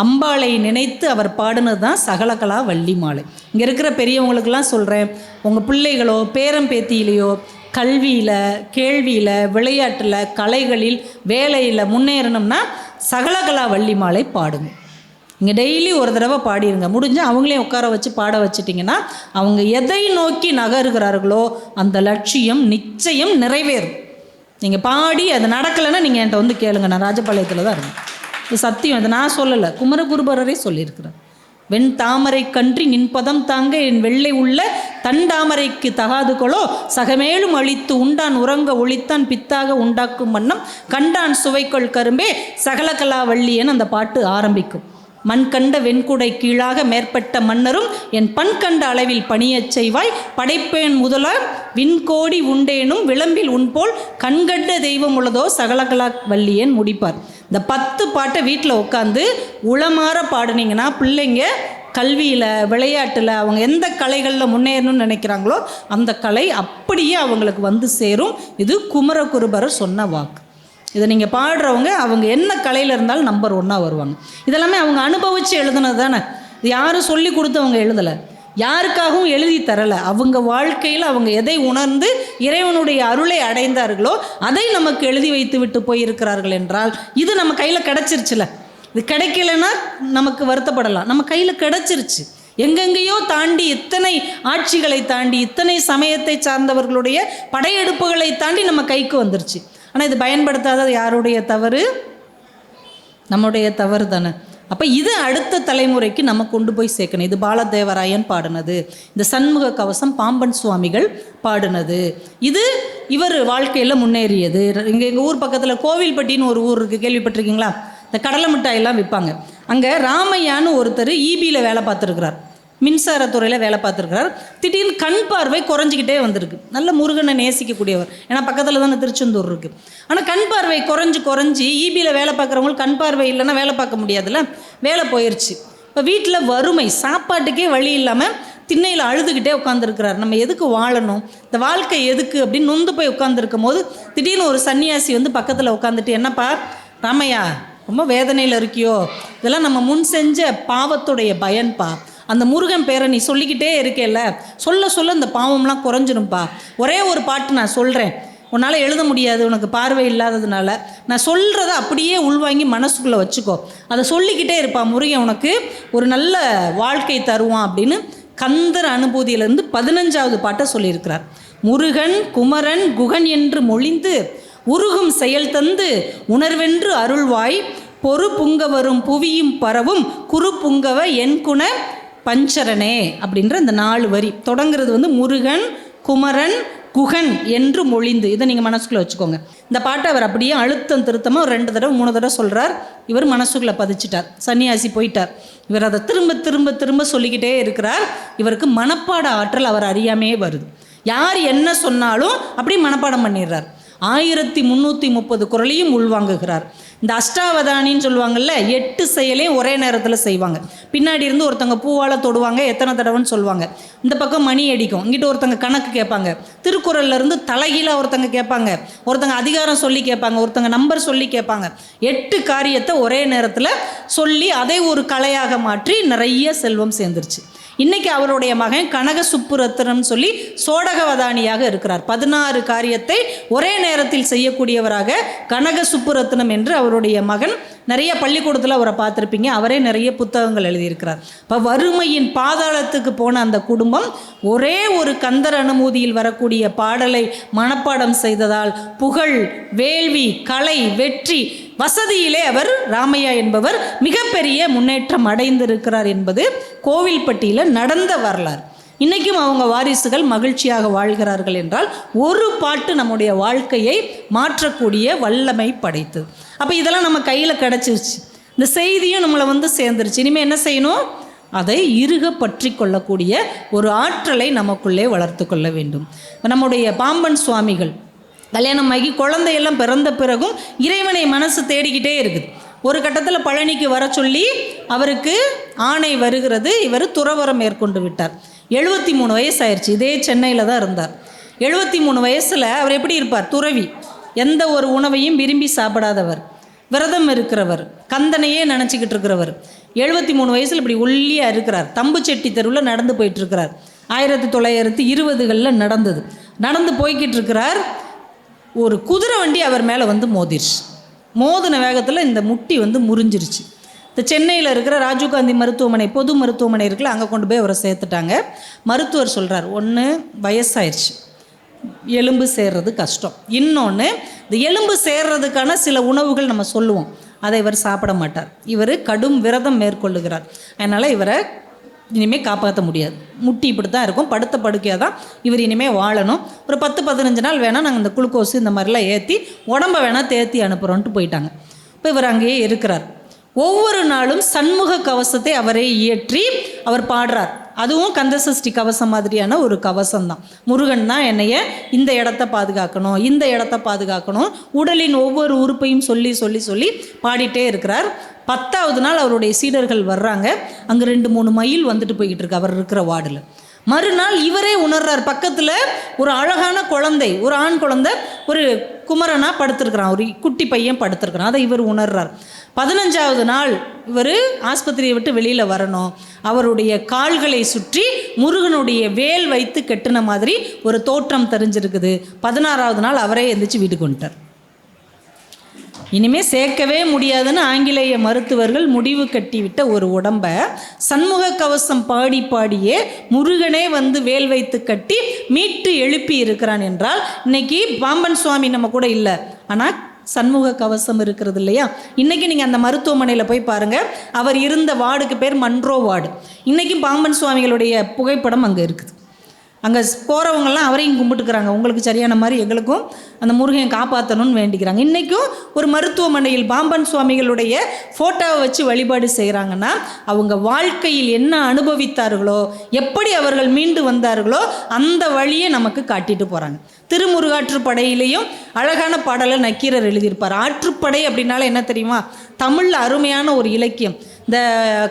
அம்பாளை நினைத்து அவர் பாடினது தான் சகலகலா வள்ளி மாலை. இங்கே இருக்கிற பெரியவங்களுக்கெல்லாம் சொல்கிறேன், உங்கள் பிள்ளைகளோ பேரம் பேத்தியிலையோ கல்வியில் கேள்வியில் விளையாட்டில் கலைகளில் வேலையில் முன்னேறணும்னா சகலகலா வள்ளி மாலை பாடுங்க. இங்கே டெய்லி ஒரு தடவை பாடிடுங்க. முடிஞ்சால் அவங்களையும் உட்கார வச்சு பாட வச்சிட்டிங்கன்னா அவங்க எதை நோக்கி நகருகிறார்களோ அந்த லட்சியம் நிச்சயம் நிறைவேறும். நீங்கள் பாடி அது நடக்கலைன்னா நீங்கள் என்கிட்ட கேளுங்க, நான் ராஜபாளையத்தில் தான் இருந்தேன். இது சத்தியம், அதை நான் சொல்லலை, குமரகுருபரரே சொல்லியிருக்கிறேன். வெண் தாமரை கன்றி நின்பதம் தாங்க என் வெள்ளை உள்ள தண்டாமரைக்கு தகாது கொளோ சகமேலும் அழித்து உண்டான் உறங்க ஒளித்தான் பித்தாக உண்டாக்கும் வண்ணம் கண்டான் சுவைக்கொள் கரும்பே சகலகலா வள்ளியன் அந்த பாட்டு ஆரம்பிக்கும். மண் கண்ட வெண்குடை கீழாக மேற்பட்ட மன்னரும் என் பண் கண்ட அளவில் பணியச் செய்வாய் படைப்பேன் முதலார் விண்கோடி உண்டேனும் விளம்பில் உன்போல் கண்கண்ட தெய்வம் உள்ளதோ சகலகலா வள்ளியன் முடிப்பார். இந்த 10 பாட்டை வீட்டில் உட்காந்து உளமாற பாடுனீங்கன்னா பிள்ளைங்க கல்வியில் விளையாட்டில் அவங்க எந்த கலைகளில் முன்னேறணும்னு நினைக்கிறாங்களோ அந்த கலை அப்படியே அவங்களுக்கு சேரும். இது குமரகுருபரர் சொன்ன வாக்கு. இதை நீங்கள் பாடுறவங்க அவங்க என்ன கலையில் இருந்தாலும் நம்பர் 1 வருவாங்க. இதெல்லாமே அவங்க அனுபவித்து எழுதுனது தானே. இது யாரும் சொல்லி கொடுத்து அவங்க எழுதலை, யாருக்காகவும் எழுதி தரலை. அவங்க வாழ்க்கையில் அவங்க எதை உணர்ந்து இறைவனுடைய அருளை அடைந்தார்களோ அதை நமக்கு எழுதி வைத்து விட்டு போயிருக்கிறார்கள் என்றால் இது நம்ம கையில் கிடச்சிருச்சுல. இது கிடைக்கலன்னா நமக்கு வருத்தப்படலாம், நம்ம கையில் கிடச்சிருச்சு. எங்கெங்கேயோ தாண்டி இத்தனை ஆட்சிகளை தாண்டி இத்தனை சமயத்தை சார்ந்தவர்களுடைய படையெடுப்புகளை தாண்டி நம்ம கைக்கு வந்துருச்சு. ஆனால் இது பயன்படுத்தாதது யாருடைய தவறு? நம்முடைய தவறு தானே. அப்போ இது அடுத்த தலைமுறைக்கு நம்ம கொண்டு போய் சேர்க்கணும். இது பாலதேவராயன் பாடினது, இந்த சண்முக கவசம் பாம்பன் சுவாமிகள் பாடினது, இது இவர் வாழ்க்கையில் முன்னேறியது. எங்கள் ஊர் பக்கத்தில் கோவில்பட்டின்னு ஒரு ஊர் இருக்குது, கேள்விப்பட்டிருக்கீங்களா? இந்த கடலை மிட்டாயெல்லாம் விற்பாங்க. அங்கே ராமையான்னு ஒருத்தர் ஈபியில் வேலை பார்த்துருக்கிறார், மின்சாரத்துறையில் வேலை பார்த்துருக்கிறார். திடீர்னு கண் பார்வை குறைஞ்சிக்கிட்டே வந்திருக்கு. நல்ல முருகனை நேசிக்கக்கூடியவர், ஏன்னா பக்கத்தில் தானே திருச்செந்தூர் இருக்குது. ஆனால் கண் பார்வை குறைஞ்சி ஈபியில் வேலை பார்க்குறவங்களுக்கு கண் பார்வை இல்லைன்னா வேலை பார்க்க முடியாதுல்ல, வேலை போயிடுச்சு. இப்போ வீட்டில் வறுமை, சாப்பாட்டுக்கே வழி இல்லாமல் திண்ணையில் அழுதுகிட்டே உட்காந்துருக்கிறார். நம்ம எதுக்கு வாழணும், இந்த வாழ்க்கை எதுக்கு அப்படின்னு நொந்து போய் உட்காந்துருக்கும் போது திடீர்னு ஒரு சன்னியாசி பக்கத்தில் உட்காந்துட்டு, என்னப்பா ராமையா ரொம்ப வேதனையில் இருக்கியோ, இதெல்லாம் நம்ம முன் செஞ்ச பாவத்துடைய பயன்பா, அந்த முருகன் பேரை நீ சொல்லிக்கிட்டே இருக்கேல்ல, சொல்ல சொல்ல இந்த பாவம்லாம் குறைஞ்சிரும்ப்பா. ஒரே ஒரு பாட்டு நான் சொல்கிறேன், உன்னால் எழுத முடியாது உனக்கு பார்வை இல்லாததுனால, நான் சொல்கிறத அப்படியே உள்வாங்கி மனசுக்குள்ளே வச்சுக்கோ, அதை சொல்லிக்கிட்டே இருப்பா, முருகன் உனக்கு ஒரு நல்ல வாழ்க்கை தருவான் அப்படின்னு கந்தர் அனுபூதியிலேருந்து 15வது பாட்டை சொல்லியிருக்கிறார். முருகன் குமரன் குகன் என்று மொழிந்து உருகும் செயல் தந்து உணர்வென்று அருள்வாய் பொறு புங்க வரும் புவியும் பரவும் குறு புங்கவ என் குண பஞ்சரனே அப்படின்ற இந்த 4 வரி தொடங்குறது முருகன் குமரன் குகன் என்று மொழிந்து. இதை நீங்கள் மனசுக்குள்ளே வச்சுக்கோங்க. இந்த பாட்டை அவர் அப்படியே அழுத்தம் திருத்தமாக ஒரு 2 தடவை 3 தடவை சொல்கிறார். இவர் மனசுக்குள்ளே பதிச்சிட்டார், சன்னியாசி போயிட்டார். இவர் அதை திரும்ப திரும்ப திரும்ப சொல்லிக்கிட்டே இருக்கிறார். இவருக்கு மனப்பாட ஆற்றல் அவர் அறியாமையே வருது. யார் என்ன சொன்னாலும் அப்படி மனப்பாடம் பண்ணிடுறார். 1330 குறளையும் உள்வாங்குகிறார். இந்த அஷ்டாவதானின்னு சொல்லுவாங்கள்ல, 8 செயலையும் ஒரே நேரத்தில் செய்வாங்க. பின்னாடி இருந்து ஒருத்தங்க பூவால் தொடுவாங்க, எத்தனை தடவைன்னு சொல்லுவாங்க. இந்த பக்கம் மணி அடிக்கும், இங்கிட்ட ஒருத்தங்க கணக்கு கேட்பாங்க. திருக்குறள்ல இருந்து தலைகீழாக ஒருத்தங்க கேட்பாங்க, ஒருத்தங்க அதிகாரம் சொல்லி கேட்பாங்க, ஒருத்தங்க நம்பர் சொல்லி கேட்பாங்க. 8 காரியத்தை ஒரே நேரத்தில் சொல்லி அதை ஒரு கலையாக மாற்றி நிறைய செல்வம் சேர்ந்துருச்சு. இன்றைக்கி அவருடைய மகன் கனக சுப்புரத்னம் சொல்லி சோடகவதானியாக இருக்கிறார். 16 காரியத்தை ஒரே நேரத்தில் செய்யக்கூடியவராக கனக சுப்புரத்னம் என்று அவருடைய மகன். நிறைய பள்ளிக்கூடத்தில் அவரை பார்த்துருப்பீங்க, அவரே நிறைய புத்தகங்கள் எழுதியிருக்கிறார். இப்போ வறுமையின் பாதாளத்துக்கு போன அந்த குடும்பம் ஒரே ஒரு கந்தர் அனுமூதியில் வரக்கூடிய பாடலை மனப்பாடம் செய்ததால் புகழ், வேள்வி, கலை, வெற்றி, வசதியிலே அவர் ராமையா என்பவர் மிகப்பெரிய முன்னேற்றம் அடைந்திருக்கிறார் என்பது கோவில்பட்டியில் நடந்த வரலாறு. இன்றைக்கும் அவங்க வாரிசுகள் மகிழ்ச்சியாக வாழ்கிறார்கள் என்றால் ஒரு பாட்டு நம்முடைய வாழ்க்கையை மாற்றக்கூடிய வல்லமை படைத்தது. அப்போ இதெல்லாம் நம்ம கையில் கிடச்சிருச்சு, இந்த செய்தியும் நம்மளை சேர்ந்துருச்சு. இனிமேல் என்ன செய்யணும்? அதை இறுக பற்றி கொள்ளக்கூடிய ஒரு ஆற்றலை நமக்குள்ளே வளர்த்து கொள்ள வேண்டும். நம்முடைய பாம்பன் சுவாமிகள் கல்யாணமாகி குழந்தையெல்லாம் பிறந்த பிறகும் இறைவனை மனசு தேடிக்கிட்டே இருக்குது. ஒரு கட்டத்தில் பழனிக்கு வர சொல்லி அவருக்கு ஆணை வருகிறது. இவர் துறவரம் மேற்கொண்டு விட்டார். 73 வயசாயிருச்சு. இதே சென்னையில் தான் இருந்தார். 73 வயசில் அவர் எப்படி இருப்பார்? துறவி, எந்த ஒரு உணவையும் விரும்பி சாப்பிடாதவர், விரதம் இருக்கிறவர், கந்தனையே நினச்சிக்கிட்டு இருக்கிறவர். 73 வயசில் இப்படி ஒல்லியாக இருக்கிறார். தம்புச்செட்டி தெருவில் நடந்து போயிட்டுருக்கிறார். 1920களில் நடந்தது. நடந்து போய்கிட்டு இருக்கிறார். ஒரு குதிரை வண்டி அவர் மேலே மோதிருச்சு. மோதின வேகத்தில் இந்த முட்டி முறிஞ்சிருச்சு. இந்த சென்னையில் இருக்கிற ராஜீவ்காந்தி மருத்துவமனை, பொது மருத்துவமனை இருக்குல்ல, அங்கே கொண்டு போய் அவரை சேர்த்துட்டாங்க. மருத்துவர் சொல்கிறார், ஒன்று வயசாயிருச்சு, எலும்பு சேர்றது கஷ்டம், இன்னொன்று இந்த எலும்பு சேர்றதுக்கான சில உணவுகள் நம்ம சொல்லுவோம், அதை இவர் சாப்பிட மாட்டார். இவர் கடும் விரதம் மேற்கொள்ளுகிறார். அதனால் இவரை இனிமேல் காப்பாற்ற முடியாது. முட்டி இப்படி தான் இருக்கும், படுத்த படுக்கையாக தான் இவர் இனிமேல் வாழணும். ஒரு 10-15 நாள் வேணால் நாங்கள் இந்த குளுக்கோஸு இந்த மாதிரிலாம் ஏற்றி உடம்பை வேணால் தேற்றி அனுப்புகிறோன்ட்டு போயிட்டாங்க. இப்போ இவர் அங்கேயே இருக்கிறார். ஒவ்வொரு நாளும் சண்முக கவசத்தை அவரே இயற்றி அவர் பாடுறார். அதுவும் கந்தசஷ்டி கவசம் மாதிரியான ஒரு கவசம் தான். முருகன் தான் என்னைய இந்த இடத்த பாதுகாக்கணும், இந்த இடத்த பாதுகாக்கணும், உடலின் ஒவ்வொரு உறுப்பையும் சொல்லி சொல்லி சொல்லி பாடிட்டே இருக்கிறார். 10வது நாள் அவருடைய சீடர்கள் வர்றாங்க. அங்கே 2-3 மயில் போய்கிட்டு இருக்கு அவர் இருக்கிற வார்டில். மறுநாள் இவரே உணர்றார், பக்கத்தில் ஒரு அழகான குழந்தை, ஒரு ஆண் குழந்தை, ஒரு குமரனாக படுத்திருக்கிறான், ஒரு குட்டி பையன் படுத்திருக்கிறான். அதை இவர் உணர்றார். 15வது நாள் இவர் ஆஸ்பத்திரியை விட்டு வெளியில் வரணும். அவருடைய கால்களை சுற்றி முருகனுடைய வேல் வைத்து கெட்டின மாதிரி ஒரு தோற்றம் தெரிஞ்சிருக்குது. 16வது நாள் அவரே எந்திரிச்சு வீட்டுக்கு வந்துட்டார். இனிமேல் சேர்க்கவே முடியாதுன்னு ஆங்கிலேய மருத்துவர்கள் முடிவு கட்டிவிட்ட ஒரு உடம்பை சண்முக கவசம் பாடி பாடியே முருகனே வேல் வைத்து கட்டி மீட்டு எழுப்பி இருக்கிறான் என்றால், இன்னைக்கு பாம்பன் சுவாமி நம்ம கூட இல்லை, ஆனால் சண்முக கவசம் இருக்கிறது இல்லையா? இன்றைக்கி நீங்கள் அந்த மருத்துவமனையில் போய் பாருங்கள், அவர் இருந்த வார்டுக்கு பேர் மன்ரோ வார்டு. இன்றைக்கும் பாம்பன் சுவாமிகளுடைய புகைப்படம் அங்கே இருக்குது. அங்கே போகிறவங்கெல்லாம் அவரையும் கும்பிட்டுக்கிறாங்க. உங்களுக்கு சரியான மாதிரி எங்களுக்கும் அந்த முருகன் காப்பாற்றணும்னு வேண்டிக்கிறாங்க. இன்றைக்கும் ஒரு மருத்துவமனையில் பாம்பன் சுவாமிகளுடைய ஃபோட்டோவை வச்சு வழிபாடு செய்கிறாங்கன்னா, அவங்க வாழ்க்கையில் என்ன அனுபவித்தார்களோ, எப்படி அவர்கள் மீண்டு வந்தார்களோ அந்த வழியை நமக்கு காட்டிட்டு போகிறாங்க. திருமுருகாற்றுப்படையிலையும் அழகான பாடலை நக்கீரர் எழுதியிருப்பார். ஆற்றுப்படை அப்படின்னால என்ன தெரியுமா? தமிழில் அருமையான ஒரு இலக்கியம். இந்த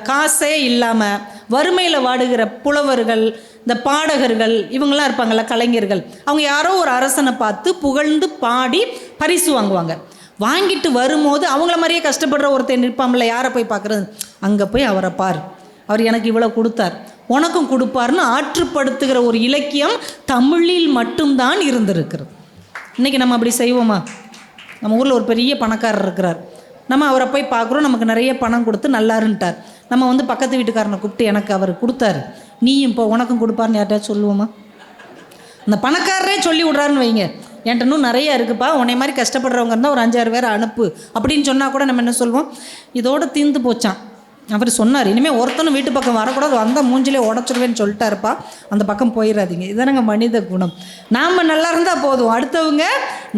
காசே இல்லாமல் வறுமையில் வாடுகிற புலவர்கள், இந்த பாடகர்கள், இவங்களாம் இருப்பாங்கள்ல, கலைஞர்கள், அவங்க யாரோ ஒரு அரசனை பார்த்து புகழ்ந்து பாடி பரிசு வாங்குவாங்க. வாங்கிட்டு வரும்போது அவங்கள மாதிரியே கஷ்டப்படுற ஒருத்தர் நிற்பாம்ல, யாரை போய் பார்க்குறது? அங்கே போய் அவரை பார், அவர் எனக்கு இவ்வளோ கொடுத்தார், உனக்கும் கொடுப்பார்னு ஆற்றுப்படுத்துகிற ஒரு இலக்கியம் தமிழில் மட்டும்தான் இருந்திருக்கிறது. இன்றைக்கி நம்ம அப்படி செய்வோமா? நம்ம ஊரில் ஒரு பெரிய பணக்காரர் இருக்கிறார், நம்ம அவரை போய் பார்க்குறோம், நமக்கு நிறைய பணம் கொடுத்து நல்லாருன்ட்டார். நம்ம வந்து பக்கத்து வீட்டுக்காரனை கூப்பிட்டு எனக்கு அவர் கொடுத்தாரு, நீயும் இப்போ உனக்கும் கொடுப்பாருன்னு யார்ட்டாச்சும் சொல்லுவோமா? அந்த பணக்காரரே சொல்லி விட்றாருன்னு வைங்க, என்கிட்ட இன்னும் நிறையா இருக்குப்பா, உன்னை மாதிரி கஷ்டப்படுறவங்க இருந்தால் ஒரு 5-6 பேரை அனுப்பு அப்படின்னு சொன்னால் கூட நம்ம என்ன சொல்லுவோம்? இதோடு தீர்ந்து போச்சான். அவர் சொன்னார், இனிமேல் ஒருத்தனும் வீட்டு பக்கம் வரக்கூடாது, வந்தால் மூஞ்சிலே உடச்சிடுவேன்னு சொல்லிட்டாருப்பா, அந்த பக்கம் போயிடாதீங்க. இதானங்க மனித குணம். நாம் நல்லா இருந்தால் போதும், அடுத்தவங்க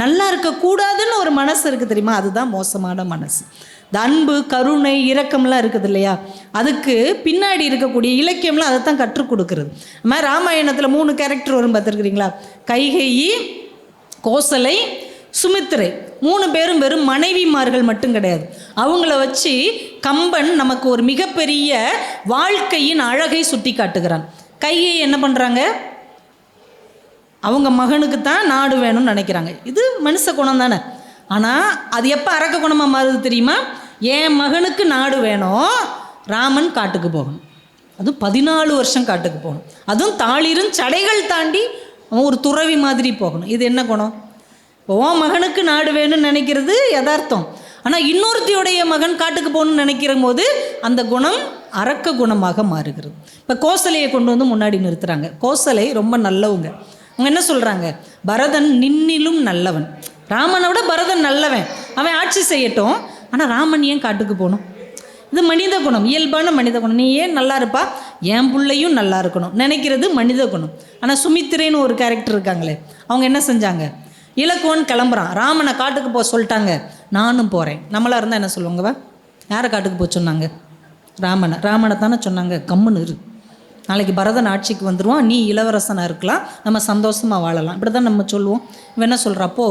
நல்லா இருக்கக்கூடாதுன்னு ஒரு மனசு இருக்குது தெரியுமா? அதுதான் மோசமான மனசு. இந்த அன்பு, கருணை, இரக்கம்லாம் இருக்குது இல்லையா, அதுக்கு பின்னாடி இருக்கக்கூடிய இலக்கியம்லாம் அதை தான் கற்றுக் கொடுக்குறது. அது மாதிரி ராமாயணத்தில் 3 கேரக்டர் வரும் பார்த்துருக்குறீங்களா? கைகேயி, கோசலை, சுமித்திரை. 3 பேரும் வெறும் மனைவிமார்கள் மட்டும் கிடையாது. அவங்கள வச்சு கம்பன் நமக்கு ஒரு மிகப்பெரிய வாழ்க்கையின் அழகை சுட்டி காட்டுகிறான். கைகேயி என்ன பண்ணுறாங்க? அவங்க மகனுக்கு தான் நாடு வேணும்னு நினைக்கிறாங்க. இது மனுஷ குணம் தானே. ஆனால் அது எப்போ அரக்க குணமாக மாறுது தெரியுமா? என் மகனுக்கு நாடு வேணும், ராமன் காட்டுக்கு போகணும், அதுவும் 14 வருஷம் காட்டுக்கு போகணும், அதுவும் தாளிரும் சடைகள் தாண்டி அவன் ஒரு துறவி மாதிரி போகணும். இது என்ன குணம்? இப்போ உன் மகனுக்கு நாடு வேணும்னு நினைக்கிறது யதார்த்தம். ஆனால் இன்னொருத்தியுடைய மகன் காட்டுக்கு போகணும்னு நினைக்கிற போது அந்த குணம் அரக்க குணமாக மாறுகிறது. இப்போ கோசலையை கொண்டு வந்து முன்னாடி நிறுத்துகிறாங்க. கோசலை ரொம்ப நல்லவங்க. அவங்க என்ன சொல்கிறாங்க? பரதன் நின்னிலும் நல்லவன். ராமனை விட பரதன் நல்லவன், அவன் ஆட்சி செய்யட்டும், ஆனால் ராமன் ஏன் காட்டுக்கு போகணும்? இது மனித குணம், இயல்பான மனித குணம். நீ ஏன் நல்லா இருப்பா, என் பிள்ளையும் நல்லா இருக்கணும் நினைக்கிறது மனித குணம். ஆனால் சுமித்திரேன்னு ஒரு கேரக்டர் இருக்காங்களே, அவங்க என்ன செஞ்சாங்க? இலக்குவன் கிளம்புறான், ராமனை காட்டுக்கு போக சொல்லிட்டாங்க, நானும் போகிறேன். நம்மளாக இருந்தால் என்ன சொல்லுவாங்கவா? யாரை காட்டுக்கு போக சொன்னாங்க? ராமனை தானே சொன்னாங்க. கம்முன்னு இரு, நாளைக்கு பரதன் ஆட்சிக்கு வந்துடுவான், நீ இளவரசனாக இருக்கலாம், நம்ம சந்தோஷமாக வாழலாம், இப்படி தான் நம்ம சொல்லுவோம். இவன் என்ன சொல்கிறா? போ,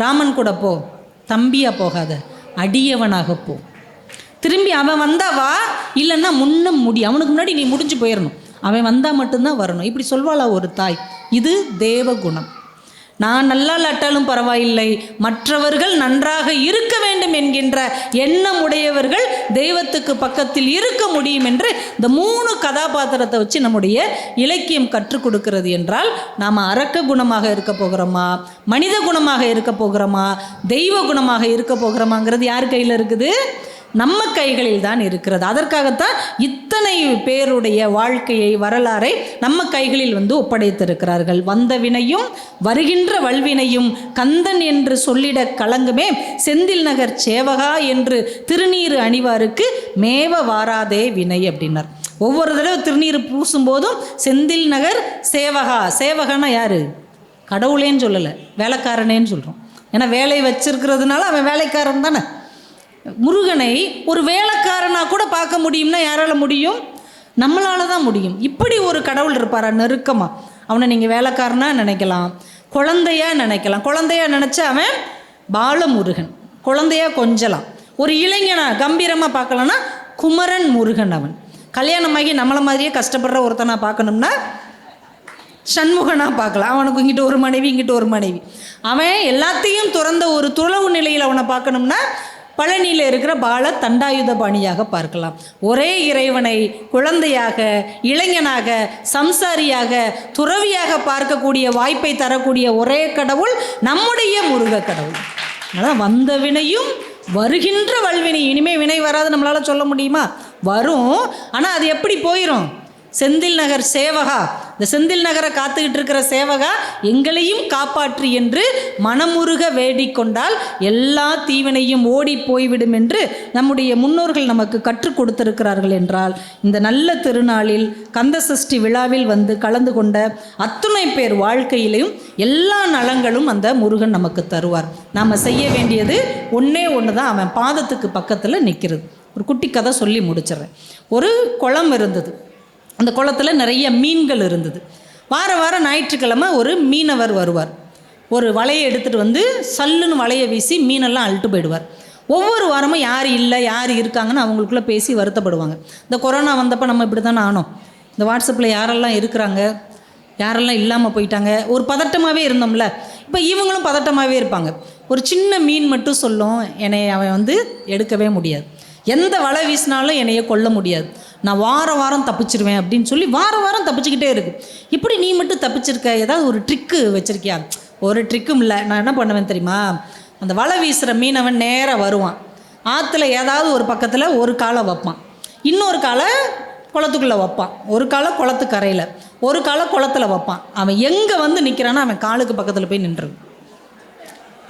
ராமன் கூட போ, தம்பியாக போகாத, அடியவனாக போ. திரும்பி அவன் வந்தாவா, இல்லைன்னா முன்ன அவனுக்கு முன்னாடி நீ முடிஞ்சு போயிடணும், அவன் வந்தால் மட்டும்தான் வரணும். இப்படி சொல்வாளா ஒரு தாய்? இது தேவகுணம். நான் நல்லா இல்லாட்டாலும் பரவாயில்லை, மற்றவர்கள் நன்றாக இருக்க வேண்டும் என்கின்ற எண்ணம் உடையவர்கள் தெய்வத்துக்கு பக்கத்தில் இருக்க முடியும் என்று இந்த 3 கதாபாத்திரத்தை வச்சு நம்முடைய இலக்கியம் கற்றுக் கொடுக்கிறது. என்றால் நாம் அரக்க குணமாக இருக்க போகிறோமா, மனித குணமாக இருக்க போகிறோமா, தெய்வ குணமாக இருக்க போகிறோமாங்கிறது யார் கையில் இருக்குது? நம்ம கைகளில் தான் இருக்கிறது. அதற்காகத்தான் இத்தனை பேருடைய வாழ்க்கையை, வரலாறை நம்ம கைகளில் வந்து ஒப்படைத்திருக்கிறார்கள். வந்த வினையும் வருகின்ற வல்வினையும் கந்தன் என்று சொல்லிட கலங்குமே, செந்தில் நகர் சேவகா என்று திருநீறு அணிவாருக்கு மேவ வாராதே வினை அப்படின்னார். ஒவ்வொரு தடவை திருநீர் பூசும்போதும் செந்தில் நகர் சேவகா. சேவகானா யாரு? கடவுளேன்னு சொல்லலை, வேலைக்காரனேன்னு சொல்கிறோம். ஏன்னா வேலை வச்சிருக்கிறதுனால அவன் வேலைக்காரன் தானே. முருகனை ஒரு வேலைக்காரனாக கூட பார்க்க முடியும்னா யாரால முடியும்? நம்மளால தான் முடியும். இப்படி ஒரு கடவுள் இருப்பாரா நெருக்கமாக? அவனை நீங்கள் வேலைக்காரனாக நினைக்கலாம், குழந்தையாக நினைக்கலாம். குழந்தையாக நினச்சா அவன் பாலமுருகன், குழந்தையாக கொஞ்சலாம். ஒரு இளைஞனா கம்பீரமாக பார்க்கலன்னா குமரன் முருகன். அவன் கல்யாணமாகி நம்மளை மாதிரியே கஷ்டப்படுற ஒருத்தனாக பார்க்கணும்னா சண்முகனாக பார்க்கலாம். அவனுக்கு இங்கிட்ட ஒரு மனைவி, இங்கிட்ட ஒரு மனைவி. அவன் எல்லாத்தையும் துறந்த ஒரு துறவு நிலையில் அவனை பார்க்கணும்னா பழனியில் இருக்கிற பால தண்டாயுத பாணியாக பார்க்கலாம். ஒரே இறைவனை குழந்தையாக, இளைஞனாக, சம்சாரியாக, துறவியாக பார்க்கக்கூடிய வாய்ப்பை தரக்கூடிய ஒரே கடவுள் நம்முடைய முருக கடவுள். அதனால் வந்த வினையும் வருகின்ற வல்வினை. இனிமேல் வினை வராது நம்மளால் சொல்ல முடியுமா? வரும். ஆனால் அது எப்படி போயிடும்? செந்தில் நகர் சேவகா, இந்த செந்தில் நகரை காத்துக்கிட்டு இருக்கிற சேவகா எங்களையும் காப்பாற்று என்று மனமுருக வேடிக்கொண்டால் எல்லா தீவினையும் ஓடி போய்விடும் என்று நம்முடைய முன்னோர்கள் நமக்கு கற்றுக் கொடுத்திருக்கிறார்கள். என்றால் இந்த நல்ல திருநாளில் கந்த சஷ்டி விழாவில் வந்து கலந்து கொண்ட அத்துணை பேர் வாழ்க்கையிலையும் எல்லா நலங்களும் அந்த முருகன் நமக்கு தருவார். நாம் செய்ய வேண்டியது ஒன்றே ஒன்று தான், அவன் பாதத்துக்கு பக்கத்தில் நிற்கிறது. ஒரு குட்டி கதை சொல்லி முடிச்சிடுறேன். ஒரு குளம் இருந்தது. அந்த குளத்தில் நிறைய மீன்கள் இருந்தது. வாரம் ஞாயிற்றுக்கிழமை ஒரு மீனவர் வருவார். ஒரு வலையை எடுத்துகிட்டு வந்து சல்லுன்னு வலையை வீசி மீனெல்லாம் அழுட்டு போயிடுவார். ஒவ்வொரு வாரமும் யார் இல்லை யார் இருக்காங்கன்னு அவங்களுக்குள்ளே பேசி வருத்தப்படுவாங்க. இந்த கொரோனா வந்தப்போ நம்ம இப்படி தானே ஆனோம். இந்த வாட்ஸ்அப்பில் யாரெல்லாம் இருக்கிறாங்க, யாரெல்லாம் இல்லாமல் போயிட்டாங்க, ஒரு பதட்டமாகவே இருந்தோம்ல. இப்போ இவங்களும் பதட்டமாகவே இருப்பாங்க. ஒரு சின்ன மீன் மட்டும் சொல்லும், என்னை அவன் வந்து எடுக்கவே முடியாது, எந்த வலை வீசினாலும் என்னைய கொல்ல முடியாது, நான் வாரம் வாரம் தப்பிச்சிருவேன் அப்படின்னு சொல்லி வாரம் வாரம் தப்பிச்சுக்கிட்டே இருக்கு. இப்படி நீ மட்டும் தப்பிச்சிருக்க, ஏதாவது ஒரு ட்ரிக்கு வச்சுருக்கியா? ஒரு ட்ரிக்கும் இல்லை. நான் என்ன பண்ணுவேன் தெரியுமா, அந்த வலை வீசுகிற மீனவன் நேராக வருவான், ஆற்றுல ஏதாவது ஒரு பக்கத்தில் ஒரு காலை வைப்பான், இன்னொரு காலை குளத்துக்குள்ளே வைப்பான், ஒரு காலை குளத்து கரையில், ஒரு காலை குளத்தில் வைப்பான். அவன் எங்கே வந்து நிற்கிறானோ அவன் காலுக்கு பக்கத்தில் போய் நின்றுடும்.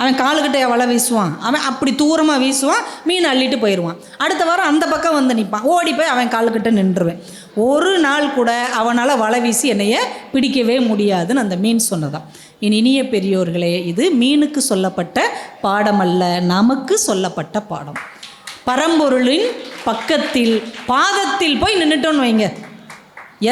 அவன் காலுக்கிட்டே வலை வீசுவான், அவன் அப்படி தூரமாக வீசுவான், மீன் அள்ளிட்டு போயிடுவான். அடுத்த வாரம் அந்த பக்கம் வந்து நிற்பான், ஓடி போய் அவன் காலுக்கிட்ட நின்றுவேன். ஒரு நாள் கூட அவனால் வலை வீசி என்னைய பிடிக்கவே முடியாதுன்னு அந்த மீன் சொன்னதான். என் இனிய பெரியோர்களே, இது மீனுக்கு சொல்லப்பட்ட பாடம் அல்ல, நமக்கு சொல்லப்பட்ட பாடம். பரம்பொருளின் பக்கத்தில் பாதத்தில் போய் நின்றுட்டோன்னு வைங்க,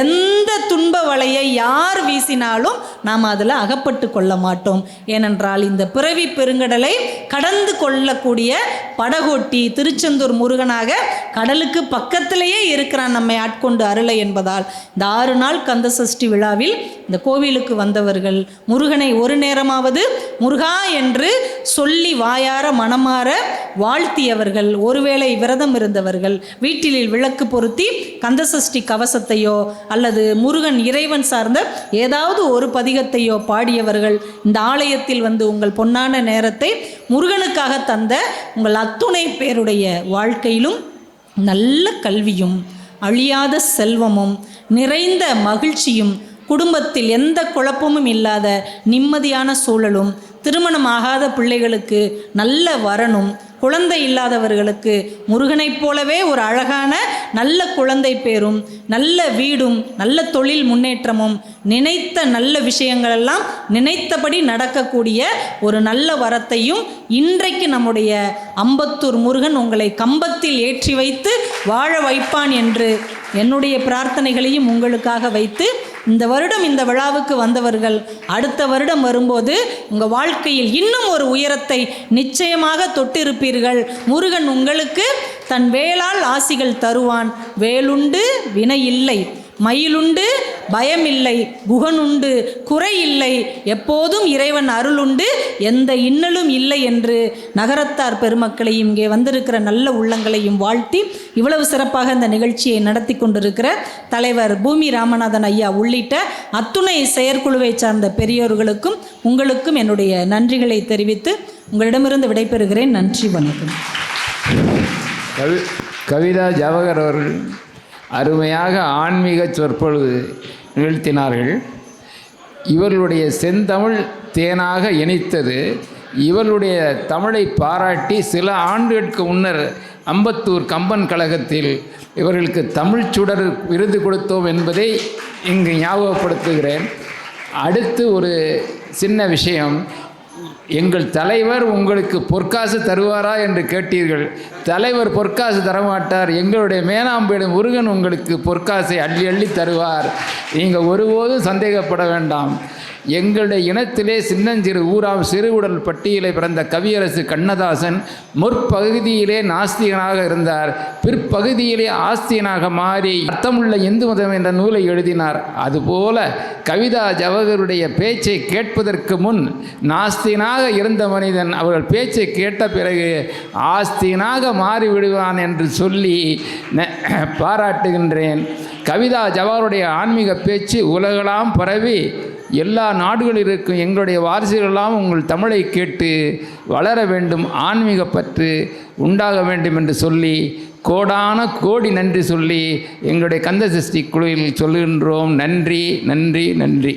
எந்த துன்ப வலையை யார் வீசினாலும் நாம் அதில் அகப்பட்டு கொள்ள மாட்டோம். ஏனென்றால் இந்த பிறவி பெருங்கடலை கடந்து கொள்ளக்கூடிய படகோட்டி திருச்செந்தூர் முருகனாக கடலுக்கு பக்கத்திலேயே இருக்கிறான் நம்மை ஆட்கொண்டு அருளை என்பதால் இந்த 6 நாள் கந்த சஷ்டி விழாவில் இந்த கோவிலுக்கு வந்தவர்கள் முருகனை ஒரு நேரமாவது முருகா என்று சொல்லி வாயார மனமாற வாழ்த்தியவர்கள், ஒருவேளை விரதம் இருந்தவர்கள், வீட்டில் விளக்கு பொருத்தி கந்த சஷ்டி கவசத்தையோ அல்லது முருகன் இறைவன் சார்ந்த ஏதாவது ஒரு பதிகத்தையோ பாடியவர்கள் இந்த ஆலயத்தில் வந்து உங்கள் பொன்னான நேரத்தை முருகனுக்காக தந்த உங்கள் அத்துணை பேருடைய வாழ்க்கையிலும் நல்ல கல்வியும் அழியாத செல்வமும் நிறைந்த மகிழ்ச்சியும் குடும்பத்தில் எந்த குழப்பமும் இல்லாத நிம்மதியான சூழலும், திருமணமாகாத பிள்ளைகளுக்கு நல்ல வரனும், குழந்தை இல்லாதவர்களுக்கு முருகனைப் போலவே ஒரு அழகான நல்ல குழந்தை பேரும், நல்ல வீடும், நல்ல தொழில் முன்னேற்றமும், நினைத்த நல்ல விஷயங்களெல்லாம் நினைத்தபடி நடக்கக்கூடிய ஒரு நல்ல வரத்தையும் இன்றைக்கு நம்முடைய அம்பத்தூர் முருகன் உங்களை கம்பத்தில் ஏற்றி வைத்து வாழ வைப்பான் என்று என்னுடைய பிரார்த்தனைகளையும் உங்களுக்காக வைத்து, இந்த வருடம் இந்த விழாவுக்கு வந்தவர்கள் அடுத்த வருடம் வரும்போது உங்கள் வாழ்க்கையில் இன்னும் ஒரு உயரத்தை நிச்சயமாக தொட்டிருப்பீர்கள். முருகன் உங்களுக்கு தன் வேலால் ஆசிகள் தருவான். வேலுண்டு வினை இல்லை, மயிலுண்டு பயமில்லை, குகனுண்டு குறையில்லை, எப்போதும் இறைவன் அருளுண்டு, எந்த இன்னலும் இல்லை என்று நகரத்தார் பெருமக்களையும் இங்கே வந்திருக்கிற நல்ல உள்ளங்களையும் வாழ்த்தி இவ்வளவு சிறப்பாக இந்த நிகழ்ச்சியை நடத்தி கொண்டிருக்கிற தலைவர் பூமி ராமநாதன் ஐயா உள்ளிட்ட அத்துணை செயற்குழுவை சார்ந்த பெரியோர்களுக்கும் உங்களுக்கும் என்னுடைய நன்றிகளை தெரிவித்து உங்களிடமிருந்து விடைபெறுகிறேன். நன்றி, வணக்கம். கவிதா ஜவஹர் அவர்கள் அருமையாக ஆன்மீக சொற்பொழிவு நிகழ்த்தினார்கள். இவர்களுடைய செந்தமிழ் தேனாக இனித்தது. இவர்களுடைய தமிழை பாராட்டி சில ஆண்டுகளுக்கு முன்னர் அம்பத்தூர் கம்பன் கழகத்தில் இவர்களுக்கு தமிழ் சுடர் விருது கொடுத்தோம் என்பதை இங்கு ஞாபகப்படுத்துகிறேன். அடுத்து ஒரு சின்ன விஷயம், எங்கள் தலைவர் உங்களுக்கு பொற்காசு தருவாரா என்று கேட்டீர்கள். தலைவர் பொற்காசு தரமாட்டார், எங்களுடைய மேனாம்பேடு முருகன் உங்களுக்கு பொற்காசை அள்ளி அள்ளி தருவார். நீங்கள் ஒருபோதும் சந்தேகப்பட வேண்டாம். எங்களுடைய இனத்திலே சின்னஞ்சிறு ஊராம் சிறுகுடல் பட்டியலை பிறந்த கவியரசு கண்ணதாசன் முற்பகுதியிலே நாஸ்திகனாக இருந்தார், பிற்பகுதியிலே ஆஸ்திகனாக மாறி அர்த்தமுள்ள இந்து மதம் என்ற நூலை எழுதினார். அதுபோல கவிதா ஜவஹருடைய பேச்சை கேட்பதற்கு முன் நாஸ்திகனாக இருந்த மனிதன் அவர்கள் பேச்சை கேட்ட பிறகு ஆஸ்திகனாக மாறிவிடுவான் என்று சொல்லி பாராட்டுகின்றேன். கவிதா ஜவஹருடைய ஆன்மீக பேச்சு உலகெல்லாம் பரவி எல்லா நாடுகளில் இருக்கும் எங்களுடைய வாரிசுகளெல்லாம் உங்கள் தமிழை கேட்டு வளர வேண்டும், ஆன்மீக பற்று உண்டாக வேண்டும் என்று சொல்லி கோடான கோடி நன்றி சொல்லி எங்களுடைய கந்த சஷ்டி குழுவில் சொல்லுகின்றோம். நன்றி, நன்றி, நன்றி.